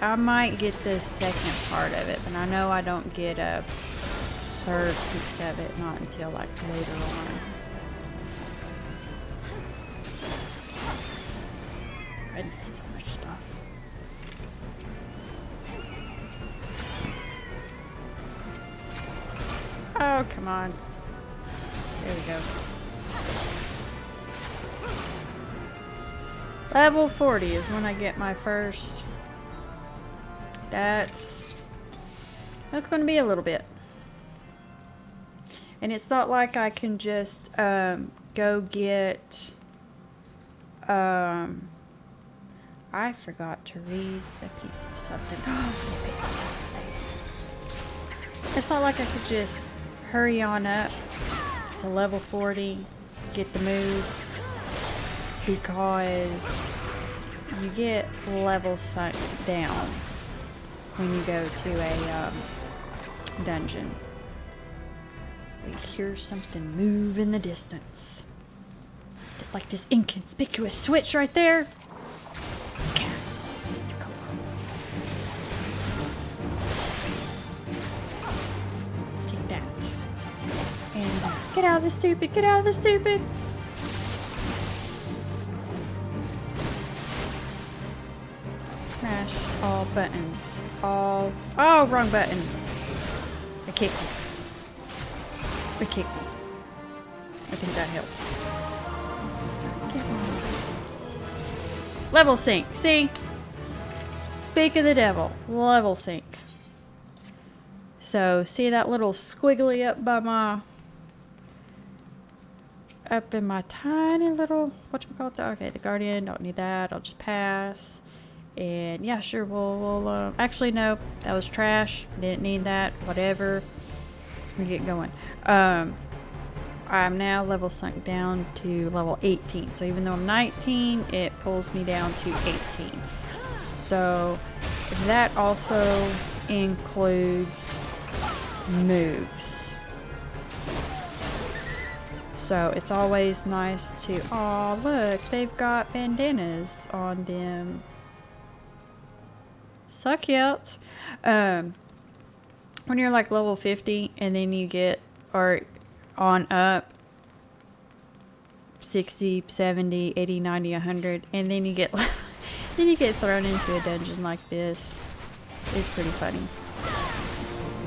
Speaker 1: I might get the second part of it, but I know I don't get a third piece of it, not until like later on. Goodness, so much stuff. Oh, come on. There we go. Level 40 is when I get my first. That's going to be a little bit. And it's not like I can just go get... I forgot to read a piece of something. It's not like I could just hurry on up to level 40, get the move, because you get level sunk down when you go to a dungeon. We hear something move in the distance. Like this inconspicuous switch right there. Yes, it's cool. Take that. And get out of the stupid, get out of the stupid. Smash all buttons. All... Oh, wrong button. I kicked it. I kicked it. I think that helped. Level sync. See? Speak of the devil. Level sync. So, see that little squiggly up by my... Up in my tiny little... Whatchamacallit? Okay, the Guardian. Don't need that. I'll just pass. And yeah, sure, we'll actually, no. That was trash. Didn't need that. Whatever. We get going. I'm now level sunk down to level 18. So even though I'm 19, it pulls me down to 18. So that also includes moves. So it's always nice to... Oh, look, they've got bandanas on them. So cute. When you're like level 50 and then you get... Or on up 60, 70, 80, 90, 100, and then you get then you get thrown into a dungeon like this. It's pretty funny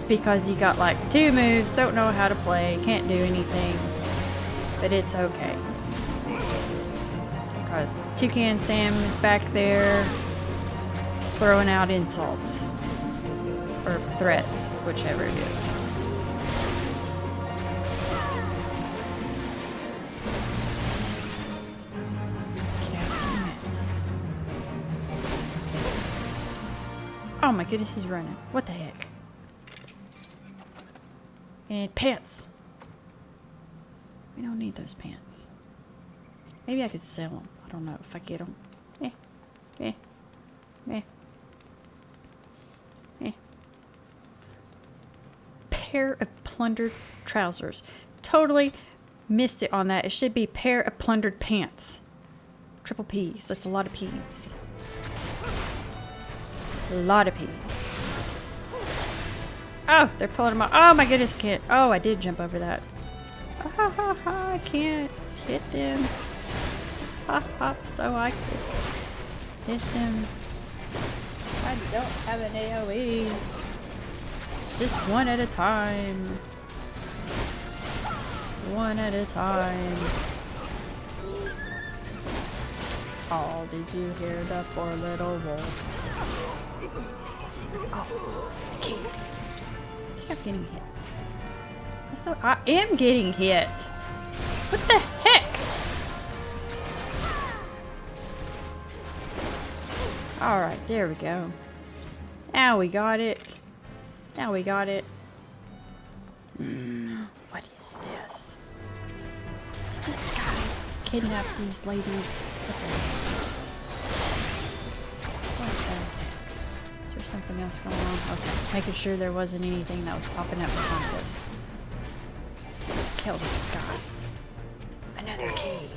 Speaker 1: because you got like 2 moves, don't know how to play, can't do anything, but it's okay because Toucan Sam is back there throwing out insults or threats, whichever it is. Oh my goodness, he's running. What the heck? And pants. We don't need those pants. Maybe I could sell them. I don't know if I get them. Eh. Eh. Eh. Eh. Pair of plundered trousers. Totally missed it on that. It should be pair of plundered pants. Triple P's. That's a lot of P's. A lot of P's. Oh, they're pulling them out. Oh my goodness, I can't. Oh, I did jump over that. Ha ha ha, I can't hit them. Hop hop so I could hit them. I don't have an AoE. It's just one at a time. One at a time. Oh, did you hear the poor little wolf? Oh, I can't. I think I'm getting hit. I am getting hit. What the heck? Alright, there we go. Now we got it. Now we got it. What is this? Is this guy kidnap these ladies? What the heck? Is there something else going on? Okay, making sure there wasn't anything that was popping up behind us. Kill this guy. Another key.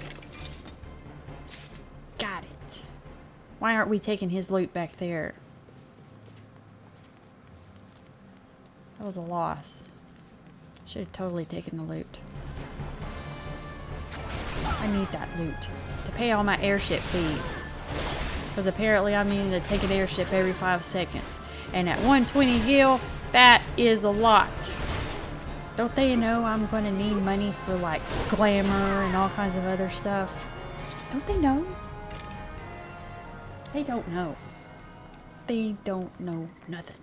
Speaker 1: Got it. Why aren't we taking his loot back there? That was a loss. Should have totally taken the loot. I need that loot to pay all my airship fees. Because apparently I'm needing to take an airship every 5 seconds. And at 120 gil, that is a lot. Don't they know I'm going to need money for like glamour and all kinds of other stuff? Don't they know? They don't know. They don't know nothing.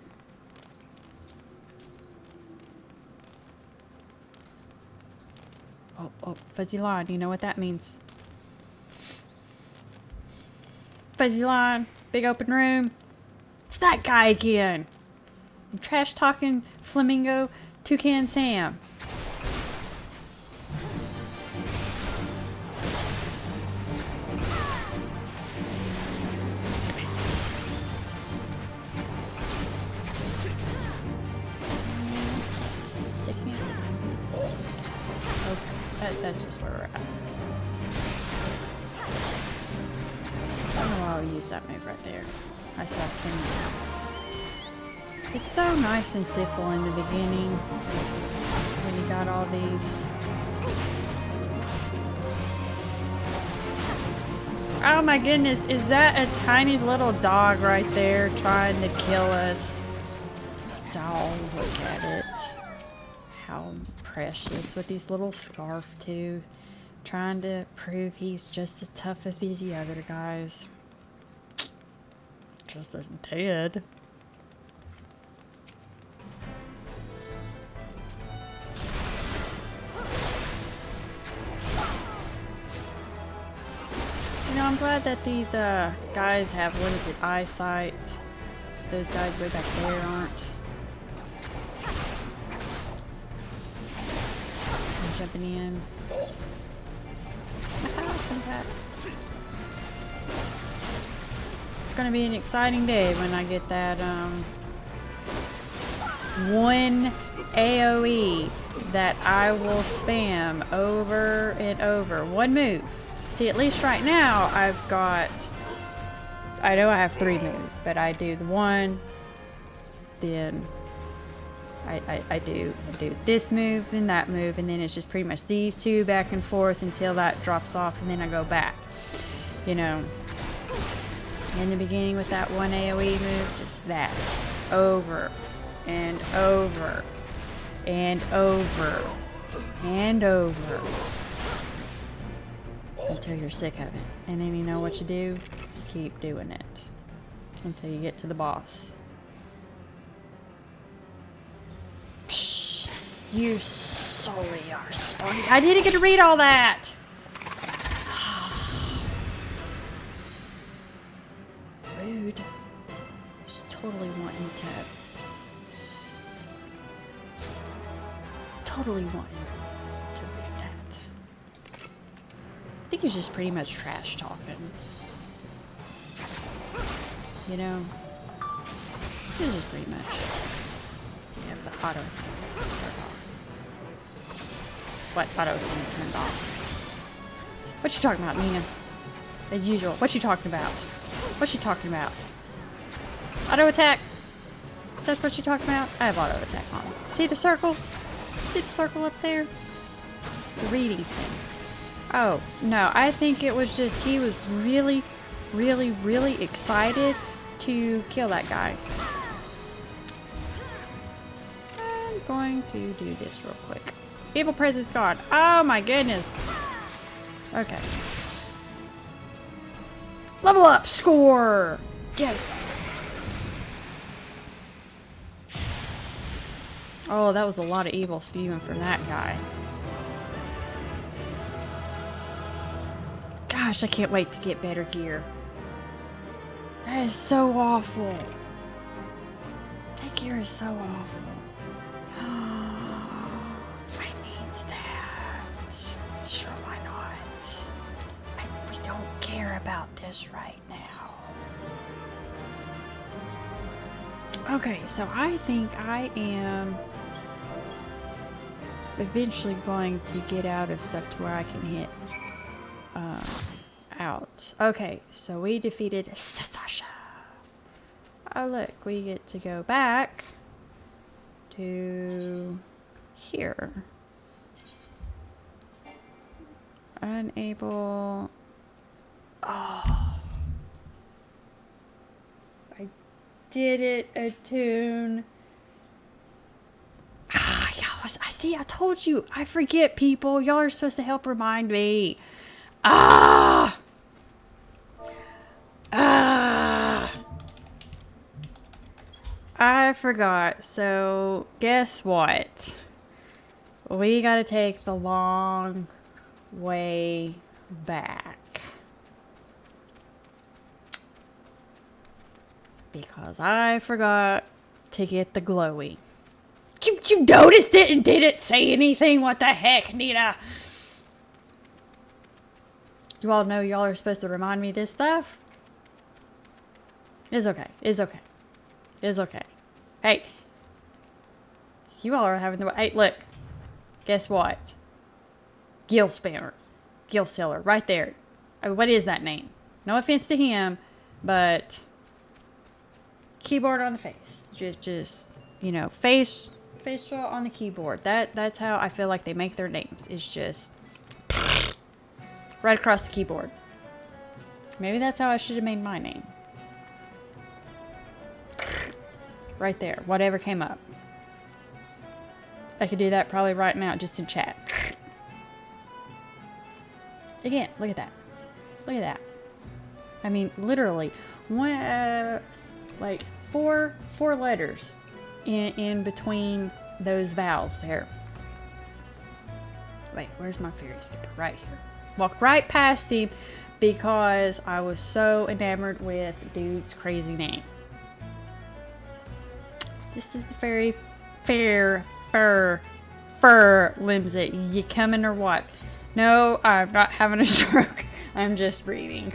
Speaker 1: Oh, fuzzy line. You know what that means. Fuzzy line. Big open room. It's that guy again. Trash talking flamingo. Toucan Sam. Okay, that's just where we're at. I don't know why I would use that move right there. I suck. It's so nice and simple in the beginning when you got all these. Oh my goodness, is that a tiny little dog right there trying to kill us? Oh, look at it. How precious with these little scarf too. Trying to prove he's just as tough as the other guys. Just as dead. You know, I'm glad that these guys have limited eyesight. Those guys way back there aren't. I'm jumping in. It's gonna be an exciting day when I get that one AoE that I will spam over and over. One move. See, at least right now, I've got... I know I have 3 moves, but I do the one, then I do this move, then that move, and then it's just pretty much these 2 back and forth until that drops off, and then I go back. You know, in the beginning with that one AoE move, just that. Over, and over, and over, and over. Until you're sick of it. And then you know what you do? You keep doing it. Until you get to the boss. Psh, you solely are sorry. I didn't get to read all that! Rude. Just totally wanting to... totally want to read that. I think he's just pretty much trash talking. You know? This is pretty much. Yeah, the auto thing turned off. What auto thing turned off? What you talking about, Nina? As usual. What you talking about? What you talking about? Auto attack? Is that what you talking about? I have auto attack on. See the circle? See the circle up there? The reading thing. Oh, no. I think it was just he was really, really, really excited to kill that guy. I'm going to do this real quick. Evil presence gone. Oh my goodness. Okay. Level up! Score! Yes! Oh, that was a lot of evil spewing from that guy. Gosh, I can't wait to get better gear. That is so awful. That gear is so awful. I need that. Sure, why not? We don't care about this right now. Okay, so I think I am eventually going to get out of stuff to where I can hit out. Okay, so we defeated Sasha. Oh look, we get to go back to here. Unable. Oh. I did it, attune. Ah, y'all, I see, I told you. I forget, people. Y'all are supposed to help remind me. Ah! Ah! I forgot. So, guess what? We gotta take the long way back. Because I forgot to get the glowy. You noticed it and didn't say anything? What the heck, Nina? You all know y'all are supposed to remind me this stuff? It's okay. It's okay. It's okay. Hey. You all are having the... Hey, look. Guess what? Gill spammer. Gill seller. Right there. I mean, what is that name? No offense to him, but... Keyboard on the face. Just you know, facial on the keyboard. That's how I feel like they make their names. It's just... right across the keyboard. Maybe that's how I should have made my name. Right there. Whatever came up. I could do that probably right now just in chat. Again, look at that. Look at that. I mean, literally, one, like four letters in between those vowels there. Wait, where's my fairy skipper? Right here. Walked right past him because I was so enamored with dude's crazy name. This is the fairy fur Limsit. You coming or what? No, I'm not having a stroke. I'm just reading.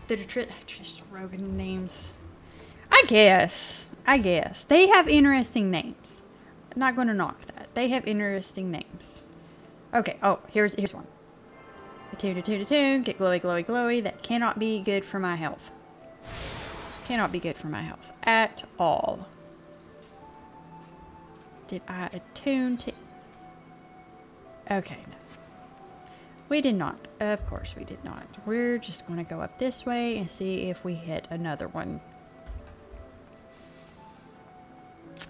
Speaker 1: The Trish Rogan names. I guess. They have interesting names. I'm not going to knock that. They have interesting names. Okay, oh, here's one. Attune. Get glowy. That cannot be good for my health. Cannot be good for my health at all. Did I attune to... Okay, no. We did not. Of course we did not. We're just going to go up this way and see if we hit another one.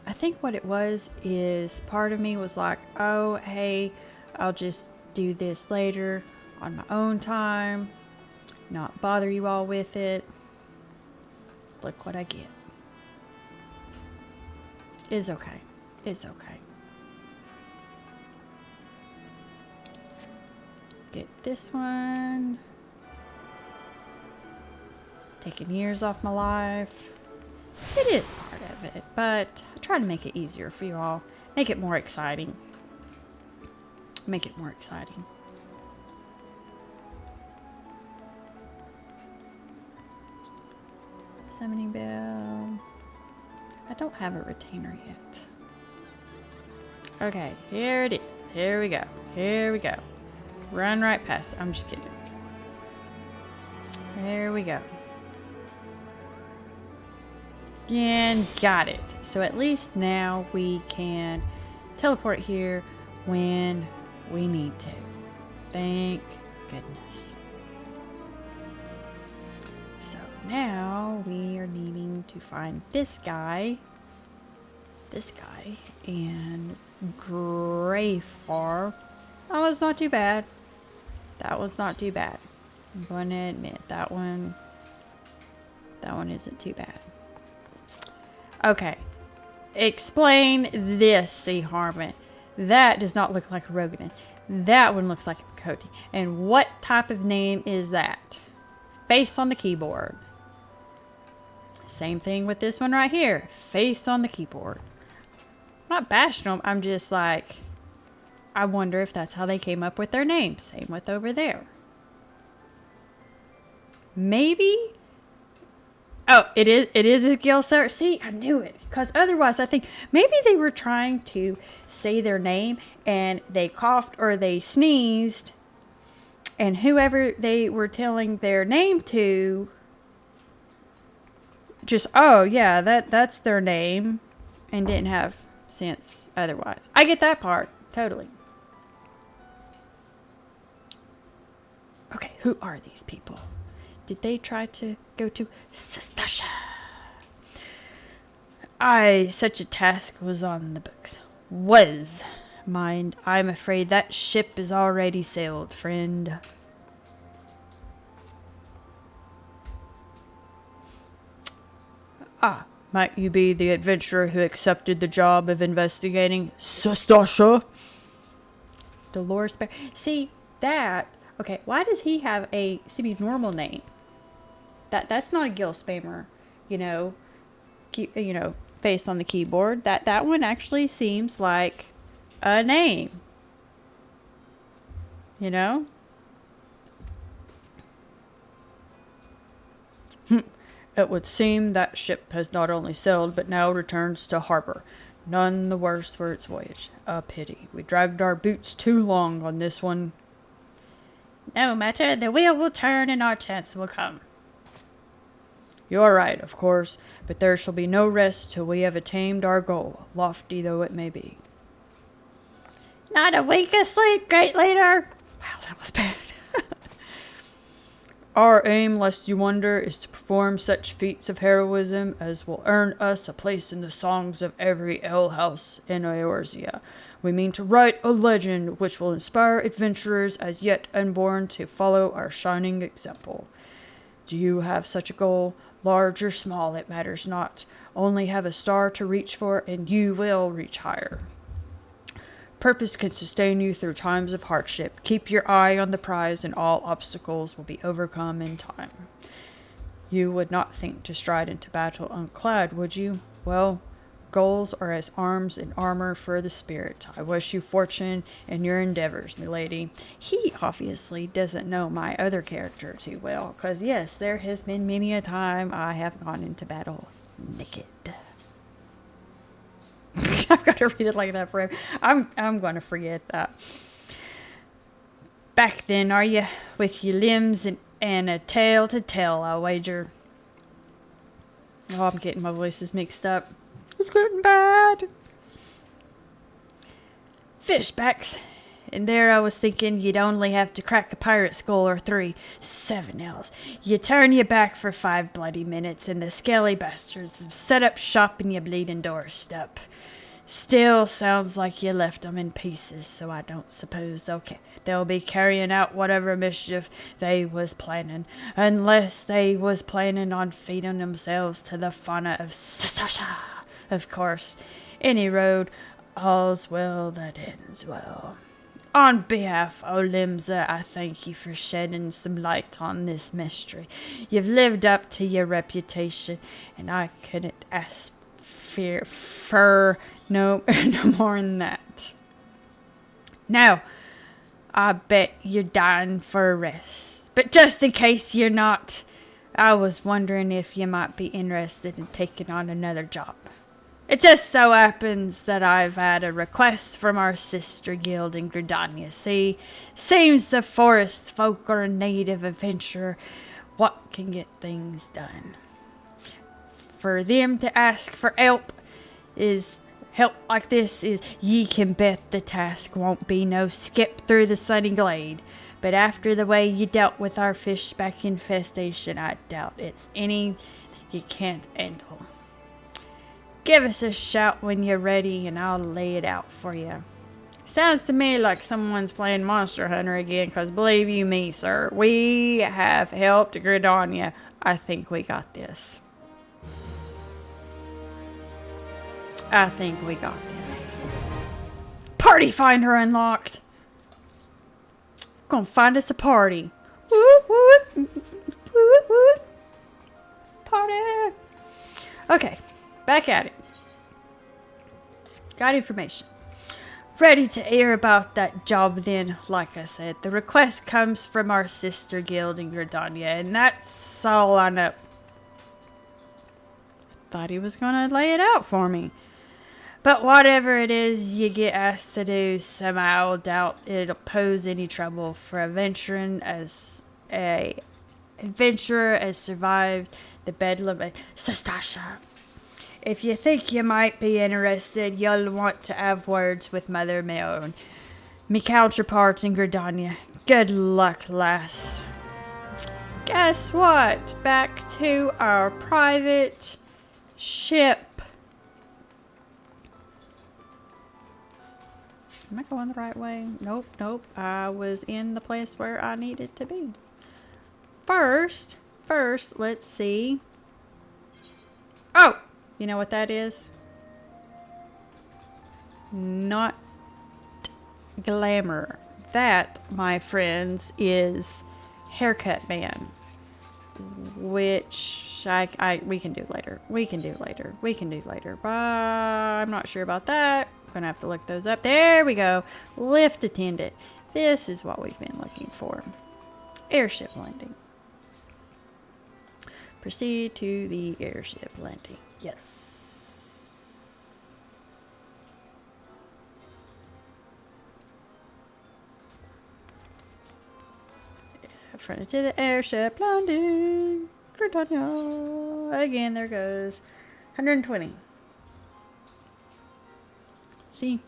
Speaker 1: I think what it was is part of me was like, oh, hey, I'll just do this later on my own time. Not bother you all with it. Look what I get. It's okay. It's okay. Get this one. Taking years off my life. It is part of it, but I try to make it easier for you all. Make it more exciting. Make it more exciting. Summoning bell. I don't have a retainer yet. Okay, here it is. Here we go. Here we go. Run right past it. I'm just kidding. There we go. And got it. So at least now we can teleport here when we need to. Thank goodness. So now we are needing to find this guy, and Greyfar. That was not too bad. That was not too bad. I'm going to admit that one isn't too bad. Okay. Explain this, Sea Harmon. That does not look like a Rogan. That one looks like a Makoti. And what type of name is that? Face on the keyboard. Same thing with this one right here. Face on the keyboard. I'm not bashing them. I'm just like, I wonder if that's how they came up with their name. Same with over there. Maybe. Oh, it is a skill set. See, I knew it. Because otherwise, I think maybe they were trying to say their name and they coughed or they sneezed. And whoever they were telling their name to just, oh, yeah, that's their name. And didn't have sense otherwise. I get that part. Totally. Okay, who are these people? Did they try to go to Sastasha? Aye, such a task was on the books. Was. Mind, I'm afraid that ship is already sailed, friend. Ah, might you be the adventurer who accepted the job of investigating Sastasha? Dolores Bear. See, that... Okay, why does he have a semi-normal name? That's not a gill spammer, face on the keyboard. That one actually seems like a name. You know? It would seem that ship has not only sailed, but now returns to harbor. None the worse for its voyage. A pity. We dragged our boots too long on this one. No matter, the wheel will turn and our chance will come. You're right, of course, but there shall be no rest till we have attained our goal, lofty though it may be. Not a wink of sleep, great leader! Wow, that was bad. Our aim, lest you wonder, is to perform such feats of heroism as will earn us a place in the songs of every alehouse in Eorzea. We mean to write a legend which will inspire adventurers as yet unborn to follow our shining example. Do you have such a goal? Large or small, it matters not. Only have a star to reach for, and you will reach higher. Purpose can sustain you through times of hardship. Keep your eye on the prize, and all obstacles will be overcome in time. You would not think to stride into battle unclad, would you? Well, goals are as arms and armor for the spirit. I wish you fortune in your endeavors, milady. He obviously doesn't know my other character too well, because yes, there has been many a time I have gone into battle naked. I've got to read it like that forever. I'm going to forget that. Back then, are you? With your limbs and a tale to tell, I wager. Oh, I'm getting my voices mixed up. It's getting bad. Fishbacks. And there I was thinking you'd only have to crack a pirate skull or 3. 7 L's. You turn your back for 5 bloody minutes and the scaly bastards have set up shop in your bleeding doorstep. Still sounds like you left them in pieces, so I don't suppose they'll be carrying out whatever mischief they was planning, unless they was planning on feeding themselves to the fauna of Sastasha. Of course, any road, all's well that ends well. On behalf of Limsa, I thank you for shedding some light on this mystery. You've lived up to your reputation, and I couldn't ask no more than that. Now, I bet you're dying for a rest. But just in case you're not, I was wondering if you might be interested in taking on another job. It just so happens that I've had a request from our sister guild in Gridania. See, seems the forest folk are in need of adventurer what can get things done. For them to ask for help like this is, ye can bet the task won't be no skip through the sunny glade. But after the way you dealt with our fishback infestation, I doubt it's any you can't handle. Give us a shout when you're ready and I'll lay it out for you. Sounds to me like someone's playing Monster Hunter again, because believe you me, sir, we have helped Gridania. I think we got this. I think we got this. Party finder unlocked. Gonna find us a party. Woo, woo, woo, woo. Party. Okay, back at it. Got information. Ready to hear about that job then. Like I said, the request comes from our sister guild in Gridania, and that's all I know. Thought he was gonna lay it out for me. But whatever it is you get asked to do, somehow doubt it'll pose any trouble for adventurer as survived the bedlam at Sastasha. If you think you might be interested, you'll want to have words with Mother Mayon, me counterparts in Gridania. Good luck, lass. Guess what? Back to our private ship. Am I going the right way? Nope. I was in the place where I needed to be. First, let's see. Oh! You know what that is? Not glamour. That, my friends, is Haircut Man. Which we can do later. We can do later. But I'm not sure about that. Gonna have to look those up. There we go. Lift attendant. This is what we've been looking for. Airship landing. Proceed to the airship landing. Yes. Fronted to the airship landing. Gridania. Again, there goes 120. See?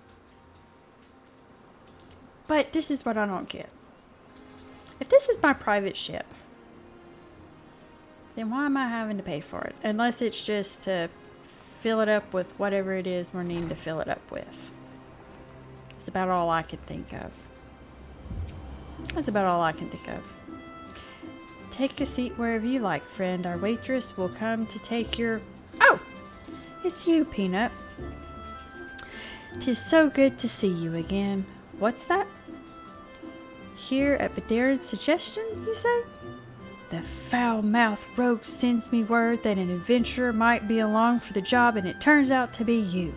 Speaker 1: But this is what I don't get. If this is my private ship, then why am I having to pay for it? Unless it's just to fill it up with whatever it is we're needing to fill it up with. That's about all I can think of. Take a seat wherever you like, friend. Our waitress will come to take your... Oh! It's you, Peanut. 'Tis so good to see you again. What's that? Here at Badarian's suggestion, you say? The foul-mouthed rogue sends me word that an adventurer might be along for the job, and it turns out to be you.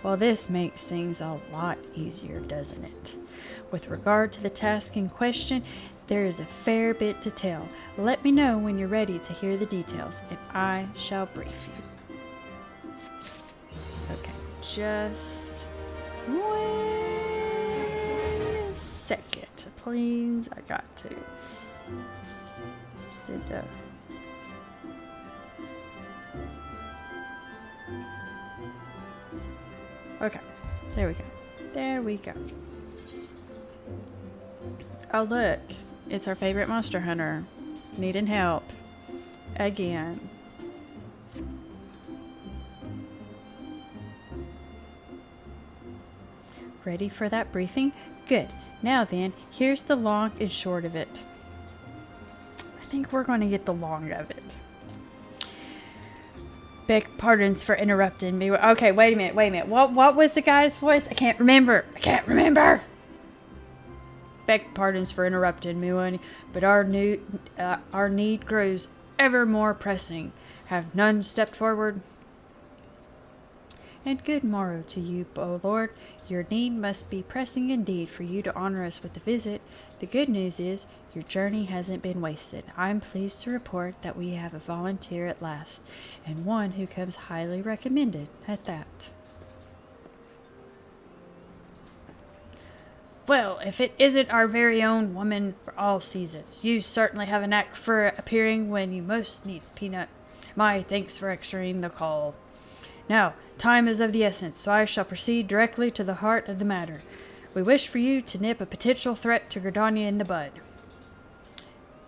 Speaker 1: Well, this makes things a lot easier, doesn't it? With regard to the task in question, there is a fair bit to tell. Let me know when you're ready to hear the details, and I shall brief you. Okay, just... wait a second, please. I got to sit down. Okay, there we go. Oh look, it's our favorite monster hunter, needing help again. Ready for that briefing? Good. Now then, here's the long and short of it. I think we're going to get the long of it. Beg pardons for interrupting me. Okay, wait a minute. What was the guy's voice? I can't remember. Beg pardons for interrupting me, but our need grows ever more pressing. Have none stepped forward? And good morrow to you, O Lord. Your need must be pressing indeed for you to honor us with a visit. The good news is, your journey hasn't been wasted. I'm pleased to report that we have a volunteer at last, and one who comes highly recommended at that. Well, if it isn't our very own woman for all seasons, you certainly have a knack for appearing when you most need Peanut. My thanks for answering the call. Now, time is of the essence, so I shall proceed directly to the heart of the matter. We wish for you to nip a potential threat to Gridania in the bud.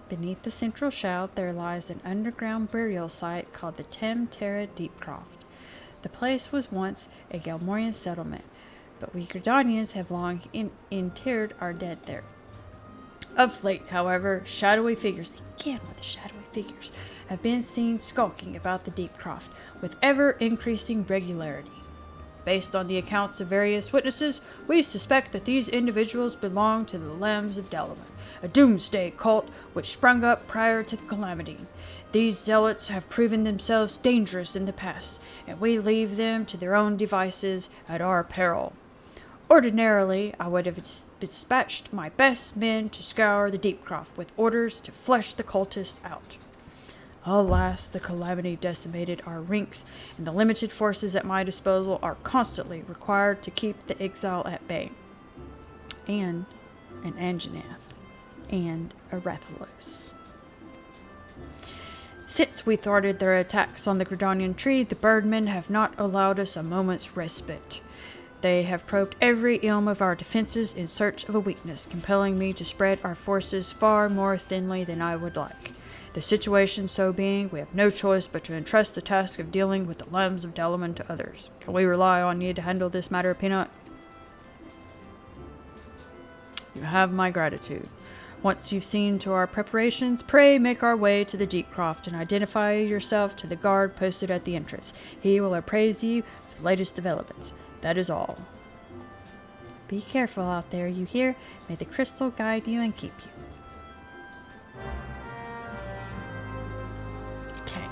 Speaker 1: Beneath the central shout, there lies an underground burial site called the Terra Deepcroft. The place was once a Galmorian settlement, but we Gridanians have long interred our dead there. Of late, however, shadowy figures, again with the shadowy figures, have been seen skulking about the Deepcroft with ever-increasing regularity. Based on the accounts of various witnesses, we suspect that these individuals belong to the Lambs of Delaman, a doomsday cult which sprung up prior to the calamity. These zealots have proven themselves dangerous in the past, and we leave them to their own devices at our peril. Ordinarily, I would have dispatched my best men to scour the Deepcroft with orders to flush the cultists out. Alas, the calamity decimated our ranks, and the limited forces at my disposal are constantly required to keep the exile at bay. And an Anjanath, and a Rathalos. Since we thwarted their attacks on the Gridanian tree, the birdmen have not allowed us a moment's respite. They have probed every elm of our defenses in search of a weakness, compelling me to spread our forces far more thinly than I would like. The situation so being, we have no choice but to entrust the task of dealing with the Lambs of Delaman to others. Can we rely on you to handle this matter, Peanut? You have my gratitude. Once you've seen to our preparations, pray make our way to the Deepcroft and identify yourself to the guard posted at the entrance. He will appraise you of the latest developments. That is all. Be careful out there, you hear? May the crystal guide you and keep you. Okay.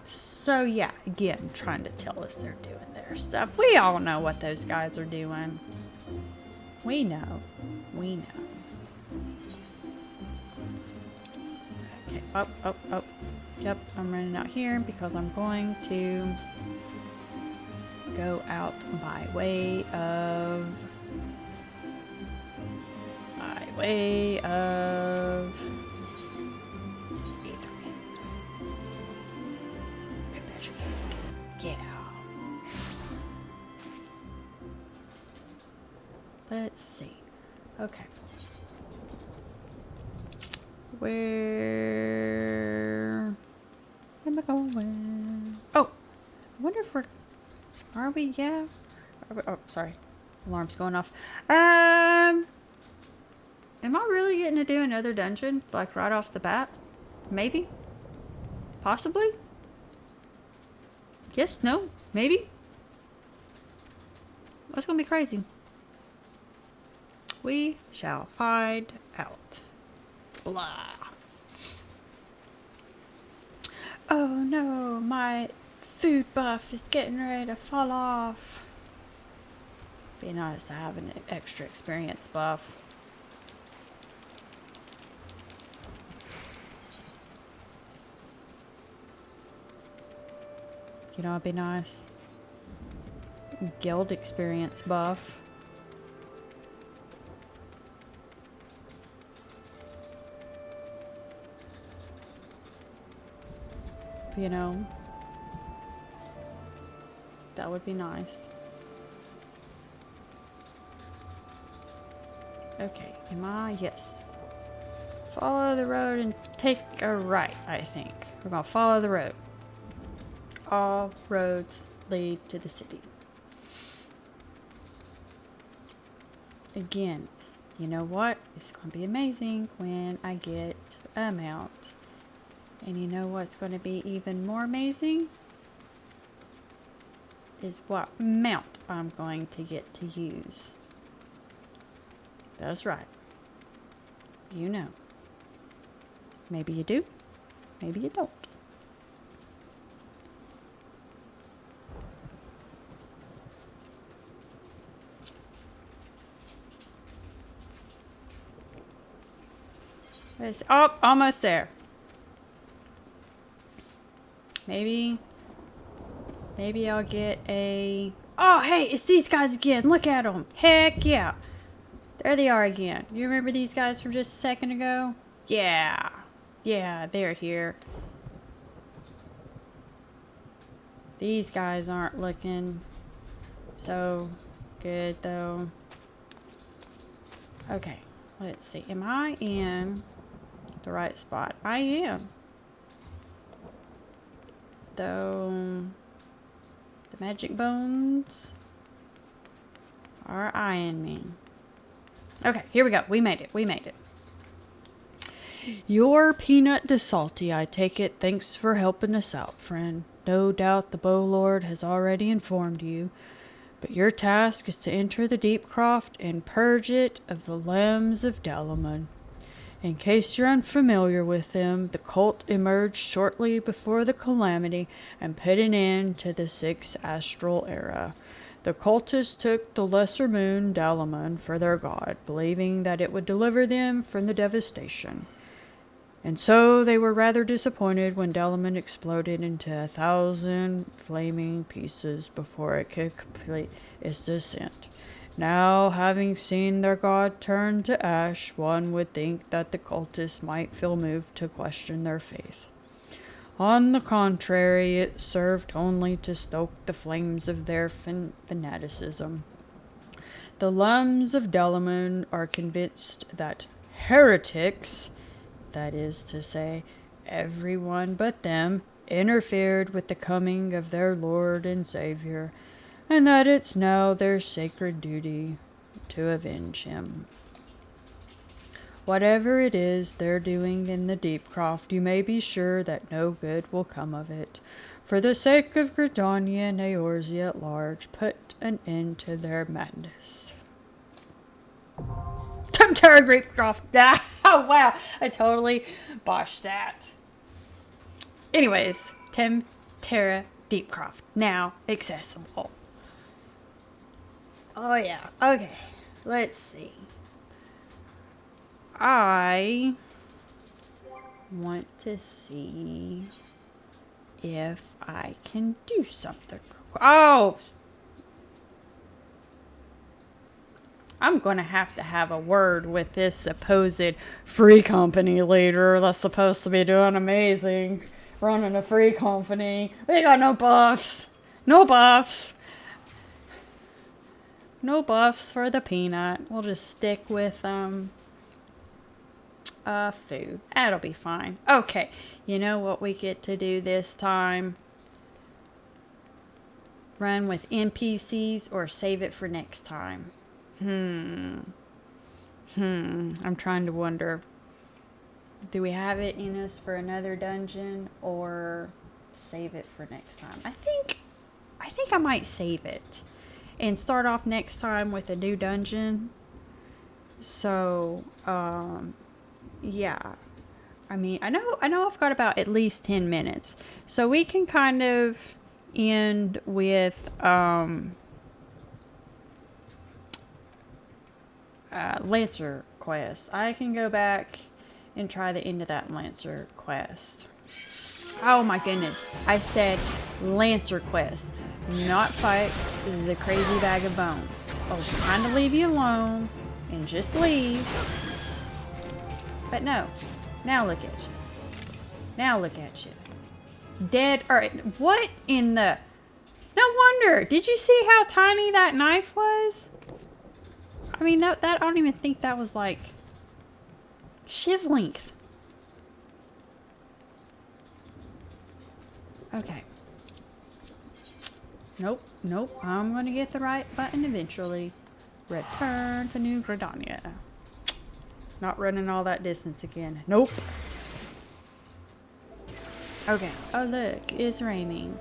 Speaker 1: So yeah, again, trying to tell us they're doing their stuff. We all know what those guys are doing. We know. We know. Okay, up. Yep, I'm running out here because I'm going to go out by way of yeah. Let's see. Okay. Where am I going? Oh, I wonder if are we? Yeah. Oh, sorry. Alarm's going off. Am I really getting to do another dungeon? Like right off the bat? Maybe? Possibly? Yes? No? Maybe? That's gonna be crazy. We shall find out. Blah. Oh no, my food buff is getting ready to fall off. Be nice to have an extra experience buff. You know, it'd be nice. Guild experience buff. You know, that would be nice. Okay, am I? Yes. Follow the road and take a right, I think. We're gonna follow the road. All roads lead to the city. Again, you know what? It's gonna be amazing when I get a mount. And you know what's going to be even more amazing? Is what mount I'm going to get to use. That's right. You know. Maybe you do. Maybe you don't. Oh, almost there. Maybe I'll get a... Oh, hey, it's these guys again. Look at them. Heck yeah. There they are again. You remember these guys from just a second ago? Yeah. Yeah, they're here. These guys aren't looking so good, though. Okay, let's see. Am I in the right spot? I am. Though the magic bones are eyeing me. Okay, here we go. We made it. We made it. You're Peanut de Salty, I take it. Thanks for helping us out, friend. No doubt the Bow Lord has already informed you, but your task is to enter the Deep Croft and purge it of the lambs of Dalaman. In case you're unfamiliar with them, the cult emerged shortly before the calamity and put an end to the Sixth Astral Era. The cultists took the lesser moon Dalaman for their god, believing that it would deliver them from the devastation. And so they were rather disappointed when Dalaman exploded into 1,000 flaming pieces before it could complete its descent. Now, having seen their god turn to ash, one would think that the cultists might feel moved to question their faith. On the contrary, it served only to stoke the flames of their fanaticism. The lambs of Dalaman are convinced that heretics, that is to say, everyone but them, interfered with the coming of their Lord and Savior, and that it's now their sacred duty to avenge him. Whatever it is they're doing in the Deep Croft, you may be sure that no good will come of it. For the sake of Gridania and Eorzea at large, put an end to their madness. Terra Deep Croft. Oh, wow. I totally botched that. Anyways, Terra Deep Croft. Now accessible. Oh, yeah. Okay. Let's see. I want to see if I can do something. Oh! I'm going to have a word with this supposed free company leader that's supposed to be doing amazing, running a free company. We got no buffs. No buffs. No buffs for the peanut. We'll just stick with, food. That'll be fine. Okay. You know what we get to do this time? Run with NPCs or save it for next time? I'm trying to wonder. Do we have it in us for another dungeon or save it for next time? I think I might save it and start off next time with a new dungeon. So, yeah. I mean, I know I've got about at least 10 minutes. So we can kind of end with Lancer quest. I can go back and try the end of that Lancer quest. Oh my goodness. I said Lancer quest, not fight the crazy bag of bones. I was trying to leave you alone and just leave. But no. Now look at you. Now look at you. Dead. Alright, what in the... No wonder. Did you see how tiny that knife was? I mean, that I don't even think that was like shiv length. Okay. Nope. I'm going to get the right button eventually. Return to New Gridania. Not running all that distance again. Nope. Okay. Oh, look. It's raining.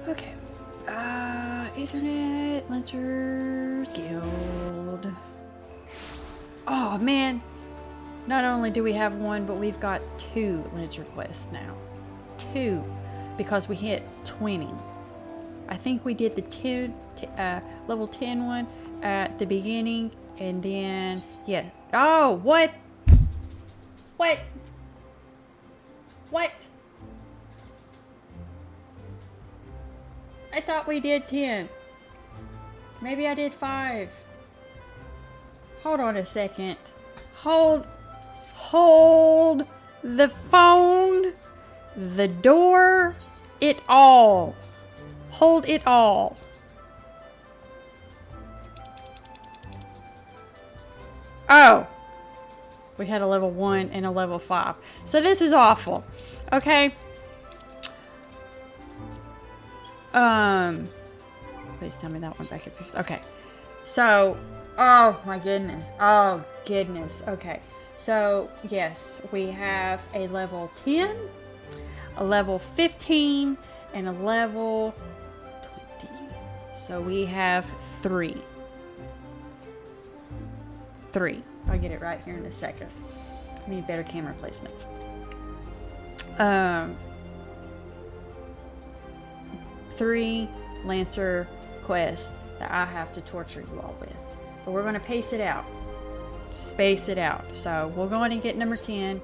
Speaker 1: Okay. Ethernet, Lancers Guild. Oh, man. Not only do we have one, but we've got 2 Lancer quests now. 2. Because we hit 20. I think we did the level 10 one at the beginning. And then, yeah, Oh, what? What? What? I thought we did 10. Maybe I did 5. Hold on a second. Hold the phone, the door, it all. Hold it all. Oh. We had a level 1 and a level 5. So this is awful. Okay. Please tell me that one back and fix. Okay. So, oh my goodness. Oh goodness. Okay. So, yes, we have a level 10, a level 15, and a level 20. So we have 3. 3. I'll get it right here in a second. I need better camera placements. 3 Lancer quests that I have to torture you all with. But we're going to pace it out. Space it out. So we'll go on and get number 10.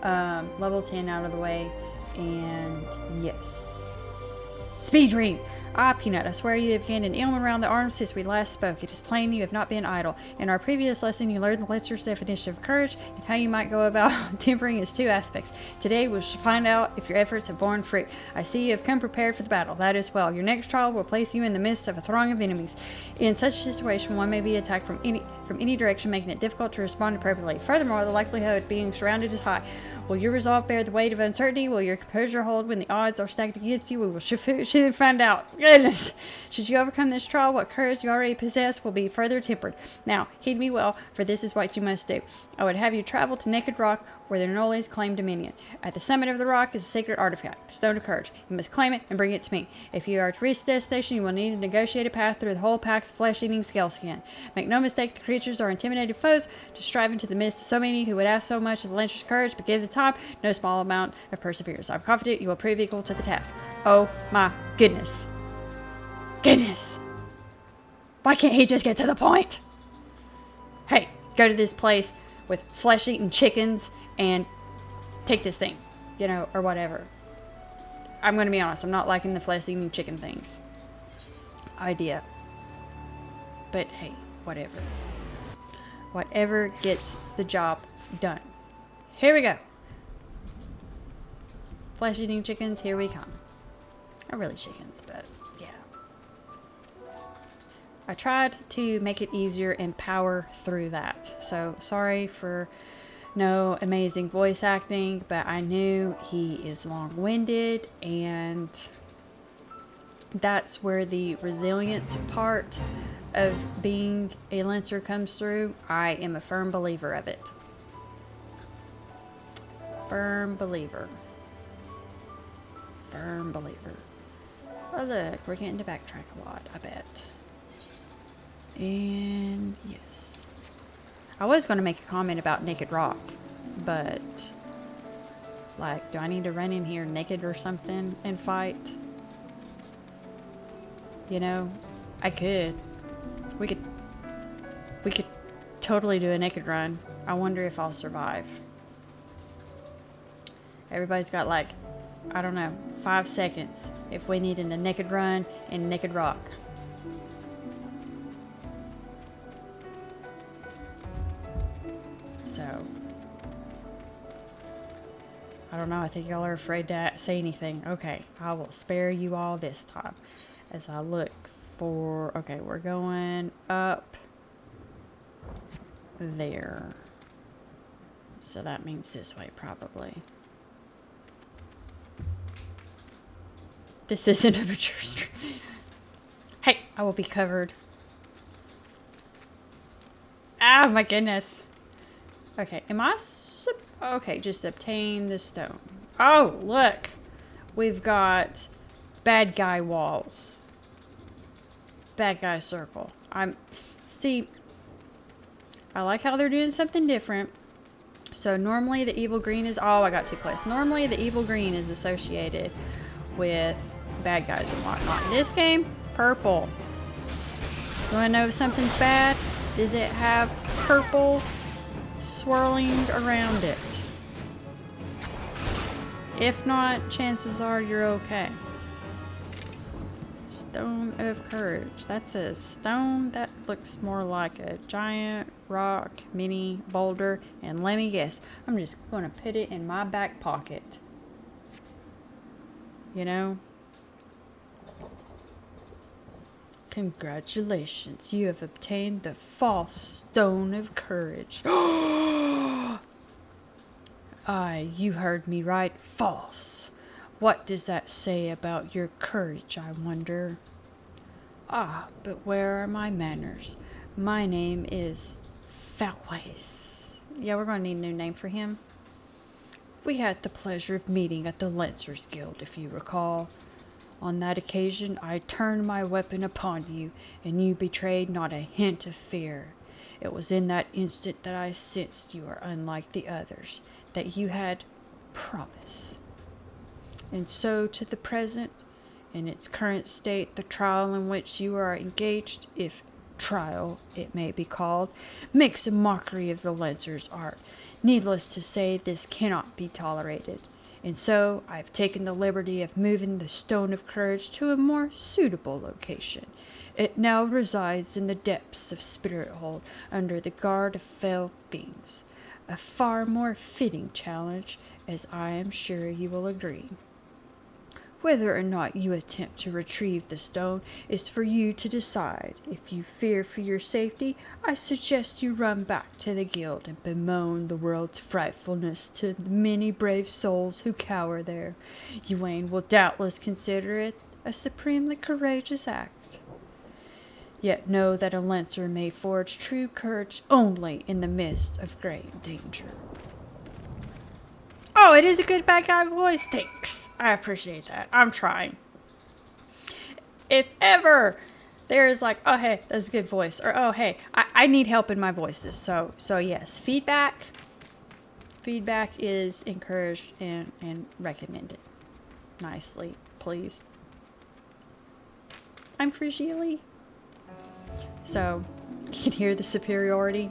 Speaker 1: Level 10 out of the way. And yes. Speed read. Ah, Peanut, I swear you have gained an ailment around the arms since we last spoke. It is plain you have not been idle. In our previous lesson, you learned the Lancer's definition of courage and how you might go about tempering its 2 aspects. Today, we shall find out if your efforts have borne fruit. I see you have come prepared for the battle. That is well. Your next trial will place you in the midst of a throng of enemies. In such a situation, one may be attacked from any direction, making it difficult to respond appropriately. Furthermore, the likelihood of being surrounded is high. Will your resolve bear the weight of uncertainty? Will your composure hold when the odds are stacked against you? We will soon find out. Goodness! Should you overcome this trial, what courage you already possess will be further tempered. Now, heed me well, for this is what you must do. I would have you travel to Naked Rock, where the Nolles claim dominion. At the summit of the rock is a sacred artifact, the Stone of Courage. You must claim it and bring it to me. If you are to reach the destination, you will need to negotiate a path through the whole pack's flesh-eating scale skin. Make no mistake, the creatures are intimidated foes, to strive into the midst of so many who would ask so much of the Lancer's courage, but give the time no small amount of perseverance. I'm confident you will prove equal to the task. Oh my goodness. Goodness. Why can't he just get to the point? Hey, go to this place with flesh-eating chickens and take this thing, you know, or whatever. I'm going to be honest, I'm not liking the flesh-eating chicken things. Idea. But hey, whatever. Whatever gets the job done. Here we go. Flesh-eating chickens, here we come. Not really chickens, but yeah. I tried to make it easier and power through that. So sorry for no amazing voice acting, but I knew he is long-winded, and that's where the resilience part of being a Lancer comes through. I am a firm believer of it. Firm believer. Firm believer. Oh look, we're getting to backtrack a lot, I bet. And yes. I was going to make a comment about Naked Rock, but like, do I need to run in here naked or something and fight? You know, I could. We could totally do a naked run. I wonder if I'll survive. Everybody's got like, I don't know, 5 seconds if we need a naked run and Naked Rock. So, I don't know. I think y'all are afraid to say anything. Okay, I will spare you all this time as I look for... Okay, we're going up there. So that means this way, probably. This isn't a mature stream. Hey, I will be covered. Ah, my goodness. Okay, am I... Okay, just obtain the stone. Oh, look. We've got bad guy walls. Bad guy circle. See, I like how they're doing something different. So normally the evil green is... Oh, I got too close. Normally the evil green is associated with bad guys and whatnot. In this game, purple. You want to know if something's bad? Does it have purple swirling around it. If not, chances are you're okay. Stone of Courage. That's a stone that looks more like a giant rock, mini boulder. And let me guess, I'm just going to put it in my back pocket. You know? Congratulations, you have obtained the false Stone of Courage. Aye, you heard me right. False. What does that say about your courage, I wonder? Ah, but where are my manners? My name is Falquez. Yeah, we're going to need a new name for him. We had the pleasure of meeting at the Lancers Guild, if you recall. On that occasion, I turned my weapon upon you, and you betrayed not a hint of fear. It was in that instant that I sensed you are unlike the others, that you had promise. And so to the present, in its current state, the trial in which you are engaged, if trial it may be called, makes a mockery of the Lancer's art. Needless to say, this cannot be tolerated. And so I've taken the liberty of moving the Stone of Courage to a more suitable location. It now resides in the depths of Spirit Hold, under the guard of fell fiends. A far more fitting challenge, as I am sure you will agree. Whether or not you attempt to retrieve the stone is for you to decide. If you fear for your safety, I suggest you run back to the guild and bemoan the world's frightfulness to the many brave souls who cower there. Ywain will doubtless consider it a supremely courageous act. Yet know that a Lancer may forge true courage only in the midst of great danger. Oh, it is a good bad guy voice. Thanks. I appreciate that. I'm trying. If ever there's like, oh, hey, that's a good voice. Or, oh, hey, I need help in my voices. So yes, feedback is encouraged and recommended. Nicely, please. I'm Frigili. So, you can hear the superiority.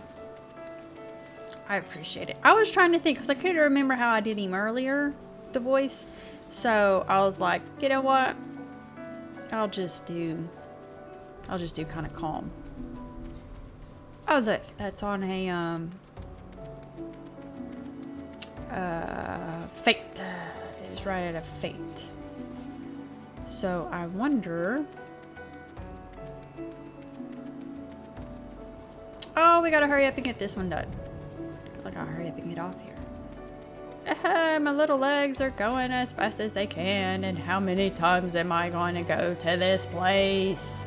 Speaker 1: I appreciate it. I was trying to think, because I couldn't remember how I did him earlier, the voice. So, I was like, you know what? I'll just do kind of calm. Oh, look. That's on a, fate. It is right at a fate. So, I wonder... Oh, we gotta hurry up and get this one done. I gotta hurry up and get off here. My little legs are going as fast as they can, and how many times am I going to go to this place?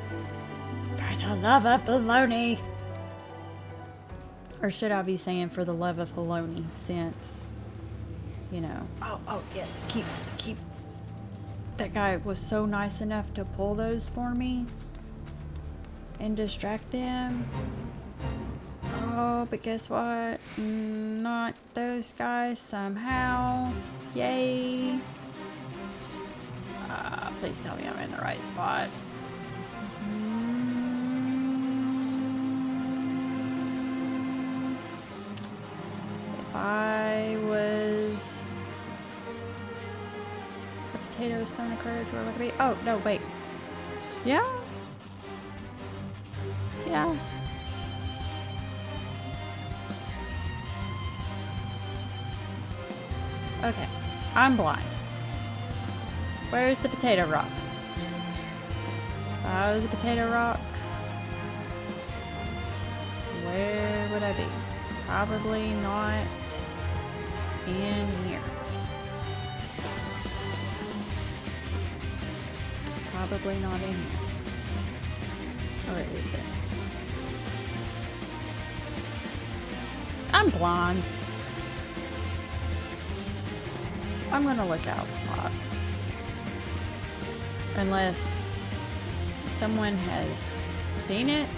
Speaker 1: For the love of baloney. Or should I be saying for the love of baloney, since, you know. Oh, yes, keep. That guy was so nice enough to pull those for me and distract them. Oh, but guess what? Not those guys somehow. Yay. Please tell me I'm in the right spot. If I was a potato, stone of courage, where would I be? Oh, no, wait. Yeah? Yeah. Okay, I'm blind. Where's the potato rock? If I was a potato rock, where would I be? Probably not in here. Probably not in here. Or is it? I'm blind. I'm gonna look outside. Unless someone has seen it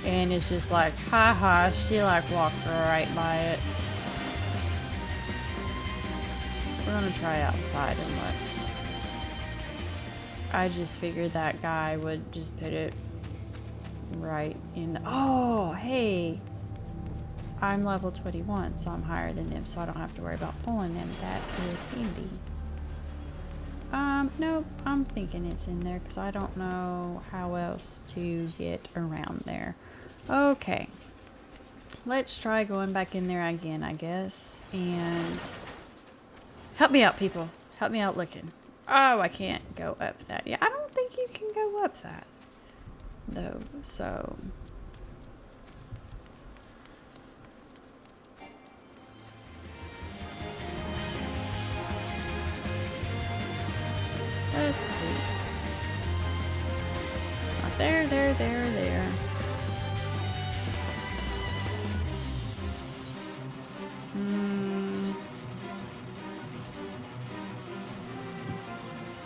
Speaker 1: and it's just like, haha, she like walked right by it. We're gonna try outside and look. I just figured that guy would just put it right in the, oh, hey. I'm level 21, so I'm higher than them, so I don't have to worry about pulling them. That is handy. Nope, I'm thinking it's in there because I don't know how else to get around there. Okay. Let's try going back in there again, I guess. And help me out, people. Help me out looking. Oh, I can't go up that. Yeah, I don't think you can go up that, though, so... Let's see. It's not there.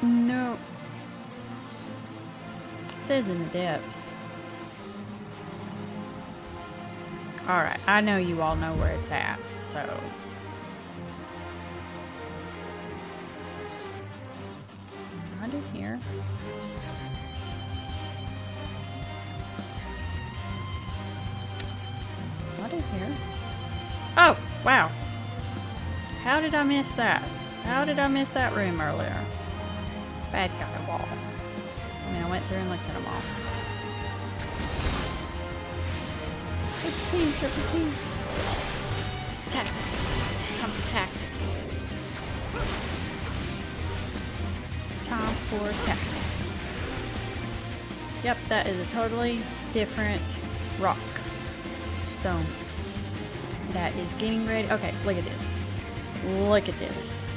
Speaker 1: No. It says in the depths. Alright, I know you all know where it's at, so... Not in here. Not in here. Oh, wow. How did I miss that? How did I miss that room earlier? Bad guy wall. I mean, I went through and looked at them all. Triple T. Tactics. Come for tactics. Time for tactics. Yep, that is a totally different rock. Stone. That is getting ready. Okay, look at this. Look at this.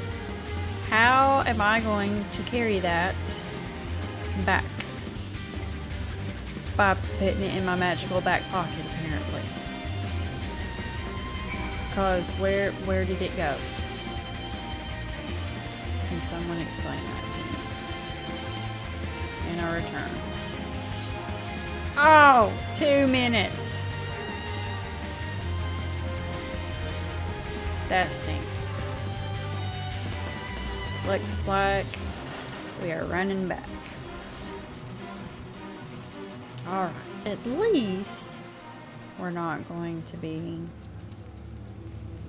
Speaker 1: How am I going to carry that back? By putting it in my magical back pocket, apparently. Because where did it go? Can someone explain that to me? In our return. Oh, 2 minutes. That stinks. Looks like we are running back. Alright, at least we're not going to be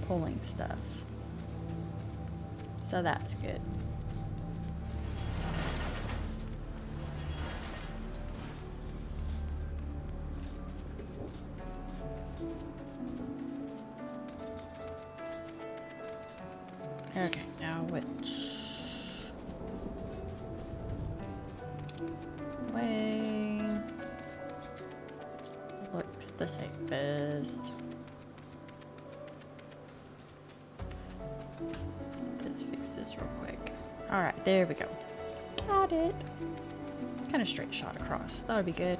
Speaker 1: pulling stuff. So that's good. Okay, now which way looks the safest? Let's fix this real quick. Alright, there we go. Got it. Kind of straight shot across. That would be good.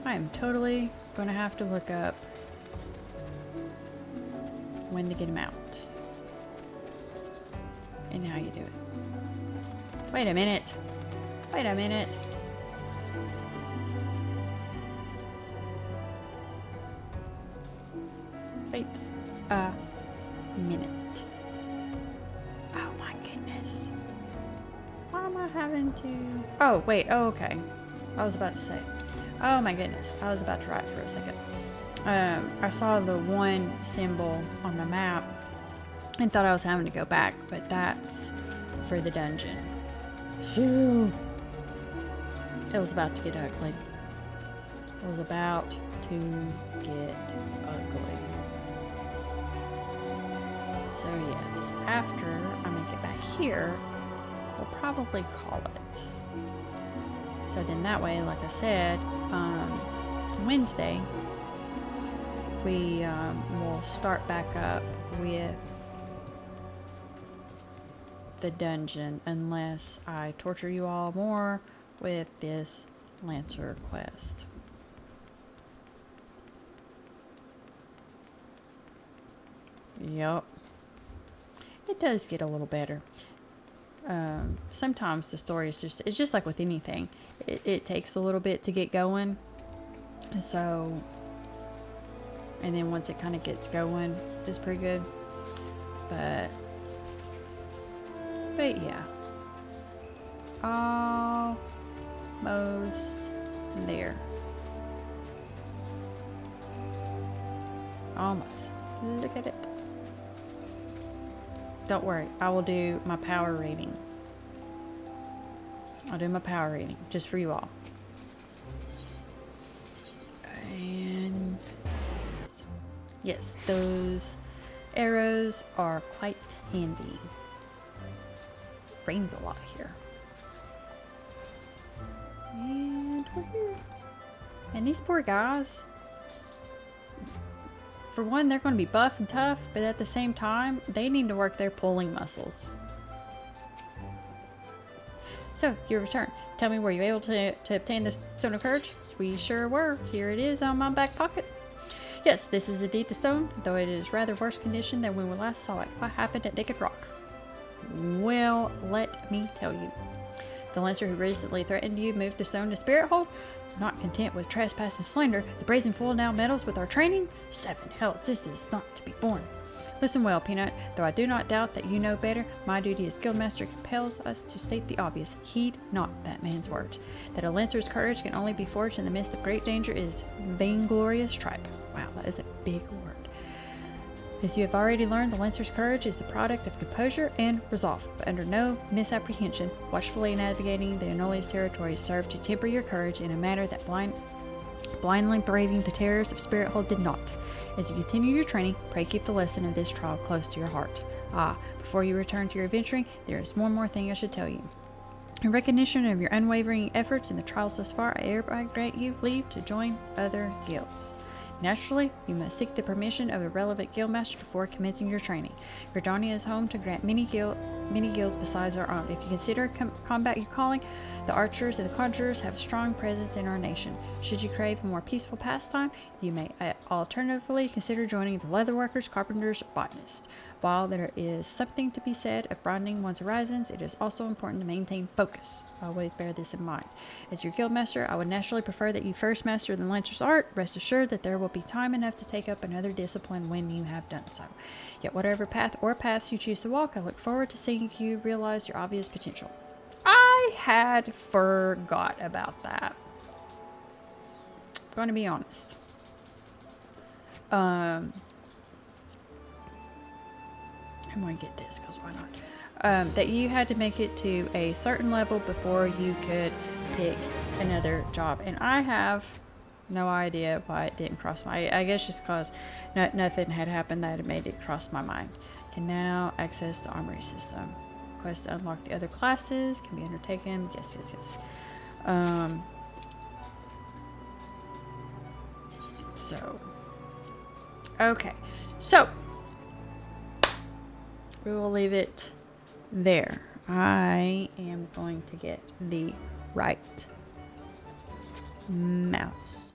Speaker 1: I am totally going to have to look up when to get him out and how you do it. Wait a minute. Wait a minute. Wait a minute. Oh my goodness. Why am I having to... Oh, wait. Oh, okay. I was about to say. Oh my goodness. I was about to write for a second. I saw the one symbol on the map and thought I was having to go back, but that's for the dungeon. Phew. It was about to get ugly. It was about to get ugly. So yes, after I make it back here, we'll probably call it. So then that way, like I said, Wednesday, we will start back up with the dungeon unless I torture you all more with this Lancer quest. Yep. It does get a little better. Sometimes the story is it's just like with anything. It takes a little bit to get going. So, and then once it kind of gets going, it's pretty good. But yeah. Almost there. Almost. Look at it. Don't worry. I will do my power reading. I'll do my power reading just for you all. And yes, those arrows are quite handy. Rains a lot here. And we're here. And these poor guys, for one, they're going to be buff and tough, but at the same time, they need to work their pulling muscles. So, your return. Tell me, were you able to obtain the Stone of Courage? We sure were. Here it is on my back pocket. Yes, this is indeed the stone, though it is rather worse condition than when we last saw it. What happened at Naked Rock? Well, let me tell you. The Lancer who recently threatened you moved the stone to Spirit Hold. Not content with trespass and slander, the brazen fool now meddles with our training? 7 hells, this is not to be borne. Listen well, Peanut. Though I do not doubt that you know better, my duty as Guildmaster compels us to state the obvious. Heed not that man's words. That a Lancer's courage can only be forged in the midst of great danger is vainglorious tripe. Wow, that is a big word. As you have already learned, the Lancer's courage is the product of composure and resolve, but under no misapprehension, watchfully navigating the Anoli's territories served to temper your courage in a manner that blindly braving the terrors of Spirit Hold did not. As you continue your training, pray keep the lesson of this trial close to your heart. Before you return to your adventuring, there is one more thing I should tell you. In recognition of your unwavering efforts in the trials thus far, I hereby grant you leave to join other guilds. Naturally, you must seek the permission of a relevant guildmaster before commencing your training. Gridania is home to grant many guilds besides our own. If you consider combat your calling, the archers and the conjurers have a strong presence in our nation. Should you crave a more peaceful pastime, you may alternatively consider joining the leatherworkers, carpenters, or botanists. While there is something to be said of broadening one's horizons, it is also important to maintain focus. Always bear this in mind. As your guildmaster, I would naturally prefer that you first master the Lancer's art. Rest assured that there will be time enough to take up another discipline when you have done so. Yet whatever path or paths you choose to walk, I look forward to seeing you realize your obvious potential. I had forgot about that. I'm going to be honest. I'm going to get this because why not? That you had to make it to a certain level before you could pick another job. And I have no idea why it didn't cross my... I guess just because nothing had happened that had made it cross my mind. Can now access the armory system. Quest to unlock the other classes can be undertaken. Yes. Okay. So we will leave it there. I am going to get the right mouse.